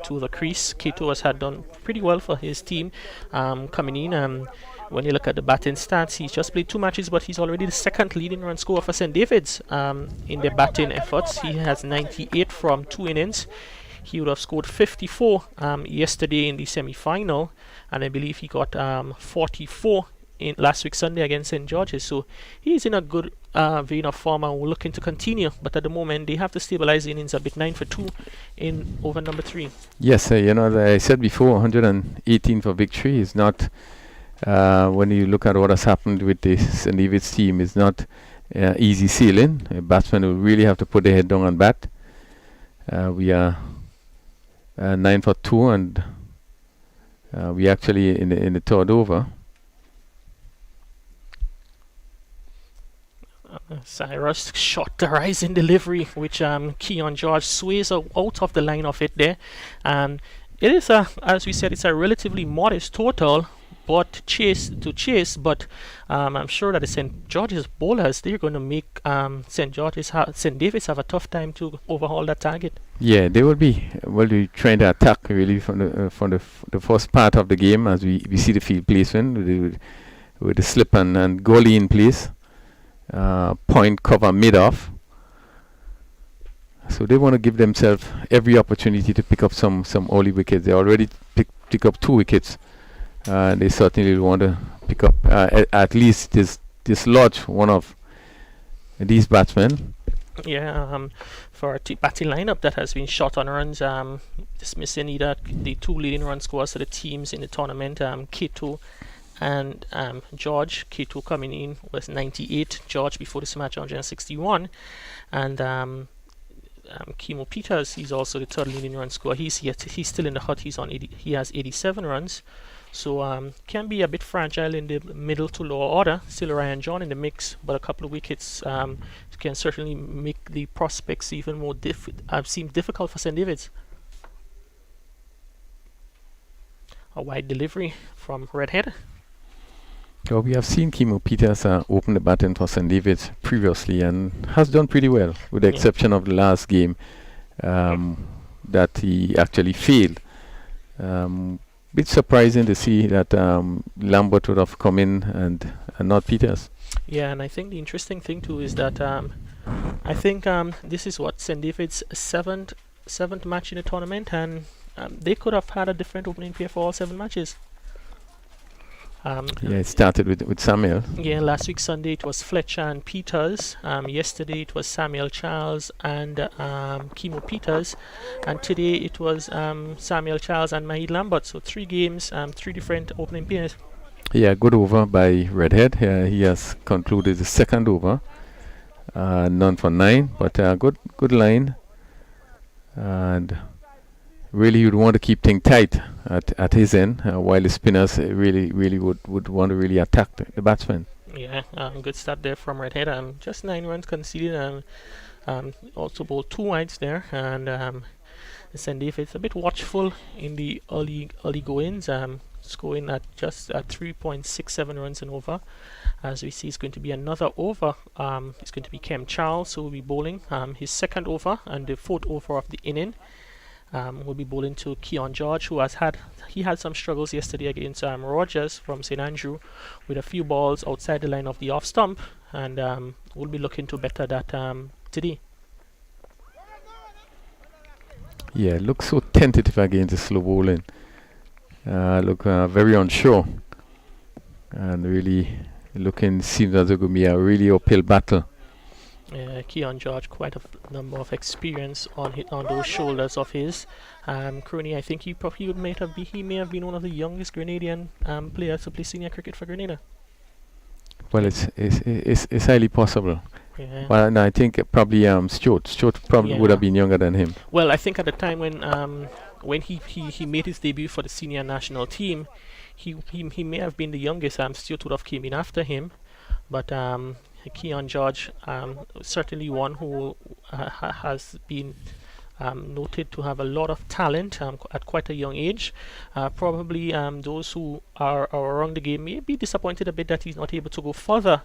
to the crease. Kato has had done pretty well for his team coming in. When you look at the batting stats, he's just played 2 matches, but he's already the second leading run scorer for St. David's in their batting efforts. He has 98 from 2 innings. He would have scored 54 yesterday in the semi-final, and I believe he got 44 in last week Sunday against St. George's. So he's in a good vein of form, and we're looking to continue. But at the moment, they have to stabilize the innings a bit. 9 for 2 in over number 3. Yes, you know, I said before, 118 for victory is not. When you look at what has happened with the St. David's team, is not easy sailing. A batsman will really have to put their head down and bat. We are 9 for 2, and we actually in the third over. Cyrus shot the rising delivery, which Keon George sways out of the line of it there. And it is as we said, it's a relatively modest total, but chase, but I'm sure that the St. George's bowlers, they're going to make St. David's have a tough time to overhaul that target. Yeah, they will be. Well, we trying to attack really from the first part of the game, as we see the field placement with the slip and goalie in place. Point cover mid-off, so they want to give themselves every opportunity to pick up some early wickets. They already pick up 2 wickets, and they certainly want to pick up at least dislodge one of these batsmen. Yeah, for a batting lineup that has been short on runs, dismissing either the 2 leading run scorers of the teams in the tournament, Kato and George. Kato coming in was 98. George before this match 161, and Kimo Peters, he's also the 3rd leading run scorer. He's still in the hut. He has 87 runs, so can be a bit fragile in the middle to lower order. Still Ryan John in the mix, but a couple of wickets can certainly make the prospects even more seem difficult for St. David's. A wide delivery from Redhead. So we have seen Kimo Peters open the batting for St. David's previously and has done pretty well, with the exception of the last game that he actually failed. Bit surprising to see that Lambert would have come in and not Peters. Yeah, and I think the interesting thing too is that I think this is what St. David's seventh match in the tournament, and they could have had a different opening pair for all 7 matches. It started with Samuel. Yeah, last week Sunday it was Fletcher and Peters. Yesterday it was Samuel Charles and Kimo Peters, and today it was Samuel Charles and Mahid Lambert. So 3 games, 3 different opening pairs. Yeah, good over by Redhead. He has concluded the 2nd over, none for 9, but good line, and really you'd want to keep things tight at his end, while the spinners really would want to really attack the batsman. Yeah, good start there from Redhead. Just 9 runs conceded, also bowled 2 wides there, and St. David's a bit watchful in the early goings, scoring at just 3.67 runs and over. As we see, it's going to be another over. It's going to be Kem Charles who will be bowling his 2nd over and the 4th over of the inning. Will be bowling to Keon George, who had some struggles yesterday against Rogers from St. Andrew, with a few balls outside the line of the off stump, and will be looking to better that today. Yeah, looks so tentative against the slow bowling. Look very unsure. And really seems as it could be a really uphill battle. Keon George, quite a number of experience on those shoulders of his. Crooney, I think he may have been one of the youngest Grenadian players to play senior cricket for Grenada. Well, it's highly possible. Yeah. Well, and I think probably Stuart probably would have been younger than him. Well, I think at the time when he made his debut for the senior national team, he may have been the youngest. Stuart would have came in after him, but Keon George, certainly one who has been noted to have a lot of talent at quite a young age. Probably those who are around the game may be disappointed a bit that he's not able to go further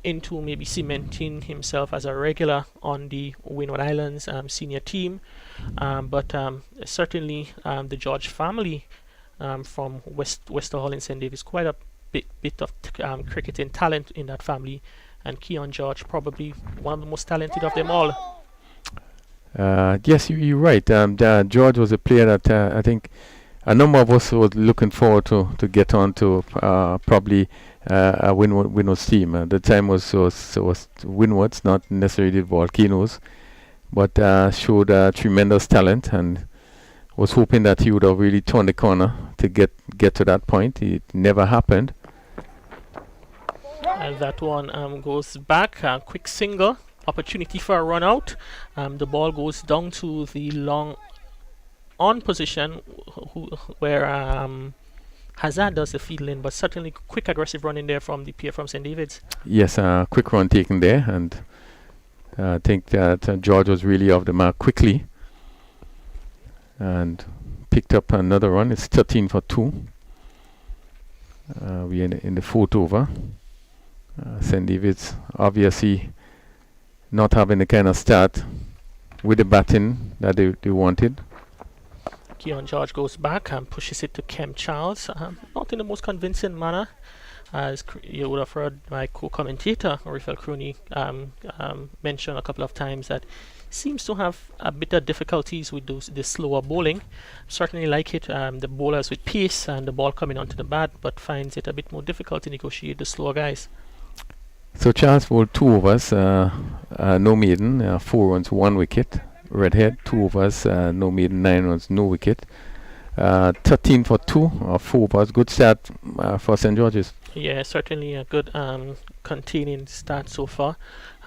into maybe cementing himself as a regular on the Windward Islands senior team. But certainly the George family from Wester Hall in St. David's, quite a bit of cricketing talent in that family. And Keon George, probably one of the most talented of them all. Yes, you're right. George was a player that I think a number of us were looking forward to get on to probably a Windward's team. The time was Windward's, not necessarily the Volcanoes, but showed tremendous talent, and was hoping that he would have really turned the corner to get to that point. It never happened. And that one goes back, quick single, opportunity for a run out. The ball goes down to the long on position where Hazard does the fielding, but certainly quick aggressive run in there from the player from St. David's. Yes, quick run taken there, and I think that George was really off the mark quickly and picked up another run. It's 13 for 2. We're in the 4th over. St. David's obviously not having the kind of start with the batting that they wanted. Keon George goes back and pushes it to Kem Charles, not in the most convincing manner. As you would have heard my co-commentator, Raphael Crooney, mention a couple of times that seems to have a bit of difficulties with the slower bowling. Certainly like it, the bowlers with pace and the ball coming onto the bat, but finds it a bit more difficult to negotiate the slower guys. So Charles bowled 2 overs, no maiden, 4 runs, 1 wicket. Redhead, 2 overs, no maiden, 9 runs, no wicket. 13 for 2, 4 overs. Good start for St. George's. Yeah, certainly a good containing start so far.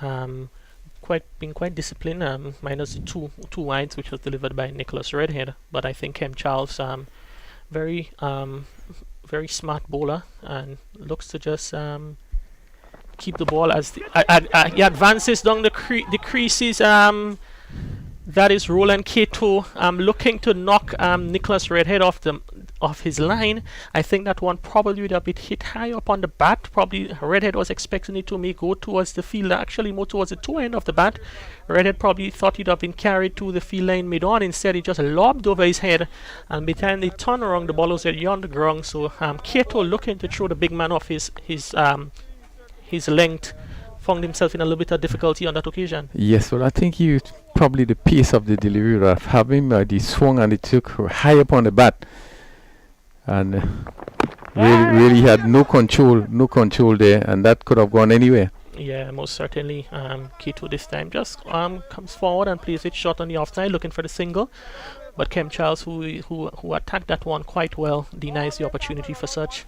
Been quite disciplined, minus the two wides, which was delivered by Nicholas Redhead. But I think Kem Charles, very smart bowler, and looks to just keep the ball as he advances down the creases. That is Roland Cato looking to knock Nicholas Redhead off his line. I think that one probably would have been hit high up on the bat. Probably Redhead was expecting it to go towards the field, actually more towards the toe end of the bat. Redhead probably thought he'd have been carried to the field line mid-on. Instead, he just lobbed over his head, and by the time they turned around, the ball was already on the ground. So Cato, looking to throw the big man off his length, found himself in a little bit of difficulty on that occasion. Yes, well, I think he probably the pace of the delivery of having the swung and it took high up on the bat, and really had no control there, and that could have gone anywhere. Yeah, most certainly. Cato this time just comes forward and plays it short on the offside, looking for the single. But Kem Charles, who attacked that one quite well, denies the opportunity for such.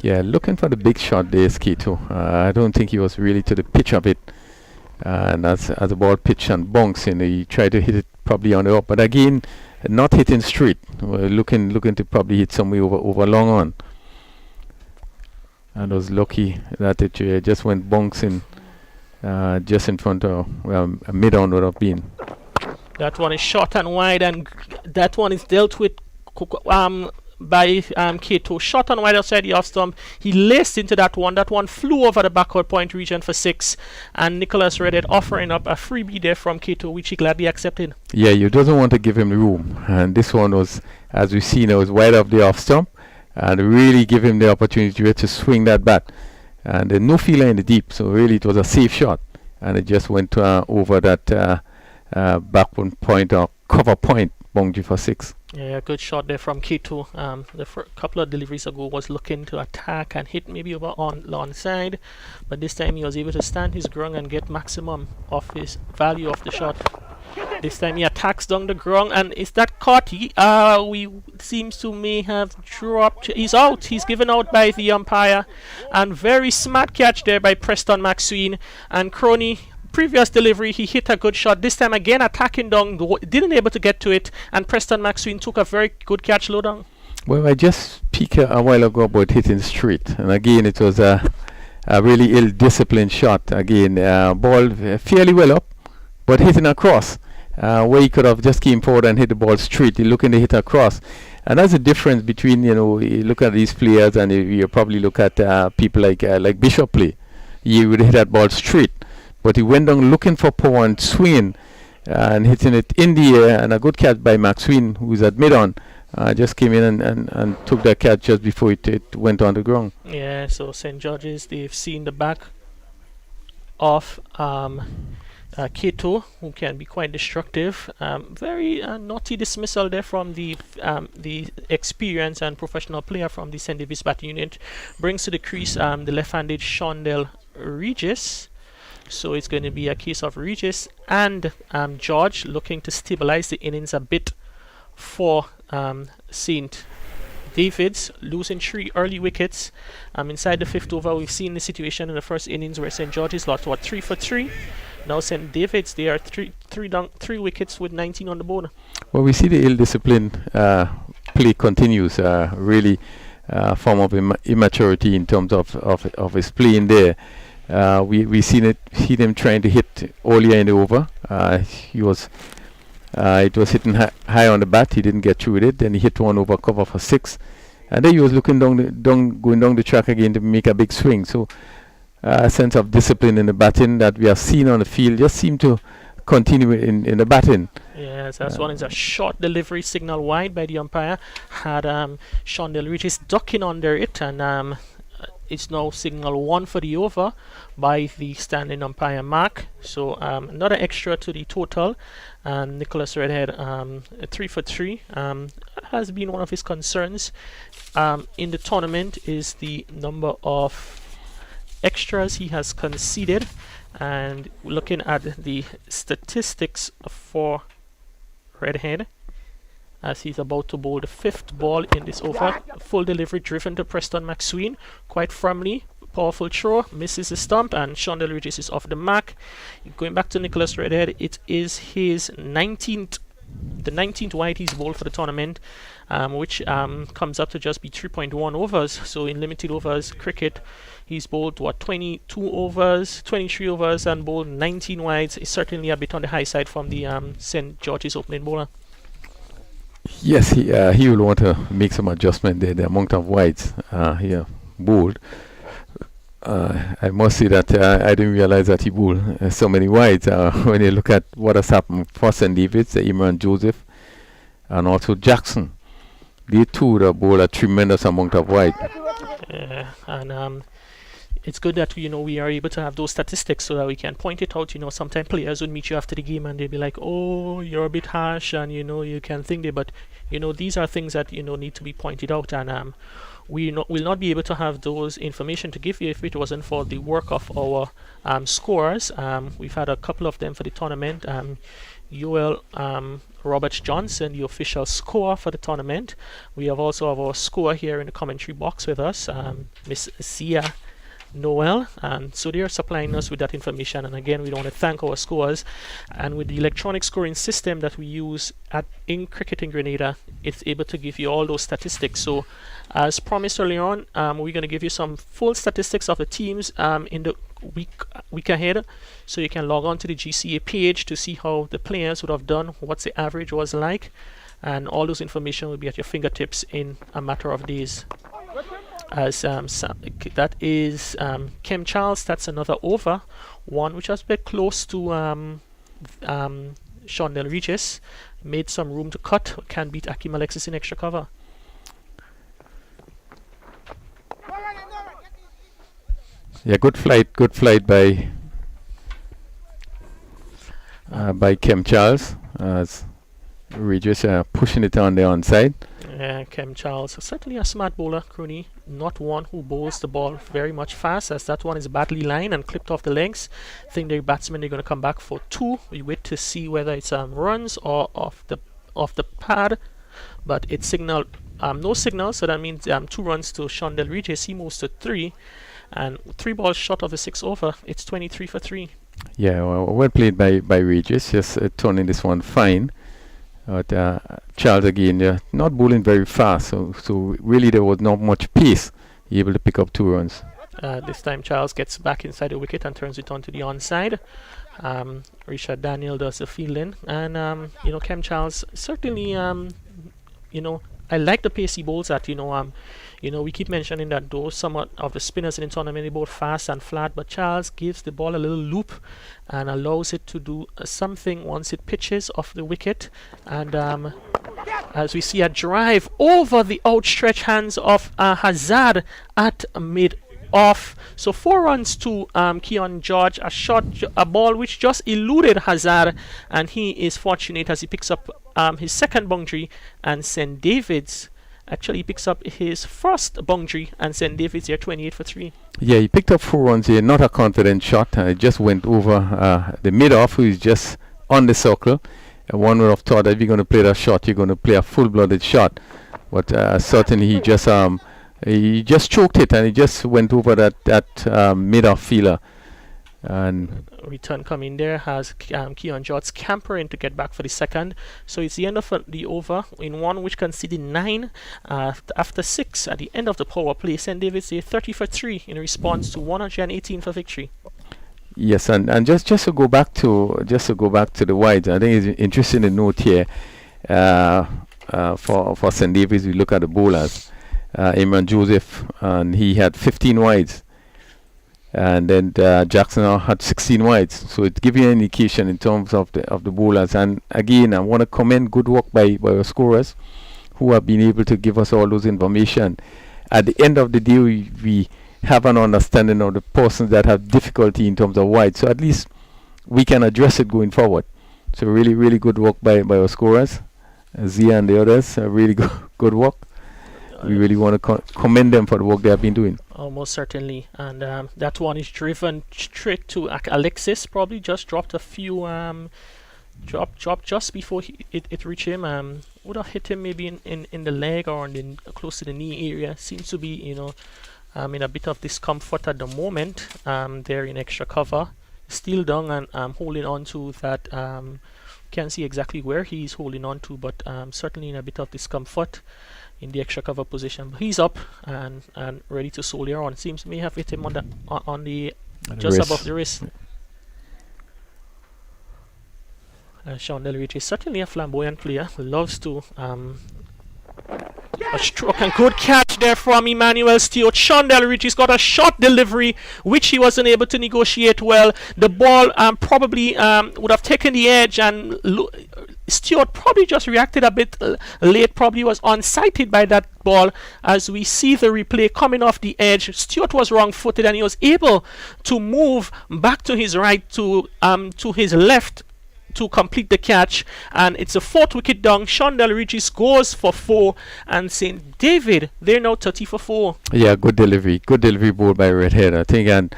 Yeah, looking for the big shot there, Cato. I don't think he was really to the pitch of it. And as the ball pitched and bounced in, he tried to hit it probably on the up. But again, not hitting straight. Looking to probably hit somewhere over long on. And was lucky that it just went bouncing just in front of a mid-on would have been. That one is short and wide, and that one is dealt with by Cato. Shot and wide outside the off stump. He laced into that one. That one flew over the backward point region for 6, and Nicholas Redhead offering up a freebie there from Cato, which he gladly accepted. Yeah, you doesn't want to give him the room, and this one was, as we see now, was wide off the off stump, and really give him the opportunity to swing that bat. And no feeler in the deep, so really it was a safe shot, and it just went over that backward point or cover point boundary for 6. Yeah, good shot there from K2. The couple of deliveries ago was looking to attack and hit maybe over on side, but this time he was able to stand his ground and get maximum of his value of the shot. This time he attacks down the ground, and is that caught? We seems to may have dropped. He's out. He's given out by the umpire, and very smart catch there by Preston McSween. And Crony, previous delivery, he hit a good shot. This time again attacking down, didn't able to get to it, and Preston McSween took a very good catch low down. Well, I just speak a while ago about hitting straight, and again it was a really ill-disciplined shot. Again, ball fairly well up, but hitting across, where he could have just came forward and hit the ball straight. He looking to hit across, and that's the difference between, you look at these players, and you probably look at people like Bishop play. He would hit that ball straight, but he went down looking for power and swinging and hitting it in the air, and a good catch by McSween, who's at mid-on. Just came in and took that catch just before it went on the ground. Yeah, so St. George's, they've seen the back of Keto, who can be quite destructive. Very naughty dismissal there from the experienced and professional player from the St. Davis batting unit. Brings to the crease the left-handed Shondell Regis. So it's going to be a case of Regis and George looking to stabilize the innings a bit for St. David's, losing 3 early wickets. Inside the 5th over, we've seen the situation in the first innings where St. George's lost 3 for 3. Now St. David's, they are 3 wickets with 19 on the board. Well, we see the ill-disciplined play continues. Really form of immaturity in terms of his play in there. We seen him trying to hit earlier in the over. It was hitting high on the bat. He didn't get through with it. Then he hit one over cover for 6, and then he was looking going down the track again to make a big swing. So a sense of discipline in the batting that we have seen on the field just seemed to continue in the batting. Yes, that's one is a short delivery signal wide by the umpire. Had Shondell Regis ducking under it, and it's now signal 1 for the over by the standing umpire Mark. So another extra to the total. And Nicholas Redhead, 3 for 3, has been one of his concerns in the tournament is the number of extras he has conceded. And looking at the statistics for Redhead, as he's about to bowl the 5th ball in this over. Full delivery driven to Preston McSween quite firmly. Powerful throw, misses the stump, and Shondell Regis is off the mark. Going back to Nicholas Redhead, it is his 19th wide he's bowled for the tournament, which comes up to just be 3.1 overs. So in limited overs cricket, he's bowled 22 overs, 23 overs, and bowled 19 wides. It's certainly a bit on the high side from the St. George's opening bowler. Yes, he will want to make some adjustment there. The amount of wides here bowled. I must say that I didn't realize that he bowled so many wides. When you look at what has happened for St. David's, Imran Joseph, and also Jackson, they too bowl a tremendous amount of wide. And it's good that we are able to have those statistics so that we can point it out. Sometimes players would meet you after the game and they'll be like, "Oh, you're a bit harsh," and you can think that, but these are things that need to be pointed out, and we will not be able to have those information to give you if it wasn't for the work of our scorers. We've had a couple of them for the tournament. Yoel Roberts Johnson, the official scorer for the tournament. We have also our scorer here in the commentary box with us, Miss Sia Noel, and so they are supplying us with that information. And again, we want to thank our scorers, and with the electronic scoring system that we use in Cricket in Grenada, it's able to give you all those statistics. So as promised earlier on, we're going to give you some full statistics of the teams in the week ahead, so you can log on to the GCA page to see how the players would have done, what's the average was like, and all those information will be at your fingertips in a matter of days. As that is Kim Charles, that's another over one, which was a bit close to Shondell Regis. Made some room to cut, can beat Akim Alexis in extra cover. Yeah, good flight by Kim Charles. Regis pushing it on the onside. Kem Charles, certainly a smart bowler, Crooney. Not one who bowls the ball very much fast, as that one is badly lined and clipped off the legs. I think the batsmen are going to come back for 2. We wait to see whether it's runs or off the pad, but it's signaled no signal, so that means 2 runs to Shondell Regis. He moves to 3, and 3 balls short of the 6 over. It's 23 for 3. Yeah, well played by Regis, just turning this one fine. But Charles again, not bowling very fast, so really there was not much pace. He able to pick up 2 runs. This time Charles gets back inside the wicket and turns it on to the onside. Richard Daniel does the fielding, and Kem Charles certainly, I like the pace he bowls at. We keep mentioning that though some of the spinners in the tournament, they bowl fast and flat, but Charles gives the ball a little loop and allows it to do something once it pitches off the wicket. And as we see a drive over the outstretched hands of Hazard at mid-off. So 4 runs to Keon George, a ball which just eluded Hazard, and he is fortunate as he picks up his second boundary, and St. David's actually picks up his first boundary, and St. David's here 28 for 3. Yeah, he picked up 4 runs here, not a confident shot. It just went over the mid-off, who is just on the circle. One would have thought that if you're going to play that shot, you're going to play a full-blooded shot. But certainly he just choked it, and he just went over that mid-off fielder. And return coming there has Keon George scampering to get back for the second. So it's the end of the over in one which conceded 9 after 6 at the end of the power play. St. David's 30 for 3 in response to 118 for victory. Yes, and just to go back to the wides, I think it's interesting to note here for St. David's, we look at the bowlers. Imran Joseph, and he had 15 wides. And then Jackson had 16 wides, so it gives you an indication in terms of the bowlers. And again, I want to commend good work by our scorers, who have been able to give us all those information. At the end of the day, we have an understanding of the persons that have difficulty in terms of wides, so at least we can address it going forward. So really, really good work by our scorers, Zia and the others. Really good work. We really want to commend them for the work they have been doing. Most certainly, and that one is driven straight to Alexis. Probably just dropped a few, dropped just before it reached him. Would have hit him maybe in the leg or close to the knee area. Seems to be in a bit of discomfort at the moment. There in extra cover, still down and holding on to that. Can't see exactly where he's holding on to, but certainly in a bit of discomfort in the extra cover position. He's up and ready to soldier on. Seems may have hit him on the just wrist. Above the wrist. Shondell Regis is certainly a flamboyant player. Loves to a stroke and good catch there from Emmanuel Stewart. Shondell Regis got a short delivery which he wasn't able to negotiate well. The ball probably would have taken the edge, and Stewart probably just reacted a bit late, probably was unsighted by that ball. As we see the replay coming off the edge, Stewart was wrong-footed and he was able to move back to his right, to his left, to complete the catch, and it's a 4th wicket down. Shondell Regis goes for 4, and St. David, they're now 30 for 4. Yeah, good delivery ball by Redhead, I think, and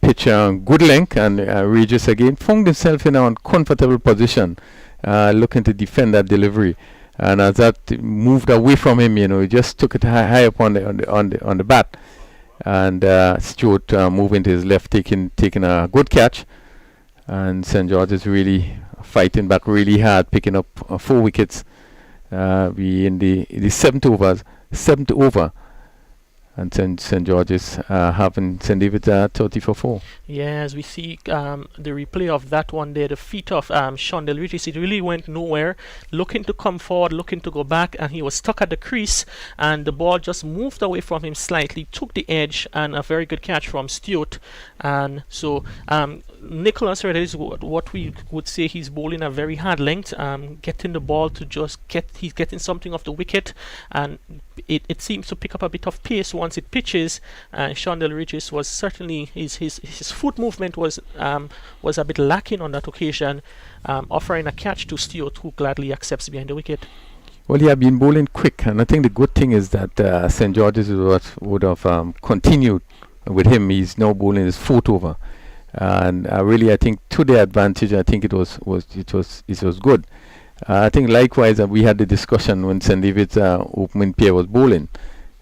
pitch good length, and Regis again found himself in a uncomfortable position, looking to defend that delivery, and as that moved away from him, he just took it high up on the bat, and Stewart moving to his left, taking a good catch. And St. George is really fighting back really hard, picking up 4 wickets. We in the 7th over, and St. George is having St. David's 30 for 4. Yeah, as we see the replay of that one there, the feet of Shondell Regis, it really went nowhere. Looking to come forward, looking to go back, and he was stuck at the crease, and the ball just moved away from him slightly, took the edge, and a very good catch from Stewart. And so Nicholas Red is what we would say he's bowling a very hard length, getting the ball to he's getting something off the wicket, and it seems to pick up a bit of pace once it pitches. Shondell Regis was certainly his foot movement was a bit lacking on that occasion, offering a catch to Stewart, who gladly accepts behind the wicket. Well, he had been bowling quick, and I think the good thing is that St. George's would have continued with him. He's now bowling his fourth over, and really, I think to their advantage, I think it was good. I think likewise, we had the discussion when St. David's opening pair was bowling,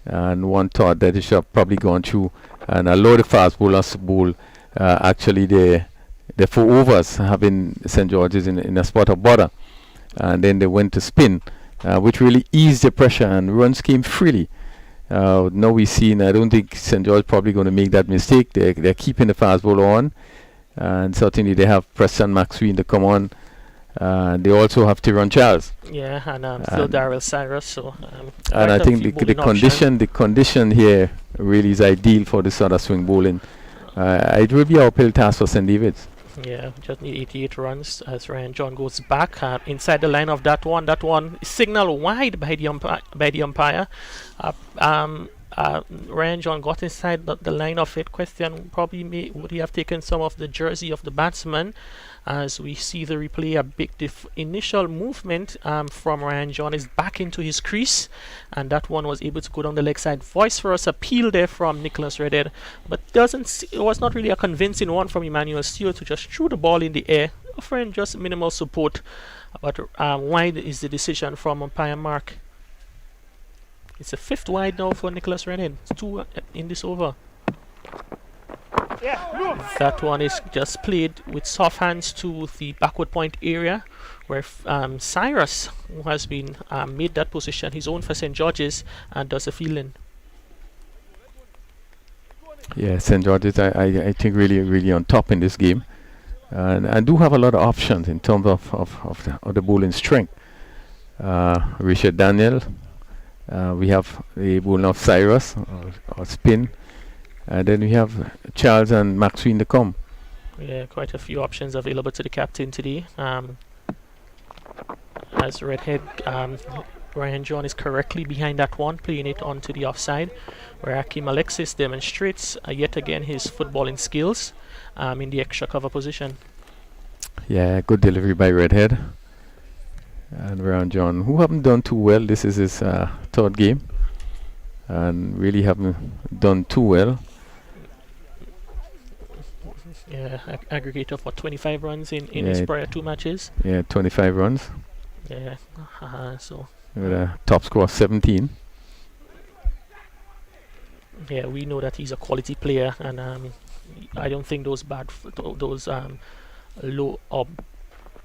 and one thought that they should have probably gone through and allow the fast bowlers to bowl. Actually, the 4 overs, having St. George's in a spot of bother, and then they went to spin, which really eased the pressure, and runs came freely. Now we see, and I don't think St. George probably going to make that mistake. They're keeping the fast bowler on, and certainly they have Preston Maxwell to come on. They also have Tyrone Charles. Yeah, and Phil Darrell Cyrus. So, and I think the condition here really is ideal for this sort of swing bowling. It will be an uphill task for St. David's. Yeah, just need 88 runs as Ryan John goes back inside the line of that one. That one is signaled wide by the umpire. Ryan John got inside the line of it. Question probably would he have taken some of the jersey of the batsman? As we see the replay, a big initial movement from Ryan John is back into his crease, and that one was able to go down the leg side. Voice for us appeal there from Nicholas Redhead, but it was not really a convincing one from Emmanuel Stewart, who just threw the ball in the air, offering just minimal support. But wide is the decision from umpire Mark. It's a 5th wide now for Nicholas Redhead. It's 2 in this over. That one is just played with soft hands to the backward point area, where Cyrus, who has been made that position his own for St. George's, and does a fielding. Yeah, St. George's, I think really on top in this game, and do have a lot of options in terms of the bowling strength. Richard Daniel, we have the bowling of Cyrus or spin. Then we have Charles and Maxwell to come. Yeah, quite a few options available to the captain today. As Redhead, Ryan John is correctly behind that one, playing it onto the offside, where Akeem Alexis demonstrates yet again his footballing skills in the extra cover position. Yeah, good delivery by Redhead. And Ryan John, who haven't done too well. This is his 3rd game, and really haven't done too well. Yeah, aggregate of 25 runs in his prior 2 matches. Yeah, 25 runs. Yeah, so with a top score of 17. Yeah, we know that he's a quality player, and I don't think those low or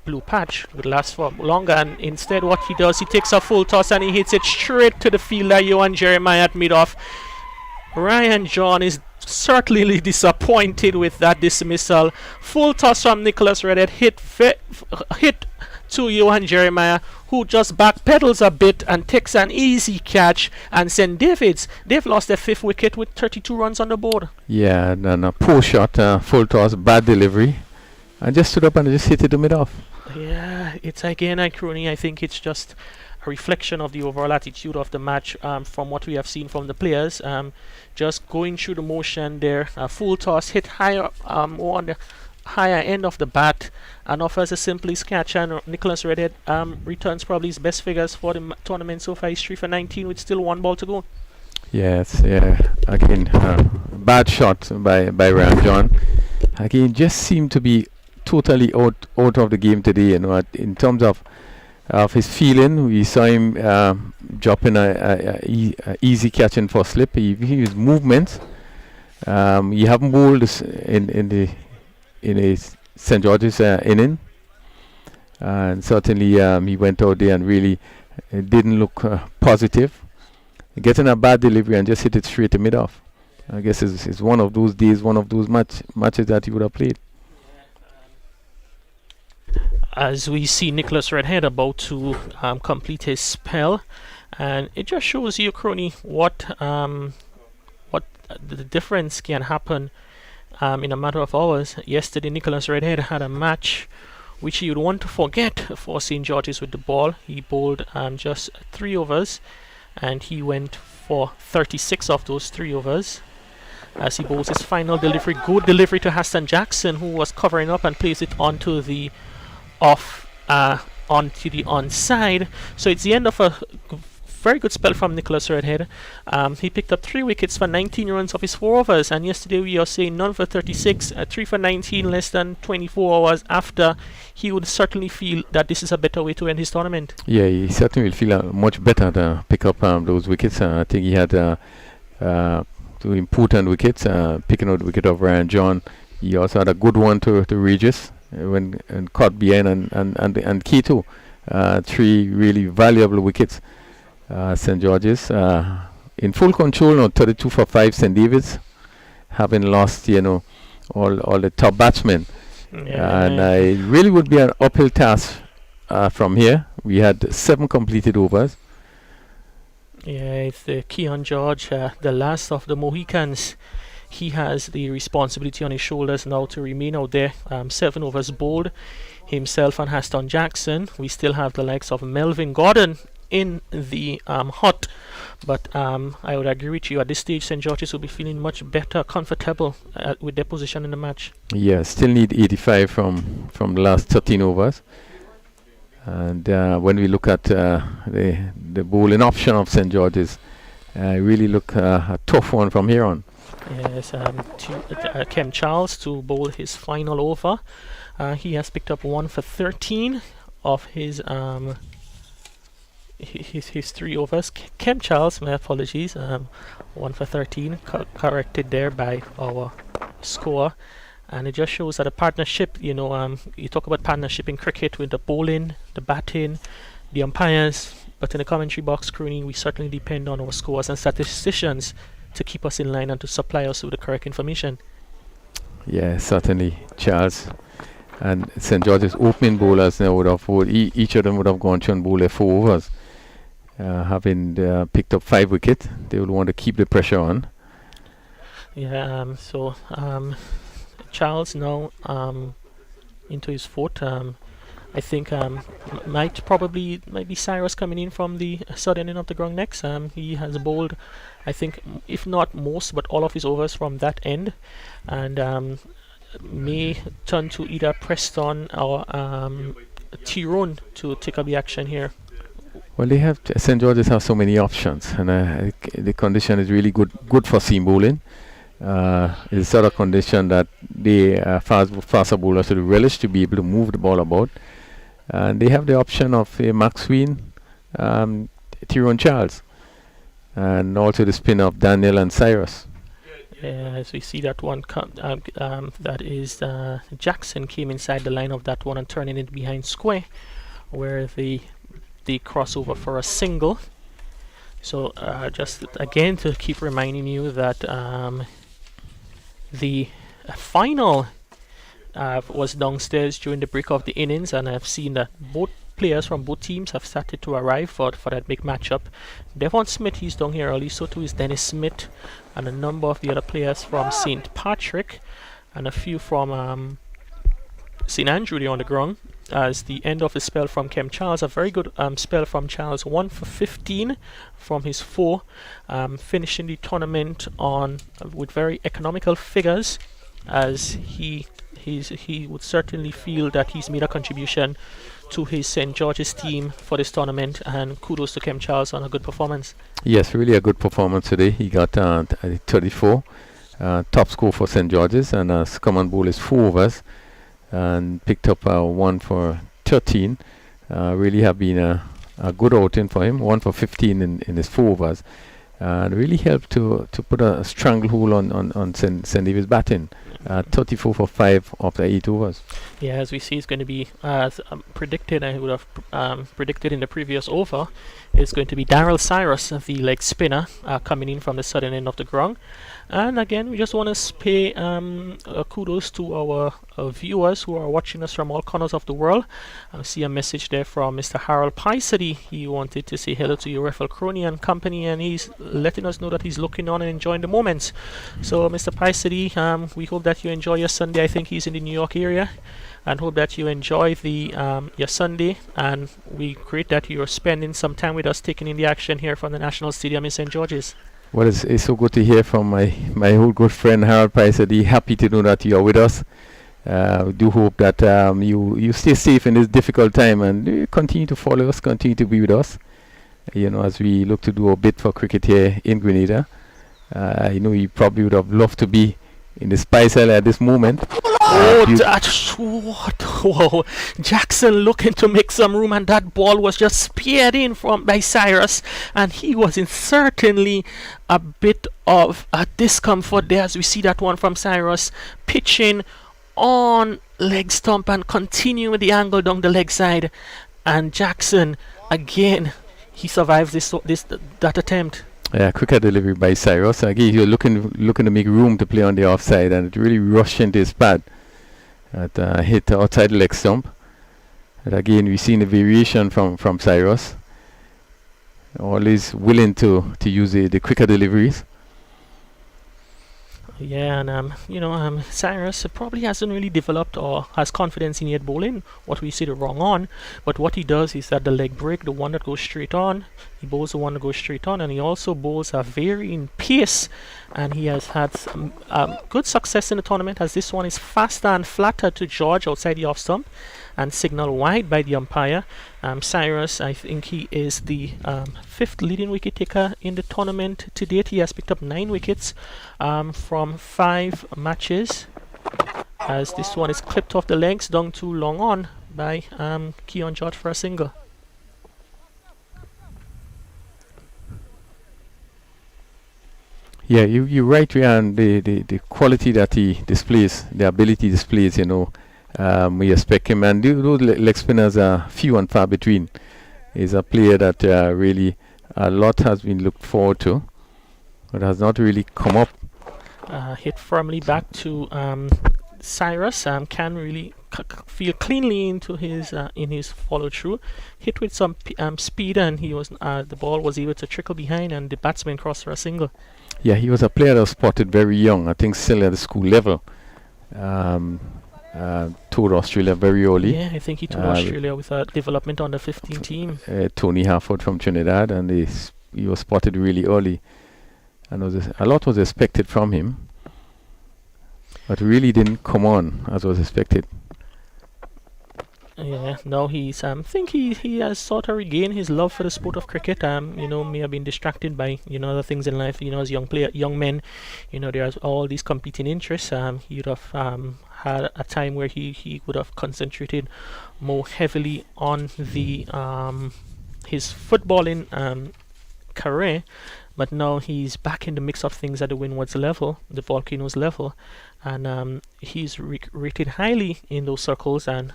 blue patch would last for longer. And instead, what he does, he takes a full toss and he hits it straight to the fielder, Johan Jeremiah, at mid-off. Ryan John is certainly disappointed with that dismissal. Full toss from Nicholas Redhead, hit to Johan Jeremiah, who just backpedals a bit and takes an easy catch. And St. David's, they've lost their 5th wicket with 32 runs on the board. Yeah, and a poor shot, full toss, bad delivery, and just stood up and just hit it to mid-off. Yeah, it's again, Crony, I think it's just a reflection of the overall attitude of the match from what we have seen from the players. Just going through the motion there, a full toss, hit higher on the higher end of the bat, and offers a simple catch, and Nicholas Redhead returns probably his best figures for the tournament so far. He's 3 for 19 with still 1 ball to go. Yes, yeah, again, bad shot by Ryan John. Again, just seemed to be totally out of the game today, you know. In terms of his feeling, we saw him dropping a easy catch in for slip. His movements, he haven't bowled in a St. George's inning, and certainly he went out there and really didn't look positive, getting a bad delivery and just hit it straight to mid-off. I guess it's one of those days, one of those matches that he would have played. As we see Nicholas Redhead about to complete his spell, and it just shows you, Crony, what the difference can happen in a matter of hours. Yesterday, Nicholas Redhead had a match which he would want to forget for St. George's with the ball. He bowled just 3 overs, and he went for 36 of those 3 overs. As he bowls his final delivery, good delivery to Hassan Jackson, who was covering up, and plays it onto the onto the onside. So it's the end of a very good spell from Nicholas Redhead. He picked up 3 wickets for 19 runs of his 4 overs, and yesterday we are saying none for 36, 3 for 19, less than 24 hours after. He would certainly feel that this is a better way to end his tournament. Yeah, he certainly will feel much better to pick up those wickets. I think he had 2 important wickets, picking out the wicket of Ryan John. He also had a good one to Regis when caught behind, and key too. 3 really valuable wickets. St. George's in full control now, 32 for 5. St. David's having lost, all the top batsmen. And it really would be an uphill task from here. We had 7 completed overs. Yeah, it's the Keon George, the last of the Mohicans. He has the responsibility on his shoulders now to remain out there. 7 overs bowled, himself and Haston Jackson. We still have the likes of Melvin Gordon in the hut, but I would agree with you, at this stage St. George's will be feeling much better, comfortable with their position in the match. Yeah, still need 85 from the last 13 overs. And when we look at the bowling option of St. George's, really look a tough one from here on. Yes, Kem Charles to bowl his final over. He has picked up 1 for 13 of his 3 overs. Kem Charles, my apologies, 1 for 13, corrected there by our score. And it just shows that a partnership, you talk about partnership in cricket with the bowling, the batting, the umpires, but in the commentary box, Crooney, we certainly depend on our scores and statisticians to keep us in line and to supply us with the correct information. Yeah, certainly, Charles. And St. George's opening bowlers now would have each of them would have gone through and bowled their 4 overs. Having picked up 5 wickets, they would want to keep the pressure on. Yeah, Charles now into his 4th. I think might be Cyrus coming in from the southern end of the ground next. He has bowled, I think, if not most, but all of his overs from that end, and may turn to either Preston or Tyrone to take up the action here. Well, they have St. George's have so many options, and the condition is really good for seam bowling. It's a sort of condition that the faster bowlers should relish to be able to move the ball about. And they have the option of Max Ween, Tyrone Charles, and also the spin of Daniel and Cyrus. As we see that one, that is Jackson came inside the line of that one and turning it behind square, where the crossover for a single. So just again to keep reminding you that the final was downstairs during the break of the innings, and I've seen that both players from both teams have started to arrive for that big matchup. Devon Smith, he's down here early, so too is Dennis Smith, and a number of the other players from St. Patrick, and a few from St. Andrew there on the ground. As the end of the spell from Kem Charles, a very good spell from Charles, 1 for 15 from his 4, finishing the tournament on with very economical figures, as he would certainly feel that he's made a contribution to his St. George's team for this tournament, and kudos to Kem Charles on a good performance. Yes, really a good performance today. He got 34, top score for St. George's, and as common bowl is 4 overs, and picked up 1 for 13. Really have been a good outing for him. 1 for 15 in his 4 overs, and really helped to put a stranglehold on St. David's batting. 34 for 5 of the 8 overs. Yeah, as we see, it's going to be as predicted. I would have predicted in the previous over. It's going to be Daryl Cyrus, the leg spinner, coming in from the southern end of the ground. And again, we just want to pay kudos to our viewers who are watching us from all corners of the world. I see a message there from Mr. Harold Paisady. He wanted to say hello to your Rafael Crony and company, and he's letting us know that he's looking on and enjoying the moments. So, Mr. Paisady, we hope that you enjoy your Sunday. I think he's in the New York area, and hope that you enjoy the your Sunday. And we great that you're spending some time with us, taking in the action here from the National Stadium in St. George's. Well, it's so good to hear from my old good friend Harold Paisady. Happy to know that you are with us. We do hope that you stay safe in this difficult time, and you continue to follow us, continue to be with us. As we look to do a bit for cricket here in Grenada. You probably would have loved to be in the Spice Isle at this moment. That's what? Whoa! Jackson looking to make some room, and that ball was just speared in by Cyrus, and he was in certainly a bit of a discomfort there, as we see that one from Cyrus pitching on leg stump and continuing the angle down the leg side, and Jackson again, he survives that attempt. Yeah, quicker delivery by Cyrus. Again, you're looking to make room to play on the offside, and it really rushed into his pad. Hit outside the leg stump. And again, we've seen a variation from Cyrus. Always willing to use the quicker deliveries. Yeah, and Cyrus probably hasn't really developed or has confidence in yet bowling what we see the wrong on, but what he does is that the leg break, the one that goes straight on, he bowls the one that goes straight on, and he also bowls a varying pace, and he has had some good success in the tournament, as this one is faster and flatter to George outside the off stump and signal wide by the umpire. Cyrus, I think he is the 5th leading wicket taker in the tournament to date. He has picked up 9 wickets from 5 matches, as this one is clipped off the legs down to long on by Keon George for a single. Yeah, you're right, Rian. The quality that he displays, the ability he displays, we expect him, and those leg spinners are few and far between. He's a player that really a lot has been looked forward to, but has not really come up. Hit firmly back to Cyrus. Can really feel cleanly into his in his follow through. Hit with some speed, and he was the ball was able to trickle behind, and the batsman crossed for a single. Yeah, he was a player that was spotted very young. I think still at the school level. Toured Australia very early. Yeah, I think he toured Australia with a development on the 15 team. Tony Harford from Trinidad, and he was spotted really early, and a lot was expected from him, but really didn't come on as was expected. Yeah, now he's think he has sort of regained his love for the sport of cricket. May have been distracted by other things in life. As young men, there's all these competing interests. He would have had a time where he would have concentrated more heavily on the his footballing career, but now he's back in the mix of things at the Windwards level, the Volcanoes level, and he's rated highly in those circles, and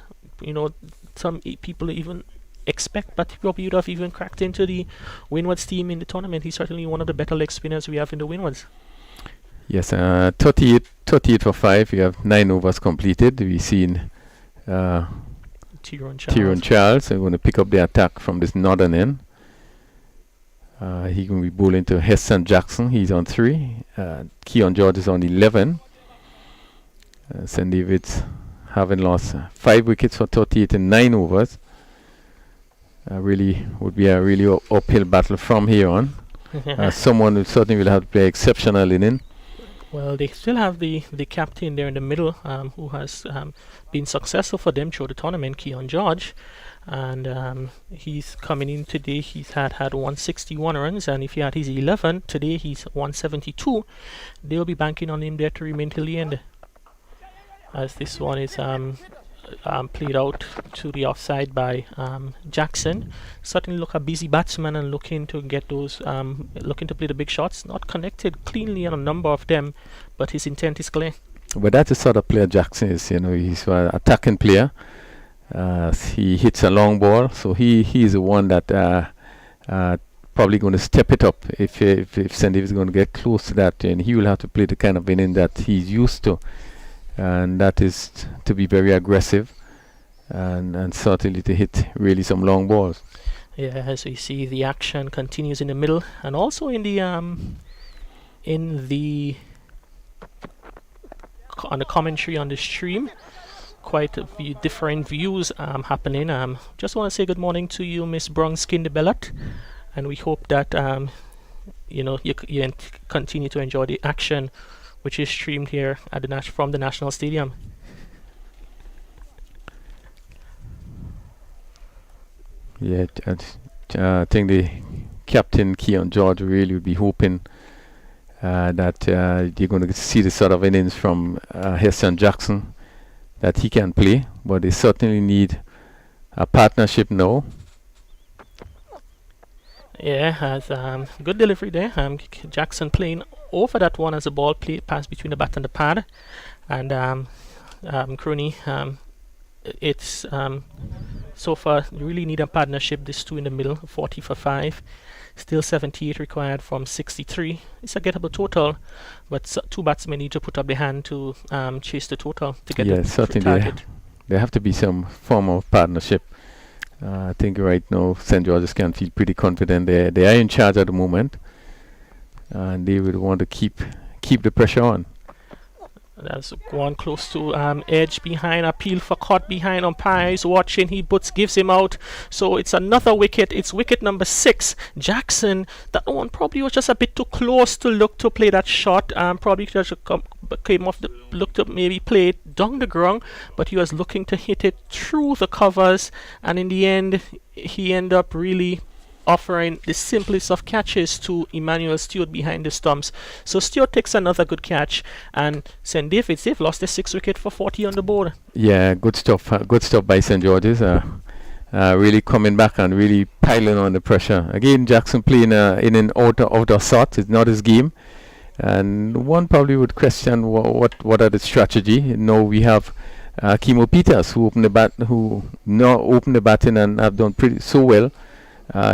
some people even expect that he probably would have even cracked into the Windwards team in the tournament. He's certainly one of the better leg spinners we have in the Windwards. Yes, 38 for 5. We have 9 overs completed. We've seen Tyrone Charles. So we're going to pick up the attack from this northern end. He can be bowling to Heston Jackson. He's on 3. Keon George is on 11. St. David's having lost 5 wickets for 38 in 9 overs. Really would be a really uphill battle from here on. Someone who certainly will have to play exceptional inning. Well, they still have the captain there in the middle, who has been successful for them through the tournament, Keon George, and he's coming in today. He's had 161 runs, and if he had his 11 today, he's 172. They'll be banking on him there to remain till the end, as this one is played out to the offside by Jackson. Certainly look a busy batsman and looking to get those, looking to play the big shots. Not connected cleanly on a number of them, but his intent is clear. But that's the sort of player Jackson is. He's an attacking player. He hits a long ball, so he is the one that probably going to step it up if St. David's going to get close to that, and he will have to play the kind of inning that he's used to, and that is to be very aggressive and certainly to hit really some long balls. Yeah, as we see, the action continues in the middle, and also in the on the commentary on the stream. Quite a few different views happening. Just want to say good morning to you, Miss Bronskin de Bellat, and we hope that you continue to enjoy the action, which is streamed here at the from the National Stadium. Yeah, I think the captain Keon George really would be hoping that you're going to see the sort of innings from Heston Jackson that he can play, but they certainly need a partnership now. Yeah, has good delivery there. Jackson playing over that one as the ball passed between the bat and the pad, and Crony. It's so far you really need a partnership. These two in the middle, 40 for 5. Still 78 required from 63. It's a gettable total, but two batsmen need to put up the hand to chase the total to get the target. There have to be some form of partnership. I think right now St. George's can feel pretty confident. They are in charge at the moment, and they would want to keep the pressure on. That's gone close to edge behind, appeal for caught behind, umpires watching, he gives him out, so it's another wicket. It's wicket number 6. Jackson, that one probably was just a bit too close to look to play that shot. Probably just came off the look to maybe play it down the ground, but he was looking to hit it through the covers, and in the end he ended up really offering the simplest of catches to Emmanuel Stewart behind the stumps. So Stewart takes another good catch, and St. David's, they've lost their 6th wicket for 40 on the board. Yeah, good stuff by St. George's. Really coming back and really piling on the pressure. Again, Jackson playing in and out of sort. It's not his game, and one probably would question what are the strategy. Now we have Kimo Peters who now opened the batting and have done so well.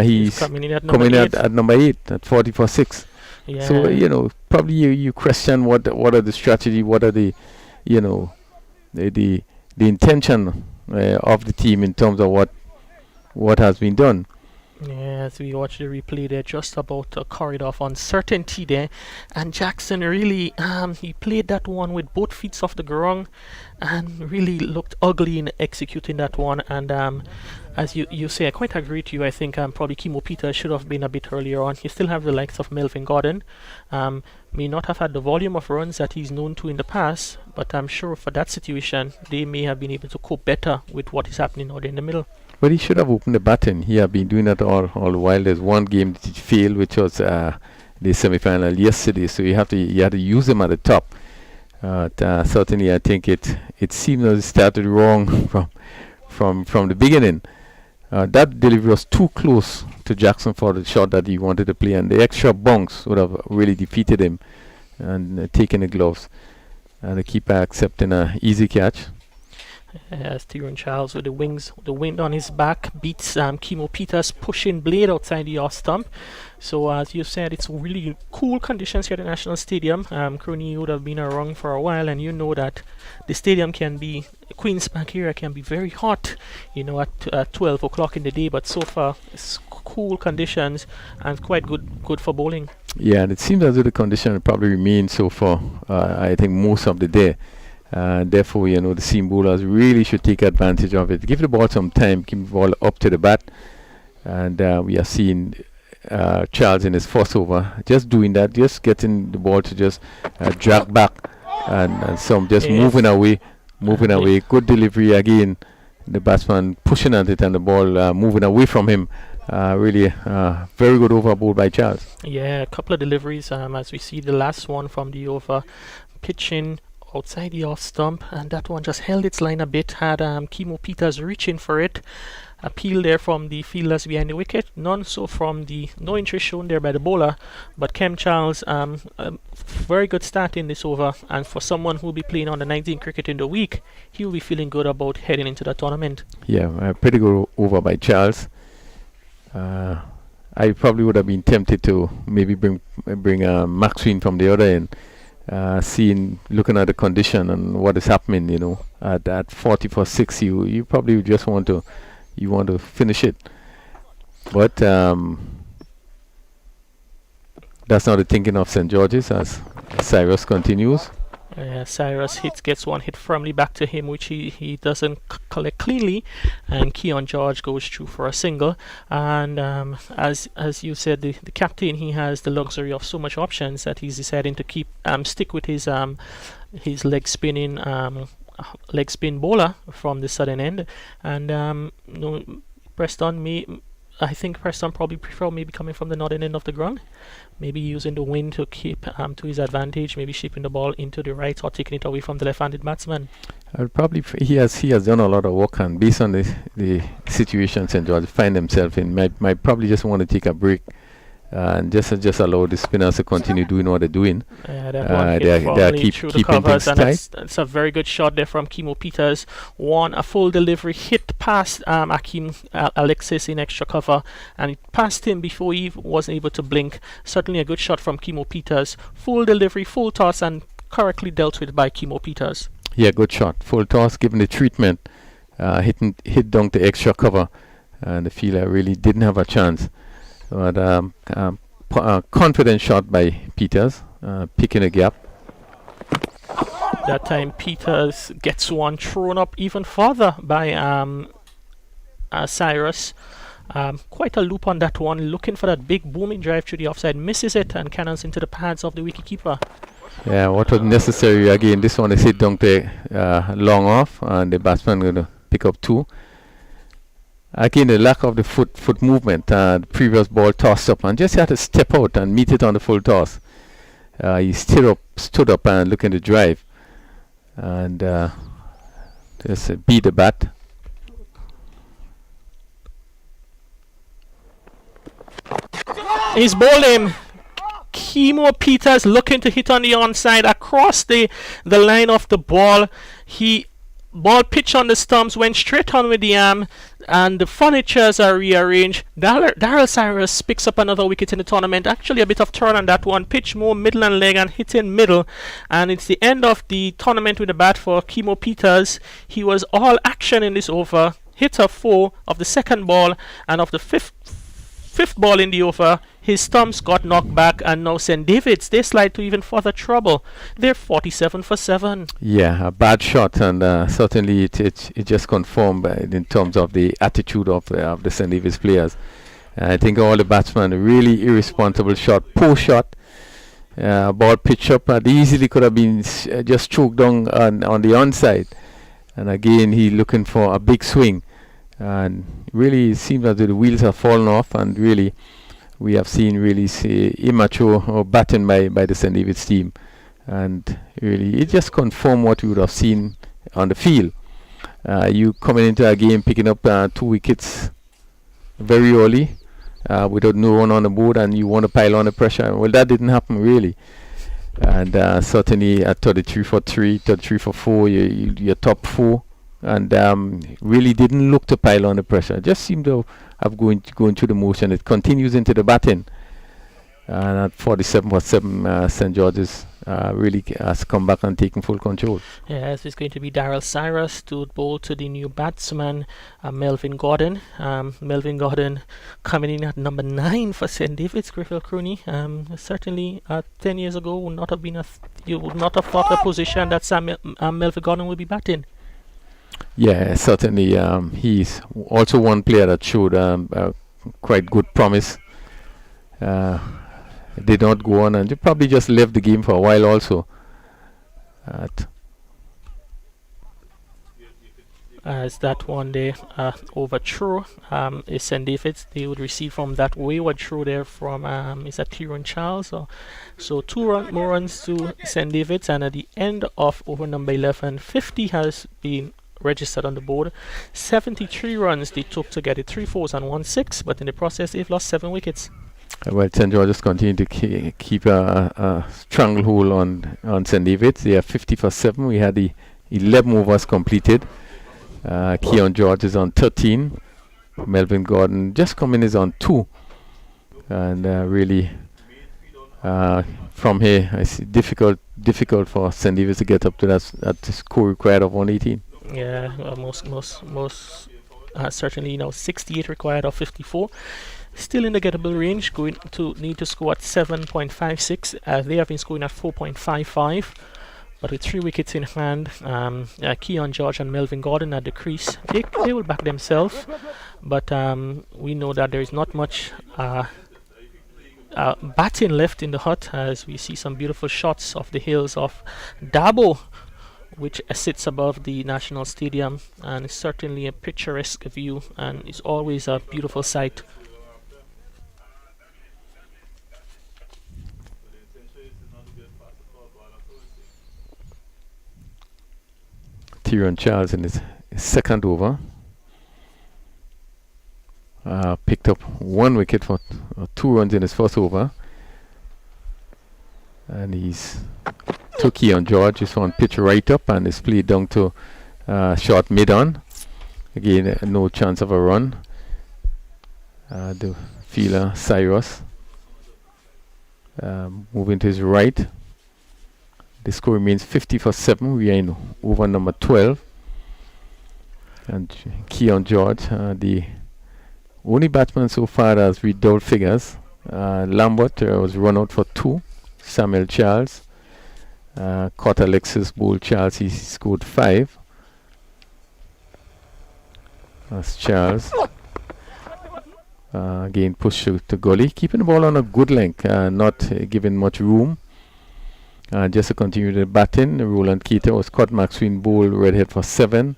He's coming in at number 8 at 40 for 6. Yeah. So probably you question what are the strategy, what are the the intention of the team in terms of what has been done. Yeah, as we watch the replay, they're just about to carry it off. Uncertainty there, and Jackson really he played that one with both feet off the ground and really looked ugly in executing that one. And as you say, I quite agree with you. I think probably Kimo Peter should have been a bit earlier on. He still have the likes of Melvin Gordon. May not have had the volume of runs that he's known to in the past, but I'm sure for that situation they may have been able to cope better with what is happening out in the middle. But he should have opened the batting. He had been doing that all the while. There's one game that he failed, which was the semi-final yesterday. So you had to use him at the top. Certainly, I think it seemed that it started wrong from the beginning. That delivery was too close to Jackson for the shot that he wanted to play, and the extra bounce would have really defeated him and taken the gloves. And the keeper accepting an easy catch. Tyrone Charles with the wind on his back beats Kimo Peters pushing blade outside the off stump. So as you said, it's really cool conditions here at the National Stadium. Crony would have been around for a while, and you know that the stadium can be, Queen's Park area can be very hot, at 12 o'clock in the day, but so far it's cool conditions and quite good for bowling. Yeah, and it seems as though the condition will probably remain so for I think most of the day. Therefore, the seam bowlers really should take advantage of it. Give the ball some time, keep the ball up to the bat. And we are seeing Charles in his first over just doing that, just getting the ball to just drag back and some just moving away. Good delivery again. The batsman pushing at it and the ball moving away from him. Really very good over ball by Charles. Yeah, a couple of deliveries as we see the last one from the over, pitching outside the off stump, and that one just held its line a bit. Had Kimo Peters reaching for it. Appeal there from the fielders behind the wicket. None so from no interest shown there by the bowler. But Kem Charles, very good start in this over, and for someone who will be playing on the 19th cricket in the week, he will be feeling good about heading into the tournament. Yeah, pretty good over by Charles. I probably would have been tempted to maybe bring Maxine from the other end, looking at the condition and what is happening. At 40 for 6, you probably just want to finish it, but that's not the thinking of St. George's as Cyrus continues. Cyrus gets one hit firmly back to him, which he doesn't collect cleanly, and Keon George goes through for a single. And as you said, the captain, he has the luxury of so much options that he's deciding to stick with his leg spin bowler from the southern end. And I think Preston probably prefer maybe coming from the northern end of the ground, maybe using the wind to keep to his advantage, maybe shipping the ball into the right or taking it away from the left-handed batsman. He has done a lot of work, and based on the situation St. George find themselves in, might probably just want to take a break and just allow the spinners to continue doing what they're doing. They're keeping things tight. That's a very good shot there from Kimo Peters. A full delivery hit past Akeem Alexis in extra cover, and it passed him before he was able to blink. Certainly a good shot from Kimo Peters. Full delivery, full toss, and correctly dealt with by Kimo Peters. Yeah, good shot. Full toss, given the treatment, hit down to extra cover, and the fielder really didn't have a chance. But confident shot by Peters, picking a gap. That time Peters gets one thrown up even further by Cyrus. Quite a loop on that one, looking for that big booming drive through the offside, misses it and cannons into the pads of the wicketkeeper. Yeah, what was necessary again, this one is hit down to long off, and the batsman going to pick up 2. Again, the lack of the foot movement. The previous ball tossed up and just had to step out and meet it on the full toss. He stood up and looking to drive, and just beat the bat. He's bowled him. Kimo Peters looking to hit on the onside across the line of the ball. Ball pitched on the stumps, went straight on with the arm, and the furnitures are rearranged. Daryl Cyrus picks up another wicket in the tournament. Actually a bit of turn on that one. Pitch more middle and leg and hit in middle. And it's the end of the tournament with the bat for Kimo Peters. He was all action in this over. Hit a 4 of the second ball, and of the fifth ball in the over, his stumps got knocked back, and now St. David's, they slide to even further trouble. They're 47 for 7. Yeah, a bad shot, and certainly it just confirmed in terms of the attitude of the St. David's players. I think all the batsmen, really irresponsible shot, poor shot. Ball pitch up, and easily could have been just choked down on the onside. And again, he looking for a big swing. And really it seems as though the wheels have fallen off, and really we have seen really immature batting by the St. David's team, and really it just confirmed what we would have seen on the field. You coming into a game picking up 2 wickets very early without no one on the board, and you want to pile on the pressure. Well, that didn't happen really, and certainly at 33 for 3, 33 for 4, you're top 4. And really didn't look to pile on the pressure. Just seemed to have going through the motion. It continues into the batting. And at 47 for 7, St. George's really has come back and taken full control. Yes, it's going to be Daryl Cyrus to bowl to the new batsman, Melvin Gordon. Melvin Gordon coming in at number 9 for St. David's, Griffith Crooney. Certainly 10 years ago would not have been you would not have thought a position that Melvin Gordon would be batting. Yeah, certainly. He's also one player that showed quite good promise. Did not go on, and probably just left the game for a while also. As that one day overthrow is St. David's, they would receive from that wayward throw there from is that Tyrone Charles. So 2 more runs to St. David's, and at the end of over number 11, 50 has been registered on the board. 73 runs they took to get it, 3 4s and 1 6, but in the process they've lost 7 wickets. Well, St. George's continue to keep a stranglehold on St. David's. They are 50 for 7. We had the 11 overs completed. Keon George is on 13. Melvin Gordon just coming is on 2. and really from here I see difficult for St. David's to get up to that score required of 118. Yeah, most certainly, 68 required of 54. Still in the gettable range, going to need to score at 7.56. They have been scoring at 4.55. But with 3 wickets in hand, Keon George and Melvin Gordon at the crease, they will back themselves. But we know that there is not much batting left in the hut, as we see some beautiful shots of the hills of Dabo, which sits above the National Stadium, and it's certainly a picturesque view, and it's always a beautiful sight. Tyrone Charles in his second over picked up 1 wicket for 2 runs in his first over, and he's took Keon George. This one pitch right up and is played down to short mid on. Again, no chance of a run. The fielder Cyrus moving to his right. The score remains 50 for 7. We are in over number 12. And Keon George, the only batsman so far that has reached double figures. Lambert was run out for 2. Samuel Charles caught Alexis Bull Charles. He scored 5. That's Charles. Again, push to gully. Keeping the ball on a good length, not giving much room. Just to continue the batting, Roland Keita was caught Maxwell Bull redhead for 7.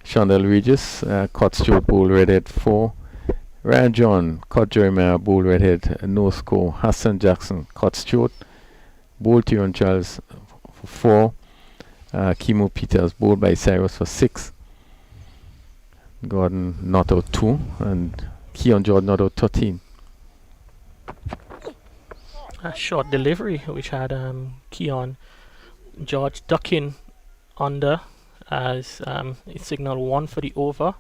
Chandel Regis caught Stuart Bull redhead 4. Ryan John caught Jeremiah Bull redhead, no score. Hassan Jackson caught Stuart Bull Tyrone Charles for 4. Kimo Peters bowled by Cyrus for 6. Gordon not out 2, and Keon George not out 13. A short delivery which had Keon George ducking under, as it signaled 1 for the over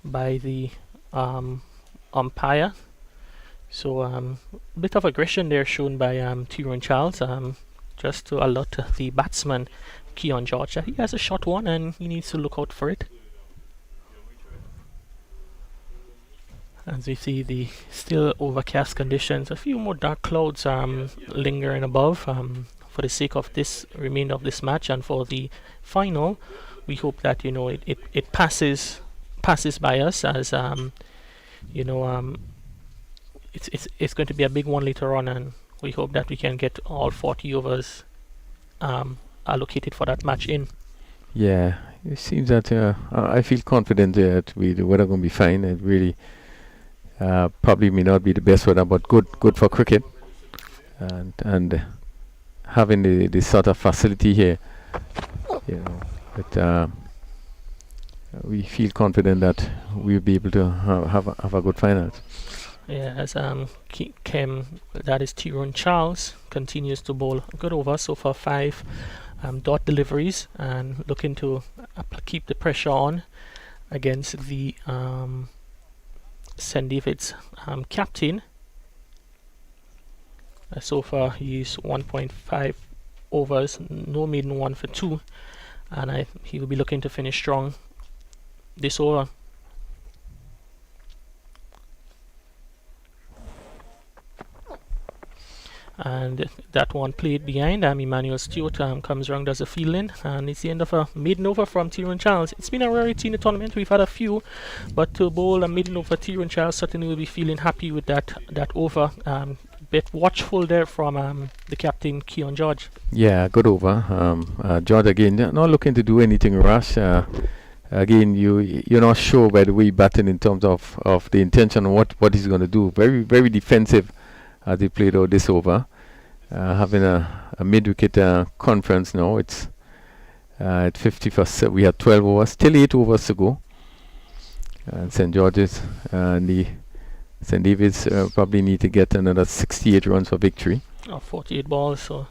by the umpire. So a bit of aggression there shown by Tyrone Charles, just to alert the batsman Keon George that he has a short one and he needs to look out for it. As we see the still overcast conditions, a few more dark clouds lingering above. For the sake of this remainder of this match and for the final, we hope that it passes by us, as it's going to be a big one later on, and we hope that we can get all 40 overs allocated for that match in. Yeah, it seems that I feel confident that the weather going to be fine. It really probably may not be the best weather, but good for cricket, and having the sort of facility here, but we feel confident that we'll be able to have a good finals. Yeah, as that is Tyrone Charles continues to bowl good over so far, 5 dot deliveries, and looking to keep the pressure on against the St. David's captain. So far he's 1.5 overs, no maiden 1 for 2, and he will be looking to finish strong this over. And that one played behind. Emmanuel Stewart comes around as a fielding, and it's the end of a maiden over from Tyrone Charles. It's been a rarity in the tournament. We've had a few, but to bowl a maiden over, Tyrone Charles certainly will be feeling happy with that over. Bit watchful there from the captain Keon George. Yeah, good over. George again not looking to do anything rash. Again, you're not sure by the way batting in terms of the intention of what he's going to do. Very very defensive as he played out this over. Having a mid-wicket conference now. It's at 50 for 7. We had 12 overs, still 8 overs to go. And St. George's and the St. David's probably need to get another 68 runs for victory. 48 balls, so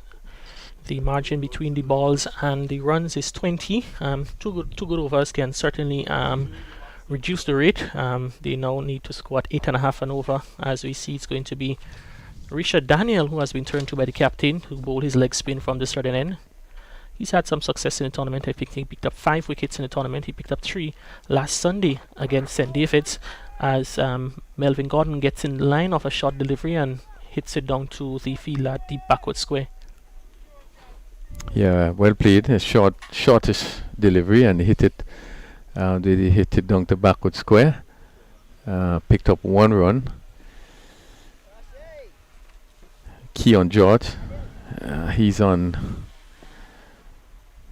the margin between the balls and the runs is 20. Two good overs can certainly reduce the rate. They now need to score at 8.5 and over. As we see, it's going to be Richard Daniel, who has been turned to by the captain, who bowled his leg spin from the starting end. He's had some success in the tournament. I think he picked up 5 wickets in the tournament. He picked up 3 last Sunday against St. David's, as Melvin Gordon gets in line of a short delivery and hits it down to the field at the backward square. Yeah, well played. A shortish delivery, and hit it. They hit it down to backward square. Picked up 1 run. Keon George, he's on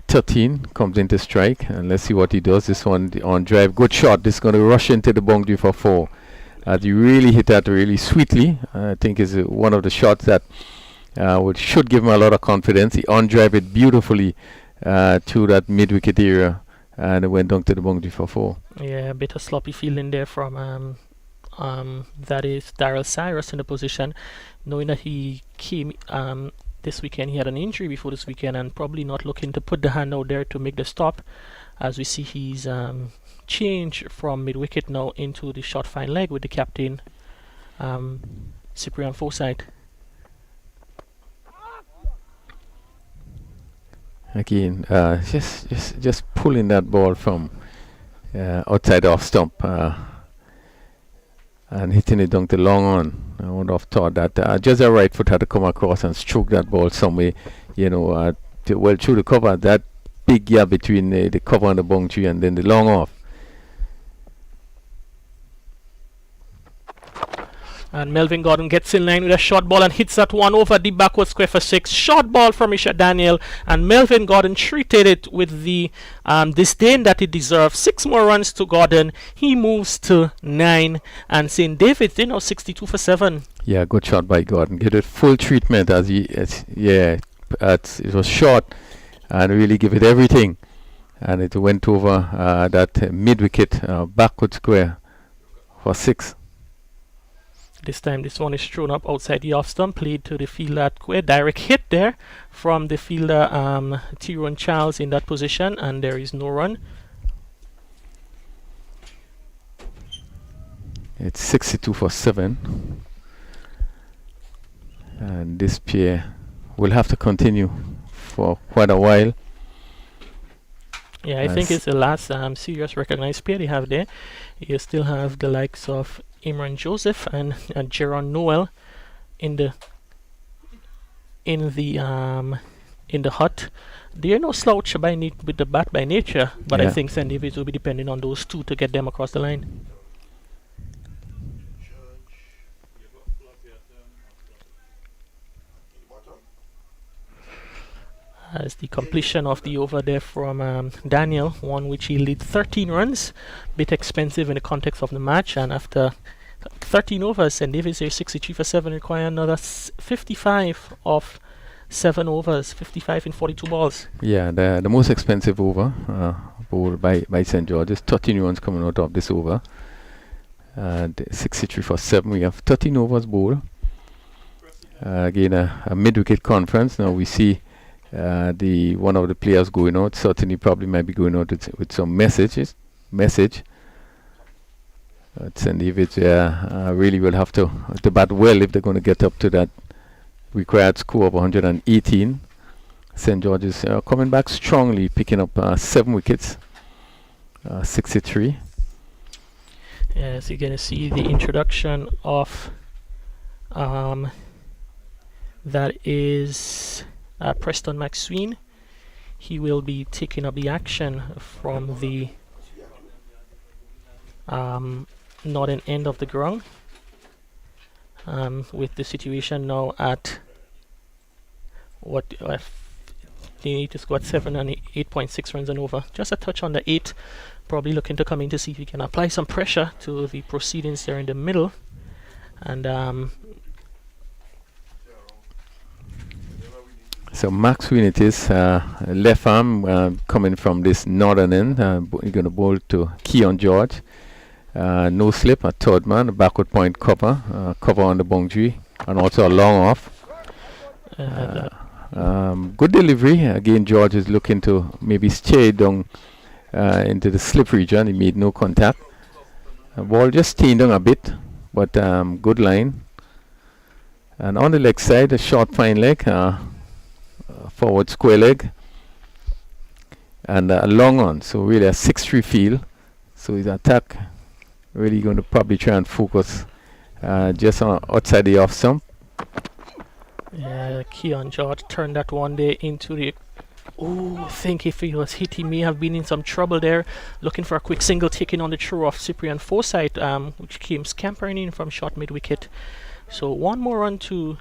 13, comes into strike, and let's see what he does. This one on drive, good shot. This is going to rush into the boundary for 4. He really hit that really sweetly. I think is one of the shots that should give him a lot of confidence. He on drive it beautifully through that mid wicket area, and it went down to the boundary for 4. Yeah, a bit of sloppy feeling there from that is Darrell Cyrus in the position, knowing that he came this weekend. He had an injury before this weekend and probably not looking to put the hand out there to make the stop. As we see, he's changed from mid-wicket now into the short fine leg with the captain, Cyprian Forsyth. Again, just pulling that ball from outside off stump and hitting it down to long on. I would have thought that just a right foot had to come across and stroke that ball somewhere, well through the cover. That big gap between the cover and the boundary, and then the long off. And Melvin Gordon gets in line with a short ball and hits that one over the backward square for 6. Short ball from Richard Daniel, and Melvin Gordon treated it with the disdain that it deserved. 6 more runs to Gordon. He moves to 9, and St. David's, 62 for 7. Yeah, good shot by Gordon. Get it full treatment it was short and really give it everything, and it went over that mid wicket backward square for 6. This time this one is thrown up outside the off stump, played to the fielder at square. Direct hit there from the fielder Tyrone Charles in that position, and there is no run. It's 62 for 7, and this pair will have to continue for quite a while. Yeah, I think it's the last serious recognized pair they have there. You still have the likes of Imran Joseph and Jeron Noel in the hut. They are no slouch with the bat by nature, but I think St. David's will be depending on those 2 to get them across the line. As the completion of the over there from Daniel, one which he lead 13 runs, bit expensive in the context of the match, and after 13 overs, St. David's here 63 for 7, require another 55 of 7 overs, 55 in 42 balls. Yeah, the most expensive over bowled by St. George's. 13 runs coming out of this over, and 63 for 7. We have 13 overs bowled. Again, a mid-wicket conference. Now we see one of the players going out. Certainly probably might be going out with some message. St. David's really will have to bat well if they're going to get up to that required score of 118. St. George's coming back strongly, picking up 7 wickets, 63. Yes, you're going to see the introduction of that is Preston McSween. He will be taking up the action from the northern end of the ground, with the situation now at what they need to score at 7 and 8.6 runs and over. Just a touch on the 8, probably looking to come in to see if he can apply some pressure to the proceedings there in the middle. And so McSween it is, left arm coming from this northern end. He's going to bowl to Keon George. No slip, a third man, a backward point cover on the boundary, and also a long off. Good delivery. Again, George is looking to maybe stay down into the slip region. He made no contact. Ball just stained down a bit, but good line. And on the leg side, a short fine leg, forward square leg, and a long on. So really a 6-3 field. So his attack really going to probably try and focus just on outside the off stump. Yeah, Keon George turned that one there into the... Oh, I think if he was hit, he may have been in some trouble there. Looking for a quick single, taking on the throw of Cyprian Forsyth, which came scampering in from short mid-wicket. So one more run to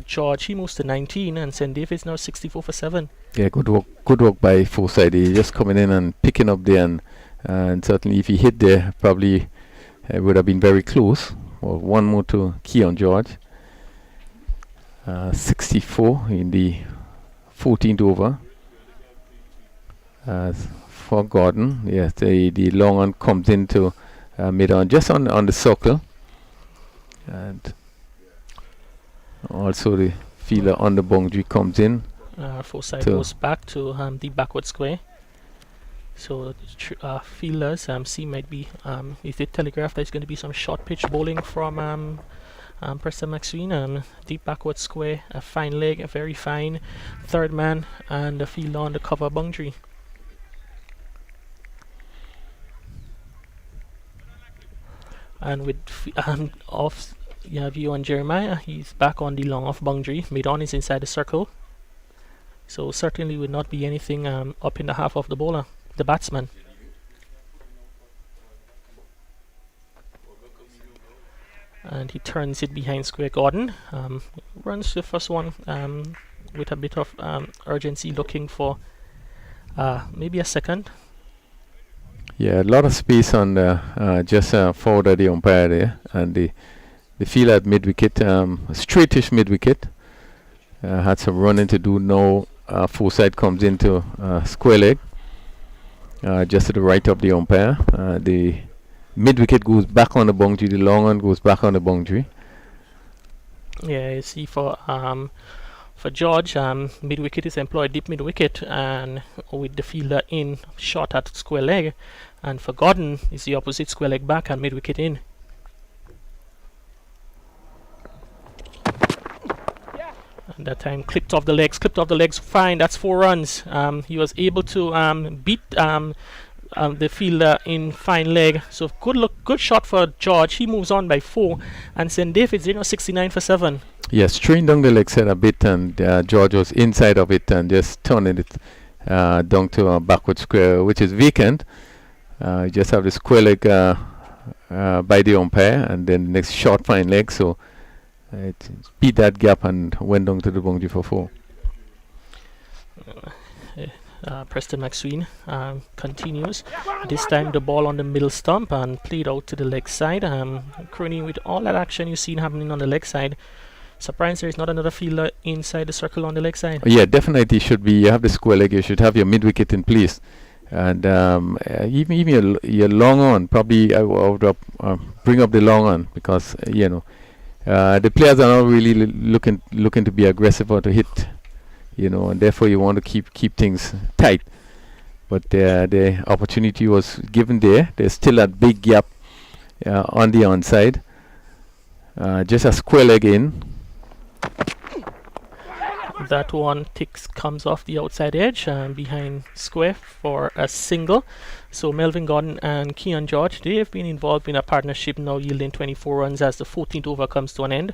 George. He moves to 19, and St. David's now 64 for 7. Yeah, good work by Forsyth. He just coming in and picking up there, and certainly if he hit there, probably it would have been very close. Well, one more to Keon George. 64 in the 14th over. For Gordon, yes, the long one comes into mid-on, just on the circle. And also the fielder on the boundary comes in. Forsyth goes back to the backward square. So fielders see might be if they telegraph there's going to be some short pitch bowling from Preston McSween. Deep backward square, a fine leg, a very fine third man, and the fielder on the cover boundary. And with off view on Jeremiah, he's back on the long off boundary. Mid-on is inside the circle. So certainly would not be anything up in the half of the bowler, the batsman. And he turns it behind square. Gordon runs the first one with a bit of urgency, looking for maybe a second. Yeah, a lot of space on the just forward of the umpire there, and the fielder at mid-wicket, straightish mid-wicket, had some running to do. Now Forsyth comes into square leg, just to the right of the umpire. The mid-wicket goes back on the boundary, the long one goes back on the boundary. Yeah, you see for George, mid-wicket is employed deep mid-wicket, and with the fielder in short at square leg. And for Gordon, it's the opposite, square leg back and mid-wicket in. And that time clipped off the legs, fine, that's 4 runs. He was able to beat the fielder in fine leg. So good shot for George. He moves on by 4, and St. David's 69 for 7. Yes, strained down the leg side a bit, and George was inside of it and just turning it down to a backward square, which is vacant. You just have the square leg by the umpire, and then the next short fine leg. So it beat that gap and went down to the boundary for 4. Preston McSween continues. This time the ball on the middle stump and played out to the leg side. Crony, with all that action you've seen happening on the leg side, surprised there is not another fielder inside the circle on the leg side. Yeah, definitely should be. You have the square leg, you should have your mid-wicket in place. And even your long on, probably I would bring up the long on, because the players are not really looking to be aggressive or to hit, and therefore you want to keep things tight. But the opportunity was given there. There's still a big gap on the onside. Just a square leg in. That one comes off the outside edge behind square for a single. So Melvin Gordon and Keon George, they have been involved in a partnership now, yielding 24 runs as the 14th over comes to an end.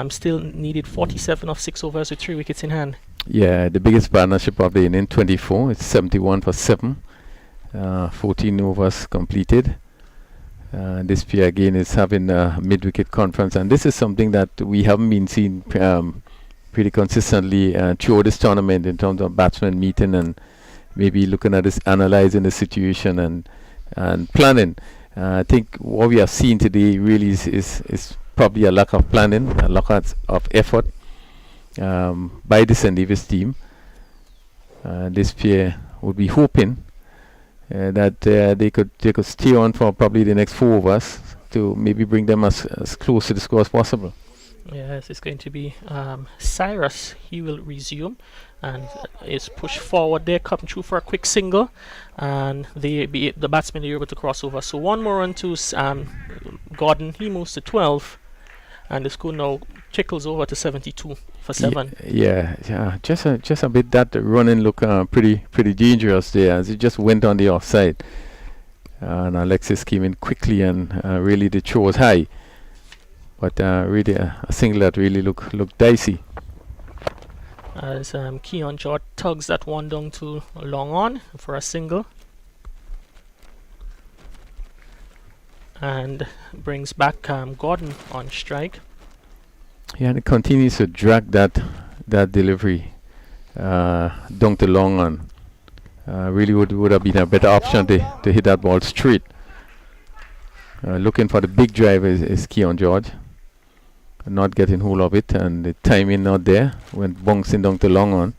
Still needed 47 of 6 overs with 3 wickets in hand. Yeah, the biggest partnership of the inning, 24. It's 71 for 7. 14 overs completed. This pair again is having a mid-wicket conference, and this is something that we haven't been seeing pretty consistently throughout this tournament in terms of batsmen meeting and maybe looking at this, analyzing the situation and planning. I think what we have seen today really is probably a lack of planning, a lack of effort by the St. David's team. This pair would be hoping that they could stay on for probably the next 4 overs to maybe bring them as close to the score as possible. Yes, it's going to be Cyrus. He will resume and is pushed forward there, coming through for a quick single, and the batsmen are able to cross over. So one more run to Gordon. He moves to 12, and the score now trickles over to 72 for 7. Yeah. Just a bit that running look pretty dangerous there, as it just went on the offside, and Alexis came in quickly, and really the throw was high. But really a single that really looked dicey. As Keon George tugs that one down to long on for a single. And brings back Gordon on strike. Yeah, and it continues to drag that delivery down to long on. Really would have been a better option to hit that ball straight. Looking for the big drive is Keon George. Not getting hold of it, and the timing not there, went bouncing down to long on.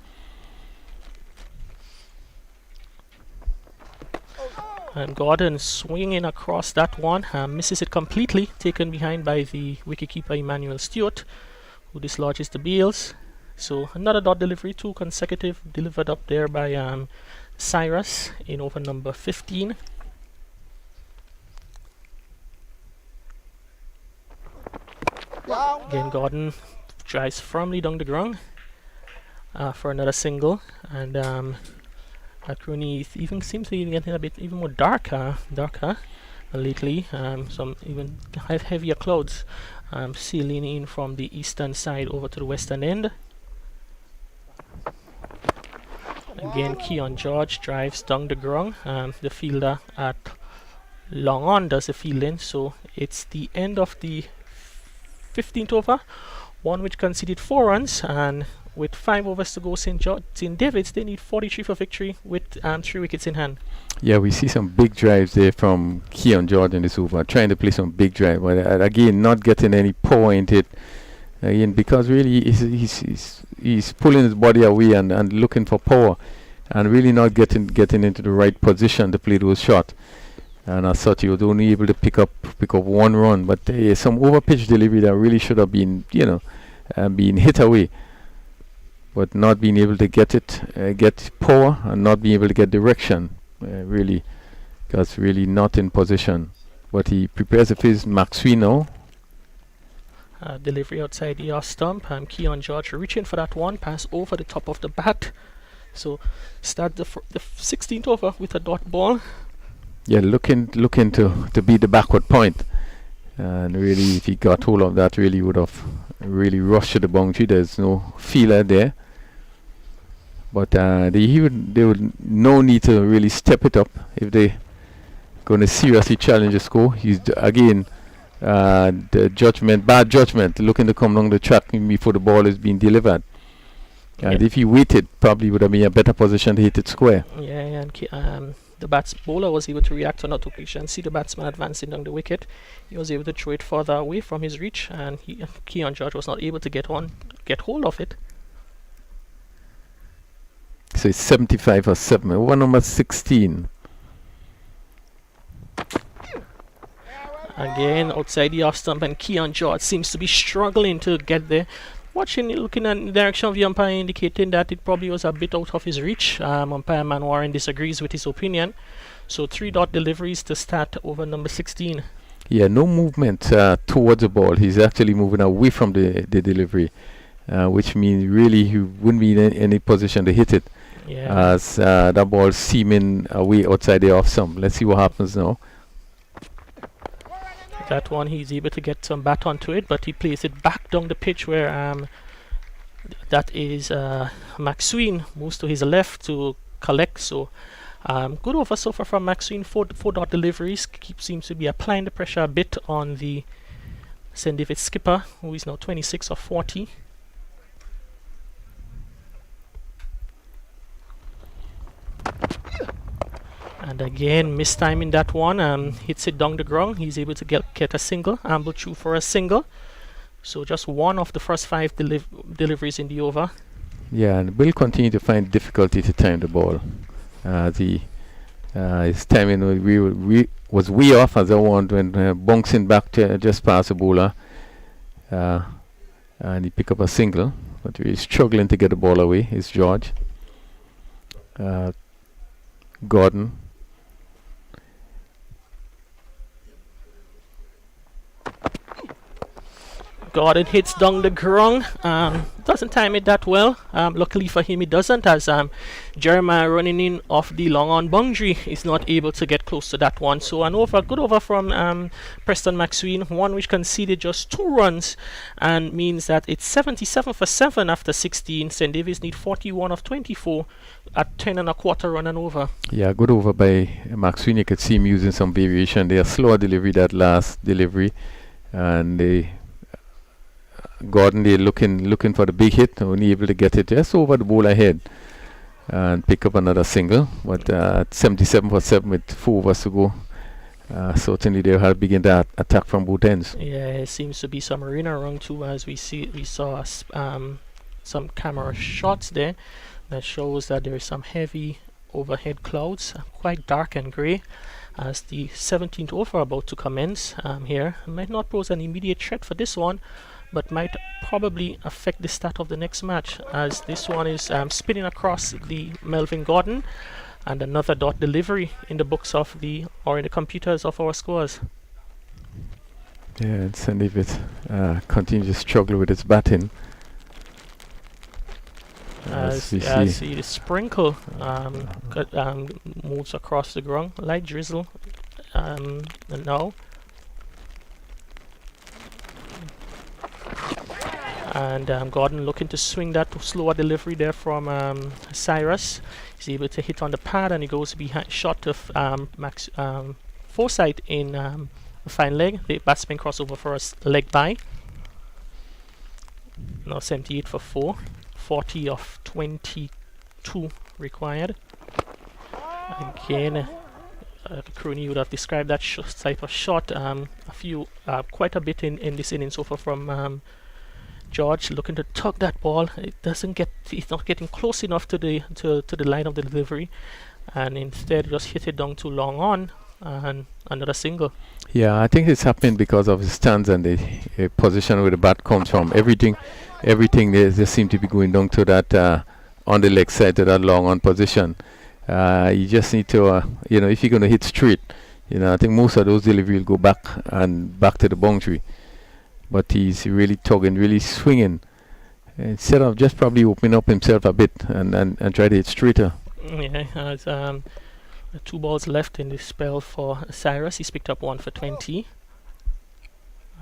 And Gordon swinging across that one, misses it completely, taken behind by the wicketkeeper Emmanuel Stewart, who dislodges the bails. So another dot delivery, 2 consecutive, delivered up there by Cyrus in over number 15. Again, Gordon drives firmly down the ground for another single, and Rooney even seems to be getting a bit even more darker lately. Some even heavier clouds sailing in from the eastern side over to the western end. Again, Keon George drives down the ground. The fielder at long on does the fielding, so it's the end of the 15th over, one which conceded 4 runs, and with 5 overs to go, St. David's, they need 43 for victory with 3 wickets in hand. Yeah, we see some big drives there from Keon George in this over, trying to play some big drive, but again, not getting any power into it. Again, because really he's pulling his body away and looking for power, and really not getting into the right position to play those shots. And as such, he was only able to pick up 1 run. But some overpitch delivery that really should have been, being hit away, but not being able to get power, and not being able to get direction. Really, because really not in position. But he prepares to face Maxwell now. Delivery outside the off stump. Keon George reaching for that one, pass over the top of the bat. So start the 16th over with a dot ball. Yeah, looking to beat the backward point, and really, if he got hold of that, really would have really rushed to the boundary. There's no feeler there, but they would no need to really step it up if they going to seriously challenge the score. He's again the bad judgment, looking to come along the track before the ball is being delivered. And if he waited, probably would have been a better position to hit it square. Yeah, and the bowler was able to react on notification, see the batsman advancing down the wicket. He was able to throw it further away from his reach, and Keon George was not able to get hold of it. So it's 75 for 7. Over number 16. Again, outside the off stump, and Keon George seems to be struggling to get there. Looking in the direction of the umpire, indicating that it probably was a bit out of his reach. Umpire Manwaran disagrees with his opinion. So 3 dot deliveries to start over number 16. Yeah, no movement towards the ball. He's actually moving away from the delivery, which means really he wouldn't be in any position to hit it. Yeah. As that ball seeming away outside the off stump. Let's see what happens now. That one, he's able to get some bat onto it, but he plays it back down the pitch where that is Maxwell moves to his left to collect. So good over so far from Maxwell. 4 dot deliveries. Seems to be applying the pressure a bit on the St. David's skipper, who is now 26 of 40. And again, mistiming that one, hits it down the ground. He's able to get a single, amble through for a single. So just one of the first 5 deliveries in the over. Yeah, and will continue to find difficulty to time the ball. His timing was way off as I want when bouncing back to just past the bowler. and he pick up a single, but he's struggling to get the ball away. It's George. Gordon. Gordon hits down the ground. Doesn't time it that well. Luckily for him, it doesn't, as Jeremiah running in off the long on boundary is not able to get close to that one. So an over, good over from Preston McSween, one which conceded just 2 runs, and means that it's 77 for 7 after 16. St. David's need 41 of 24 at 10 and a quarter run and over. Yeah, good over by McSween. You could see him using some variation there. Slower delivery, that last delivery, and they Gordon, they're looking for the big hit, only able to get it just over the ball ahead and pick up another single. But at 77 for 7 with 4 overs to go, certainly they'll have begin that attack from both ends. Yeah, it seems to be some arena wrong too, as we saw some camera shots there that shows that there is some heavy overhead clouds, quite dark and grey, as the 17th over about to commence here. Might not pose an immediate threat for this one, but might probably affect the start of the next match, as this one is spinning across the Melvin Gordon, and another dot delivery in the books of in the computers of our scores. Yeah, and St. David continues to struggle with its batting. As we see the sprinkle moves across the ground, light drizzle, and now. And Gordon looking to swing that slower delivery there from Cyrus. He's able to hit on the pad, and he goes behind shot of Max Forsyth in a fine leg. The batsman crossover for us leg by. Now 78 for 4. 40 of 22 required. Again, Crooney would have described that type of shot quite a bit in this inning so far from George, looking to tug that ball. He's not getting close enough to the line of the delivery, and instead just hit it down too long on, and another single. Yeah, I think it's happening because of his stance and the position where the bat comes from. Everything there just seem to be going down to that on the leg side, to that long on position. You just need to, if you're going to hit straight, I think most of those deliveries will go back to the boundary. But he's really tugging, really swinging, instead of just probably opening up himself a bit and try to hit straighter. Yeah, as 2 balls left in this spell for Cyrus. He's picked up 1 for 20.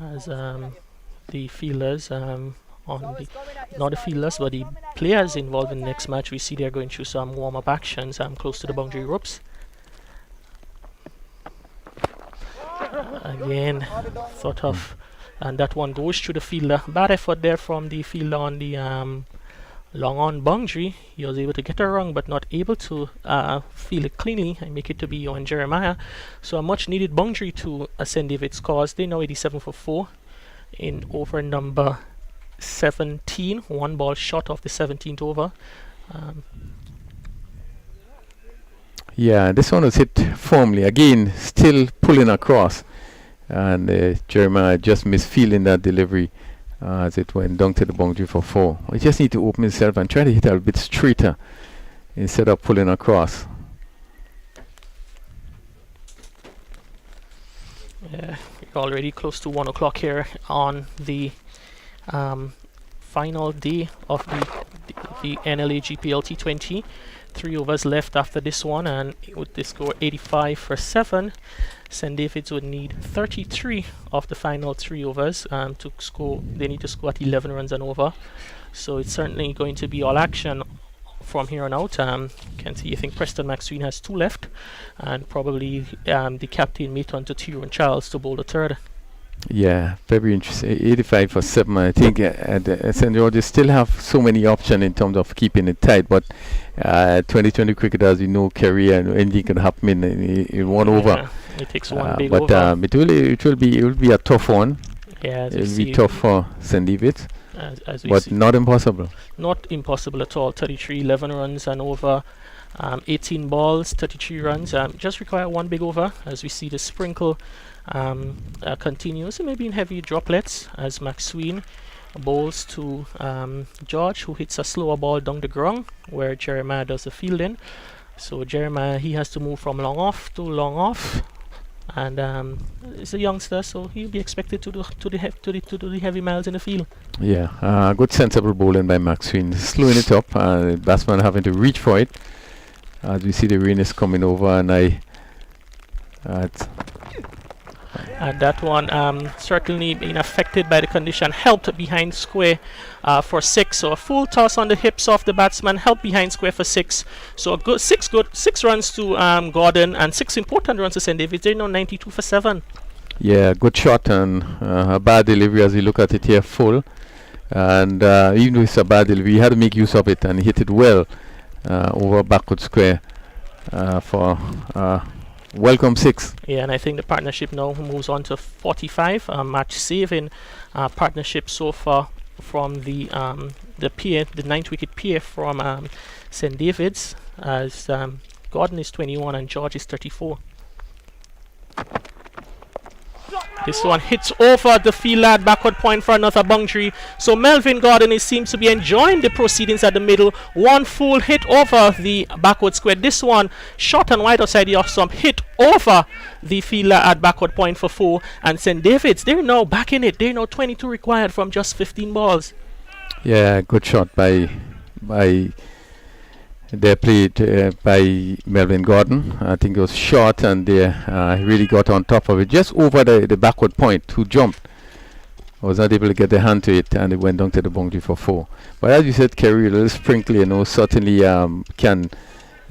As the fielders not the fielders, but the players involved in the next match, we see they're going through some warm-up actions close to the boundary ropes. Again, sort of. And that one goes through the fielder. Bad effort there from the fielder on the long on boundary. He was able to get it wrong, but not able to field it cleanly and make it to be on Jeremiah. So a much needed boundary to St. David's cause. They now 87 for 4 in over number 17. 1 ball short of the 17th over. Yeah, this one was hit firmly. Again, still pulling across. And Jeremiah just misfeeling that delivery as it went down to the boundary for 4. He just need to open himself and try to hit a bit straighter instead of pulling across. Yeah, we're already close to 1 o'clock here on the final day of the NLA GPL T20. 3 overs left after this one, and with the score 85 for 7, St. David's would need 33 of the final 3 overs to score. They need to score at 11 runs and over. So it's certainly going to be all action from here on out. I think Preston McSween has 2 left, and probably the captain may turn to Tyrone Charles to bowl the third. Yeah, very interesting. 85 for 7. I think St. George's still have so many options in terms of keeping it tight, but 2020 cricket, as you know, career and anything can happen in 1 over. It takes 1 big over. But it will be a tough one. Yeah, it will be tough for St. David's, but not impossible. Not impossible at all. 33, 11 runs and over. 18 balls, 33 runs. Just require 1 big over, as we see the sprinkle continues, maybe in heavy droplets, as McSween bowls to George, who hits a slower ball down the ground where Jeremiah does the fielding. So Jeremiah, he has to move from long off to long off, and he's a youngster, so he'll be expected to do the heavy miles in the field. Yeah, good sensible bowling by Maxwell, slowing it up. Batsman having to reach for it. As we see the rain is coming over, and and that one certainly being affected by the condition, helped behind square for 6. So a full toss on the hips of the batsman, helped behind square for 6. So a good 6 runs to Gordon, and 6 important runs to St. David's. They're now 92 for 7. Yeah, good shot, and a bad delivery as we look at it here, full. And even though it's a bad delivery, he had to make use of it, and he hit it well over backward square for welcome 6. Yeah, and I think the partnership now moves on to 45. Match saving partnership so far from the pair, the 9th wicket pair from St. David's, as Gordon is 21 and George is 34. This one hits over the field at backward point for another boundary. So Melvin Gordon seems to be enjoying the proceedings at the middle. One full hit over the backward square. This one short and wide outside the off stump, hit over the fielder at backward point for 4. And St. David's, they're now back in it. They're now 22 required from just 15 balls. Yeah, good shot by they played by Melvin Gordon. I think it was short, and they really got on top of it, just over the backward point. Who jumped, was not able to get their hand to it, and it went down to the boundary for 4. But as you said, Kerry, a little sprinkle, certainly can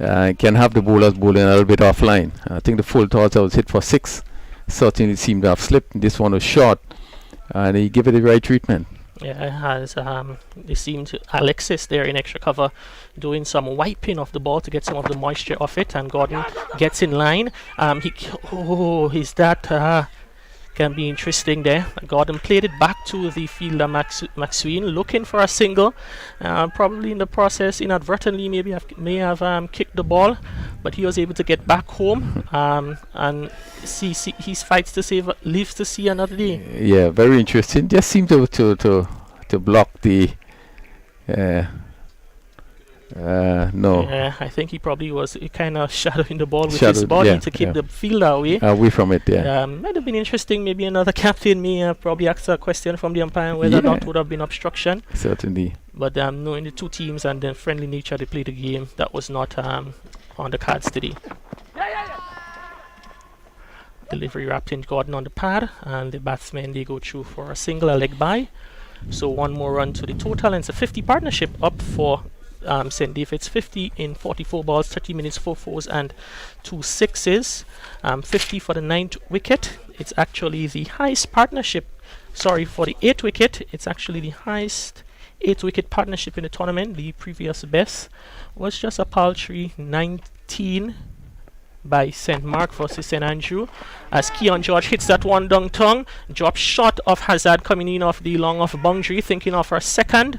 have the bowlers bowling a little bit offline. I think the full toss that was hit for 6 certainly seemed to have slipped. This one was short, and he gave it the right treatment. Yeah, it has. They seem to Alexis there in extra cover doing some wiping of the ball to get some of the moisture off it, and Gordon gets in line. Can be interesting there. Gordon played it back to the fielder Maxwell, looking for a single. Probably in the process, inadvertently, may have kicked the ball, but he was able to get back home. And he fights to save, lives to see another day. Yeah, very interesting. Just seemed to block the. No. Yeah, I think he probably was kind of shadowing the ball with his body to keep the fielder away from it. Yeah. Might have been interesting. Maybe another captain may probably ask a question from the umpire whether or not would have been obstruction. Certainly. But knowing the two teams and the friendly nature they played the game, that was not on the cards today. Delivery wrapped in Gordon on the pad, and the batsmen, they go through for a single, a leg by. So one more run to the total, and it's a 50 partnership up for St. David's. 50 in 44 balls, 30 minutes, 4 fours and 2 sixes. 50 for the 9th wicket. It's actually the highest partnership. Sorry, for the 8th wicket, it's actually the highest 8th wicket partnership in the tournament. The previous best was just a paltry 19 by St. Mark versus St. Andrew, as Keon George hits that one down tongue, drop shot of Hazard coming in off the long off boundary, thinking of our second,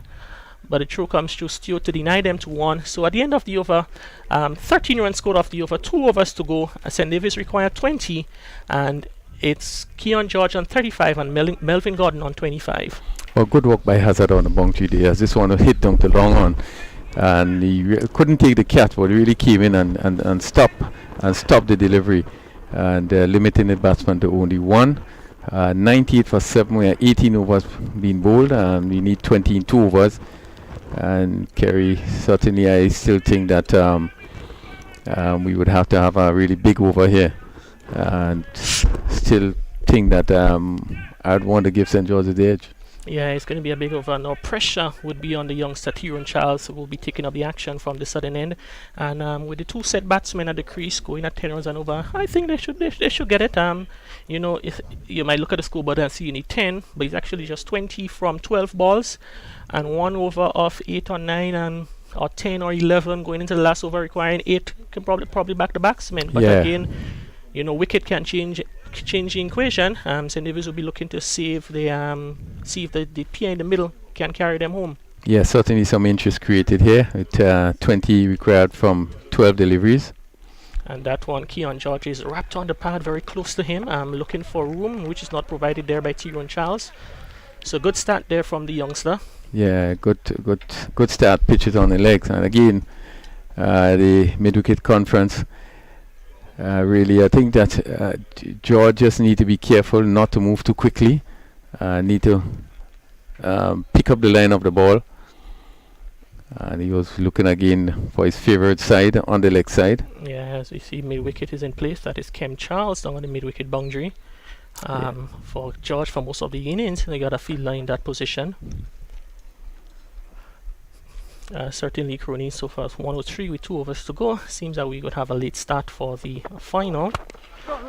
but the throw comes through Stewart to deny them to 1. So at the end of the over, 13 runs scored off the over, 2 overs to go. St. Davis required 20, and it's Keon George on 35 and Melvin Gordon on 25. Well, good work by Hazard on the boundary there, as this one hit down the long on, and he couldn't take the catch, but really came in and stopped the delivery, and limiting the batsman to only 1. 98 for 7, where 18 overs being bowled, and we need 20 in 2 overs. And Kerry, certainly I still think that we would have to have a really big over here, and still think that I'd want to give St. George's the edge. Yeah, it's going to be a big over. Now pressure would be on the youngster Tyrone Charles, who will be taking up the action from the southern end, and with the 2 set batsmen at the crease going at 10 runs and over, I think they should get it. If you might look at the scoreboard and see you need 10, but it's actually just 20 from 12 balls, and 1 over of 8 or 9 or 10 or 11 going into the last over requiring 8 can probably back the batsmen. But again, wicket can change the equation. St. Davis will be looking to see if the pair in the middle can carry them home. Yeah, certainly some interest created here with 20 required from 12 deliveries. And that one, Keon George is wrapped on the pad very close to him, looking for room, which is not provided there by Tyrone Charles. So good start there from the youngster. Yeah, good start. Pitches on the legs, and again, the mid-wicket conference. Really, I think that George just need to be careful not to move too quickly. Need to pick up the line of the ball. And he was looking again for his favorite side on the leg side. Yeah, as we see, mid-wicket is in place. That is Kem Charles down on the mid-wicket boundary. For George, for most of the innings, they got a field line in that position. Certainly, Crony so far 103 with 2 overs to go. Seems that we could have a late start for the final.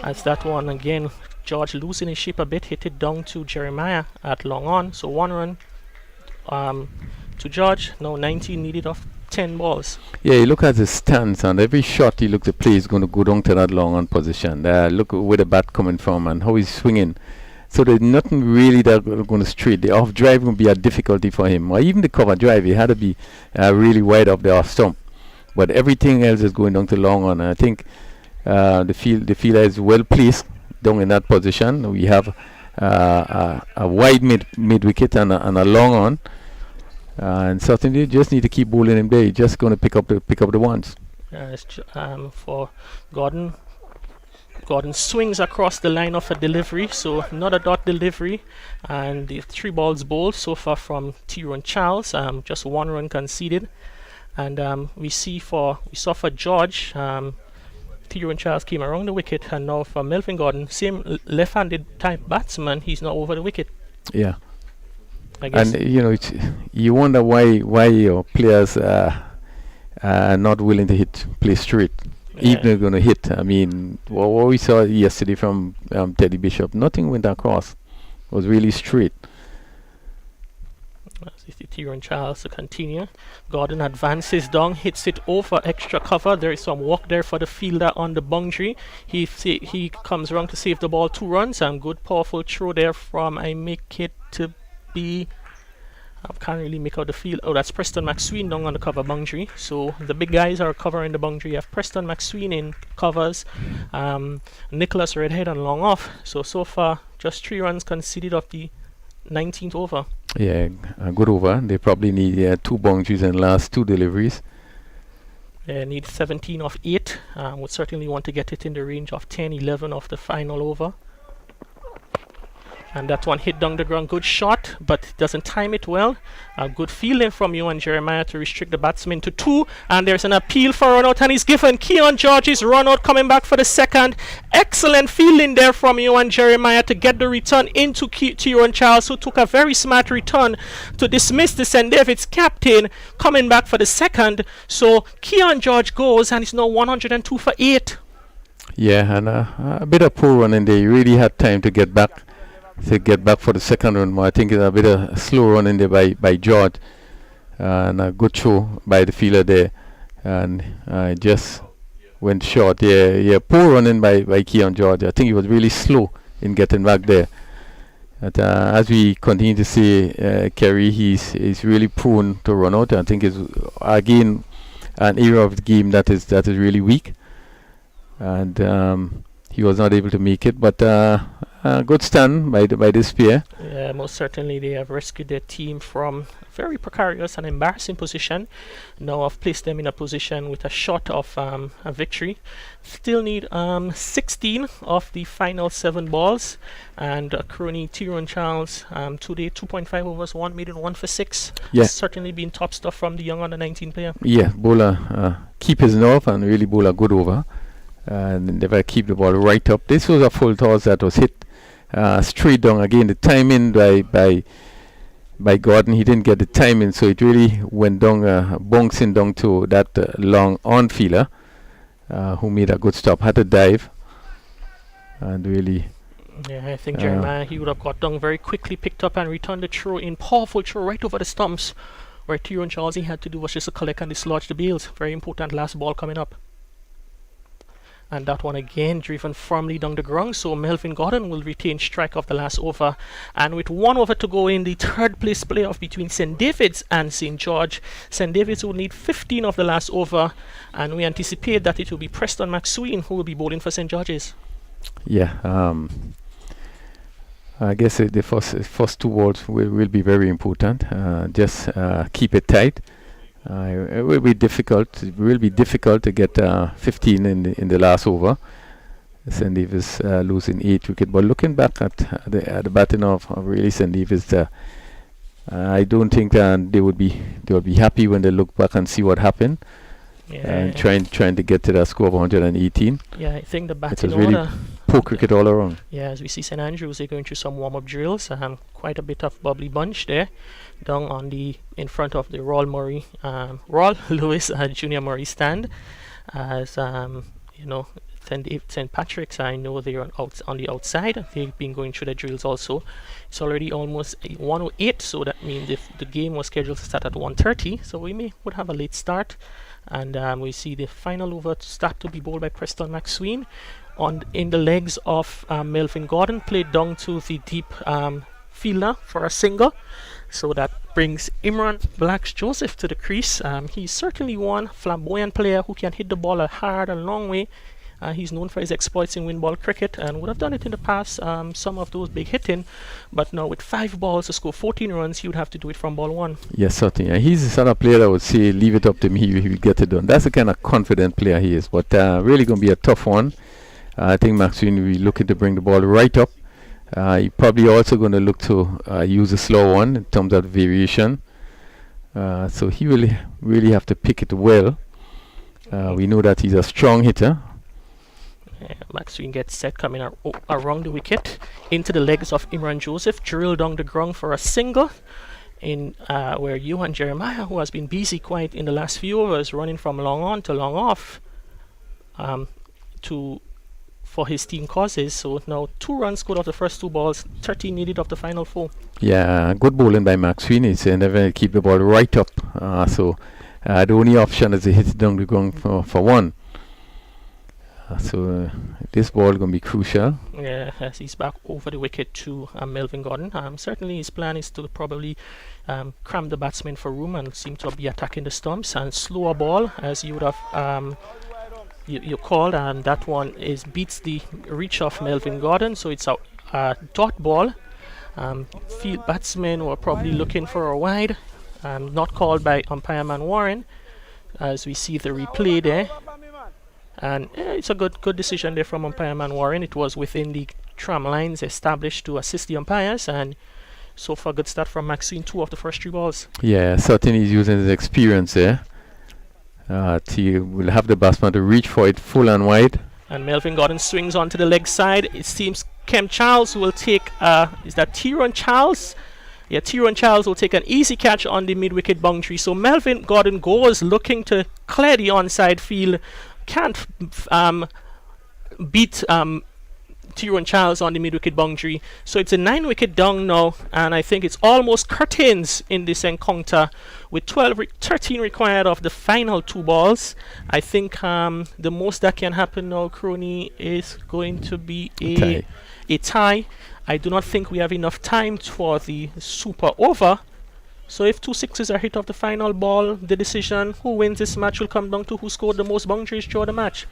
As that one again, George losing his shape a bit, hit it down to Jeremiah at long on. So 1 run to George. Now 19 needed of 10 balls. Yeah, you look at his stance, and every shot he look to play is going to go down to that long on position. Look where the bat coming from and how he's swinging. So there's nothing really that going to straight. The off drive will be a difficulty for him, or even the cover drive. He had to be really wide off the off stump. But everything else is going down to long on. And I think the fielder is well placed down in that position. We have a wide mid wicket and a long on. And certainly you just need to keep bowling him there. He's just going to pick up the ones. For Gordon. Gordon swings across the line of a delivery, so not a dot delivery, and the 3 balls bowled so far from Tyrone Charles. Just 1 run conceded, and we saw for George. Tyrone Charles came around the wicket, and now for Melvin Gordon, same left-handed type batsman, he's now over the wicket. Yeah. I guess. And you wonder why players are not willing to play straight, even if they're going to hit. I mean, what we saw yesterday from Teddy Bishop, nothing went across. It was really straight. Tyrone Charles to continue. Gordon advances down, hits it over extra cover. There is some work there for the fielder on the boundary. He comes around to save the ball, 2 runs, and good powerful throw there from I can't really make out the field. Oh, that's Preston McSween down on the cover boundary. So the big guys are covering the boundary. You have Preston McSween in covers, Nicholas Redhead and long off. So far, just 3 runs conceded of the 19th over. Yeah, a good over. They probably need 2 boundaries and last 2 deliveries. They need 17 of 8. Would certainly want to get it in the range of 10, 11 of the final over. And that one hit down the ground. Good shot, but doesn't time it well. Good fielding from you and Jeremiah to restrict the batsman to 2. And there's an appeal for run out, and he's given Keon George's run out, coming back for the second. Excellent fielding there from you and Jeremiah to get the return into Tyrone Charles, who took a very smart return to dismiss the St. David's captain, coming back for the second. So Keon George goes, and he's now 102 for 8. Yeah, and a bit of poor run in there. He really had time to get back. For the second run. I think it's a bit of slow run in there by George, and a good throw by the fielder there, and just went short. Yeah, poor running by Keon George. I think he was really slow in getting back there. But as we continue to see, Kerry, he's really prone to run out. I think it's again an area of the game that is really weak, and he was not able to make it, but good stand by this pair. Yeah, most certainly they have rescued their team from a very precarious and embarrassing position. Now I've placed them in a position with a shot of a victory. Still need 16 of the final 7 balls, and Crony Tyrone Charles today 2.5 overs, 1 maiden, 1 for 6. Yeah, certainly been top stuff from the young under 19 player. Yeah, bowler keep his nerve and really bowl a good over. And never keep the ball right up. This was a full toss that was hit straight down. Again, the timing by Gordon, he didn't get the timing, so it really went down, bouncing down to that long on fielder, who made a good stop, had to dive, and really. Yeah, I think Jeremiah, he would have got down very quickly, picked up and returned the throw in, powerful throw right over the stumps, where Tyrone Charles, he had to do was just to collect and dislodge the bails. Very important last ball coming up. And that one again driven firmly down the ground, so Melvin Gordon will retain strike of the last over. And with 1 over to go in the 3rd place playoff between St. David's and St. George, St. David's will need 15 of the last over, and we anticipate that it will be Preston McSween who will be bowling for St. George's. Yeah, I guess the first two balls will be very important. Just keep it tight. It will be difficult. It will be difficult to get 15 in the last over. St. Davis losing 8 wickets. But looking back at the batting of really St. Davis, I don't think they would be happy when they look back and see what happened. And trying to get to that score of 118. Yeah, I think the batting it was really poor cricket all around. Yeah, as we see St. Andrews, they're going through some warm-up drills. Quite a bit of bubbly bunch there, down in front of the Royal Lewis Junior Murray stand. As St. Patrick's, I know they're on the outside. They've been going through the drills also. It's already almost 1:08, so that means if the game was scheduled to start at 1:30, so we would have a late start. And we see the final over to start to be bowled by Preston McSween in the legs of Melvin Gordon, played down to the deep fielder for a single. So that brings Imran Blacks Joseph to the crease. He's certainly one flamboyant player who can hit the ball a hard and long way. He's known for his exploits in wind ball cricket and would have done it in the past, some of those big hitting, but now with 5 balls to score 14 runs, he would have to do it from ball 1. Yes, certainly. He's the sort of player that would say, leave it up to me, he will get it done. That's the kind of confident player he is, but really going to be a tough one. I think Maxine will be looking to bring the ball right up. He probably also going to look to use a slow one in terms of variation. So he will really have to pick it well. We know that he's a strong hitter. Maxwell gets set coming around the wicket into the legs of Imran Joseph, drilled down the ground for a single. Where Johan Jeremiah, who has been busy quite in the last few overs, running from long on to long off for his team causes. So now 2 runs scored off the first 2 balls, 13 needed of the final 4. Yeah, good bowling by Maxwell. He's never keep the ball right up. So the only option is to hit it down the ground for 1. So this ball going to be crucial. Yeah, as he's back over the wicket to Melvin Gordon. Certainly his plan is to probably cram the batsman for room and seem to be attacking the stumps, and slower ball, as you would have you called, and that one beats the reach of Melvin Gordon, so it's a dot ball. Field batsmen were probably looking for a wide, not called by umpire man Warren, as we see the replay there. And it's a good decision there from umpire man Warren. It was within the tram lines established to assist the umpires, and so far good start from Maxine, 2 of the first 3 balls. Yeah, certainly he's using his experience there. He will have the batsman to reach for it full and wide. And Melvin Gordon swings onto the leg side. It seems Kem Charles will take, is that Tyrone Charles? Yeah, Tyrone Charles will take an easy catch on the mid-wicket boundary. So Melvin Gordon goes looking to clear the onside field. Can't beat Tyrone Charles on the mid-wicket boundary. So it's a 9-wicket down now, and I think it's almost curtains in this encounter with 13 required of the final 2 balls. I think the most that can happen now, Crony, is going to be a tie. I do not think we have enough time for the super over. So if 2 sixes are hit off the final ball, the decision who wins this match will come down to who scored the most boundaries throughout the match.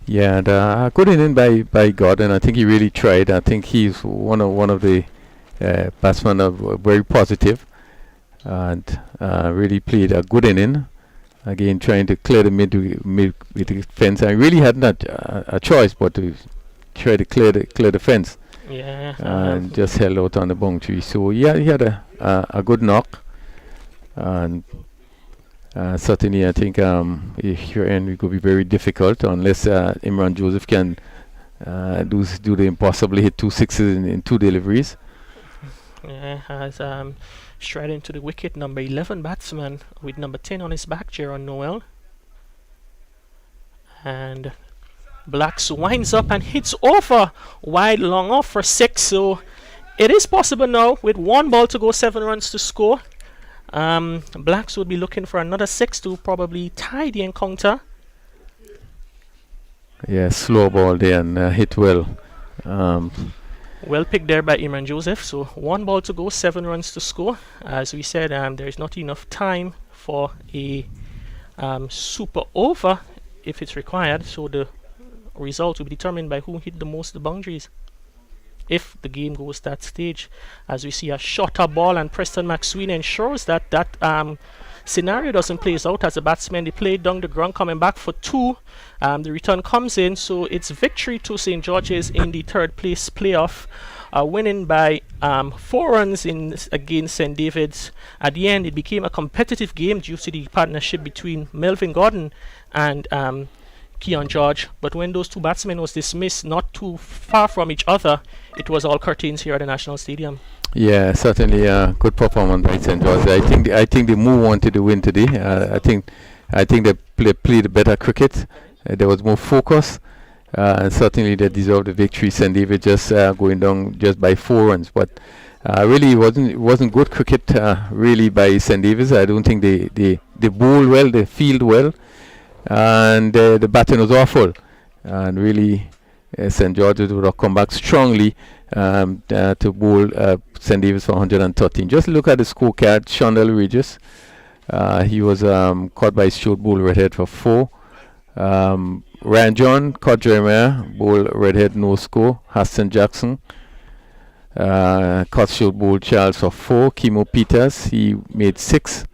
Yeah, and good inning by Gordon. I think he really tried. I think he's one of the batsmen very positive, and really played a good inning. Again, trying to clear the mid fence. I really had not a choice but to try to clear the fence. Yeah, and just held out on the boundary. So yeah, he had a good knock, and certainly I think if your end it could be very difficult unless Imran Joseph can do the impossible, hit 2 sixes in 2 deliveries. Yeah, as straight into the wicket, number 11 batsman with number 10 on his back, Jaron Noel. And Blacks winds up and hits over wide long off for 6. So it is possible now with 1 ball to go, 7 runs to score. Blacks would be looking for another 6 to probably tie the encounter. Yeah, slow ball there and hit well. Well picked there by Imran Joseph. So 1 ball to go, 7 runs to score. As we said, there is not enough time for a super over if it's required. So the result will be determined by who hit the most the boundaries. if the game goes that stage, as we see a shorter ball, and Preston McSween ensures that scenario doesn't play out as a batsman. They play down the ground, coming back for 2. The return comes in, so it's victory to St. George's in the third place playoff, winning by 4 runs against St. David's. At the end, it became a competitive game due to the partnership between Melvin Gordon and Keon George, but when those 2 batsmen was dismissed not too far from each other, it was all curtains here at the National Stadium. Yeah, certainly a good performance by St. George. I think they more wanted to win today. I think they played better cricket. There was more focus, and certainly they deserved the victory. St. David just going down just by 4 runs, but really it wasn't good cricket really by St. David's. I don't think they bowled well, they field well, and the batting was awful, and really St. George's would have come back strongly to bowl St. David's for 113. Just look at the scorecard. Shondell Regis, he was caught by Stuart Bull redhead for 4. Ryan John caught Jeremiah Bull redhead, no score. Hassan Jackson caught Stuart Bull Charles for 4. Kimo Peters, he made 6.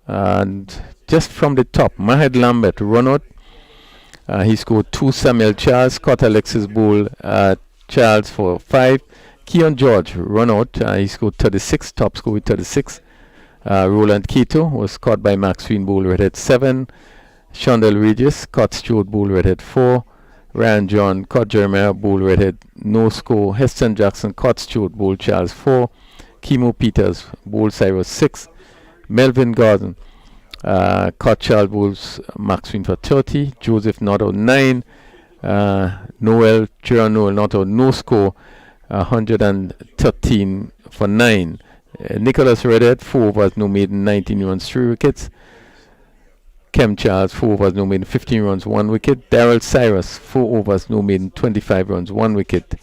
And just from the top, Mahed Lambert run out. He scored 2. Samuel Charles caught Alexis Bull Charles for 5. Keon George run out. He scored 36, top score with 36. Roland Keto was caught by Maxwell Bull redhead 7. Shondell Regis caught Stuart Bull redhead 4. Ryan John caught Jeremiah Bull redhead, no score. Heston Jackson caught Stuart Bull Charles 4. Kimo Peters Bull Cyrus 6. Melvin Gordon caught Charles Bulls Maxwell for 30. Joseph not out 9. Noel not out, no score. 113 for 9. Nicholas Redhead 4 overs, no maiden, 19 runs, 3 wickets. Kem Charles 4 overs, no maiden, 15 runs, 1 wicket. Darrell Cyrus 4 overs, no maiden, 25 runs, 1 wicket.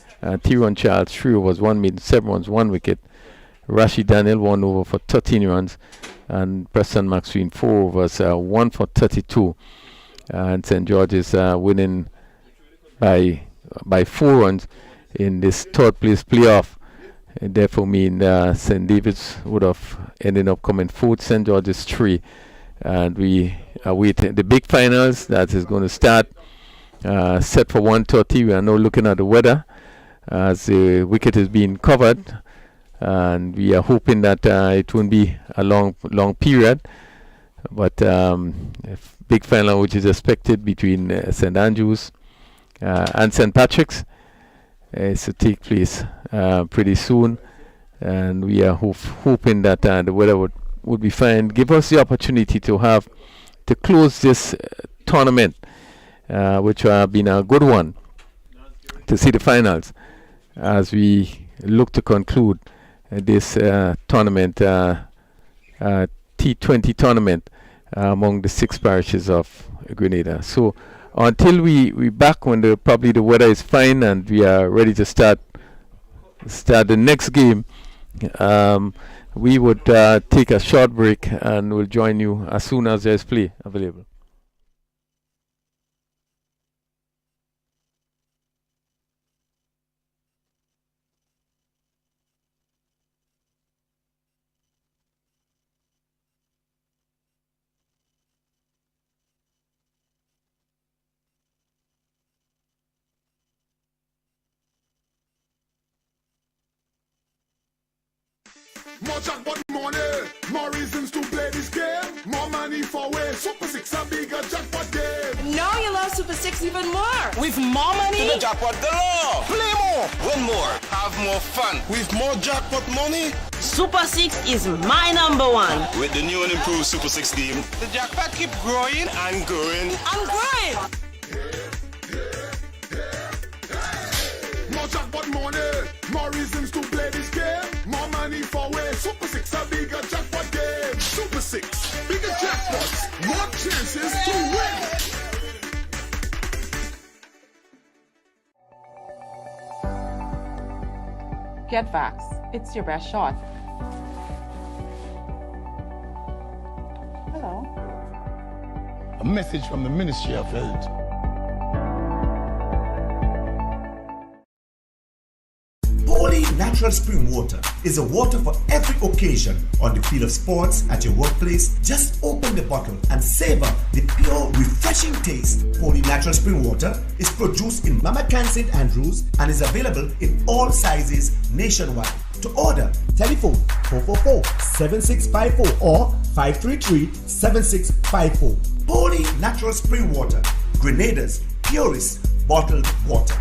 Tyrone Charles 3 overs, 1 maiden, 7 runs, 1 wicket. Rashid Daniel 1 over for 13 runs, and Preston McSween 4 overs, 1 for 32. And St. George's winning by 4 runs in this third place playoff. It therefore mean St. David's would have ended up coming 4th, St. George's 3, and we await the big finals that is going to start set for 1:30. We are now looking at the weather as the wicket is being covered, and we are hoping that it won't be a long period, but big final which is expected between St. Andrews and St. Patrick's is to take place pretty soon, and we are hoping that the weather would be fine. Give us the opportunity to close this tournament, which have been a good one, to see the finals as we look to conclude this tournament, T20 tournament among the 6 parishes of Grenada. So until we back when probably the weather is fine and we are ready to start the next game, we would take a short break and we'll join you as soon as there's play available. More jackpot money, more reasons to play this game. More money for way. Super 6 a bigger jackpot game. Now you love Super 6 even more. With more money. To the jackpot galore. Play more, win more, have more fun. With more jackpot money, Super 6 is my number 1. with the new and improved Super 6 game, the jackpot keep growing and growing. I'm growing. More jackpot money, more reasons to play this game. More money for way. Super 6 a bigger jackpot game. Super 6, bigger jackpots, more chances to win. Get Vax. It's your best shot. Hello. A message from the Ministry of Health. Natural Spring Water is a water for every occasion on the field of sports, at your workplace. Just open the bottle and savor the pure, refreshing taste. Holy Natural Spring Water is produced in Mama Can St. Andrews and is available in all sizes nationwide. To order, telephone 444-7654 or 533-7654. Holy Natural Spring Water, Grenada's purest bottled water.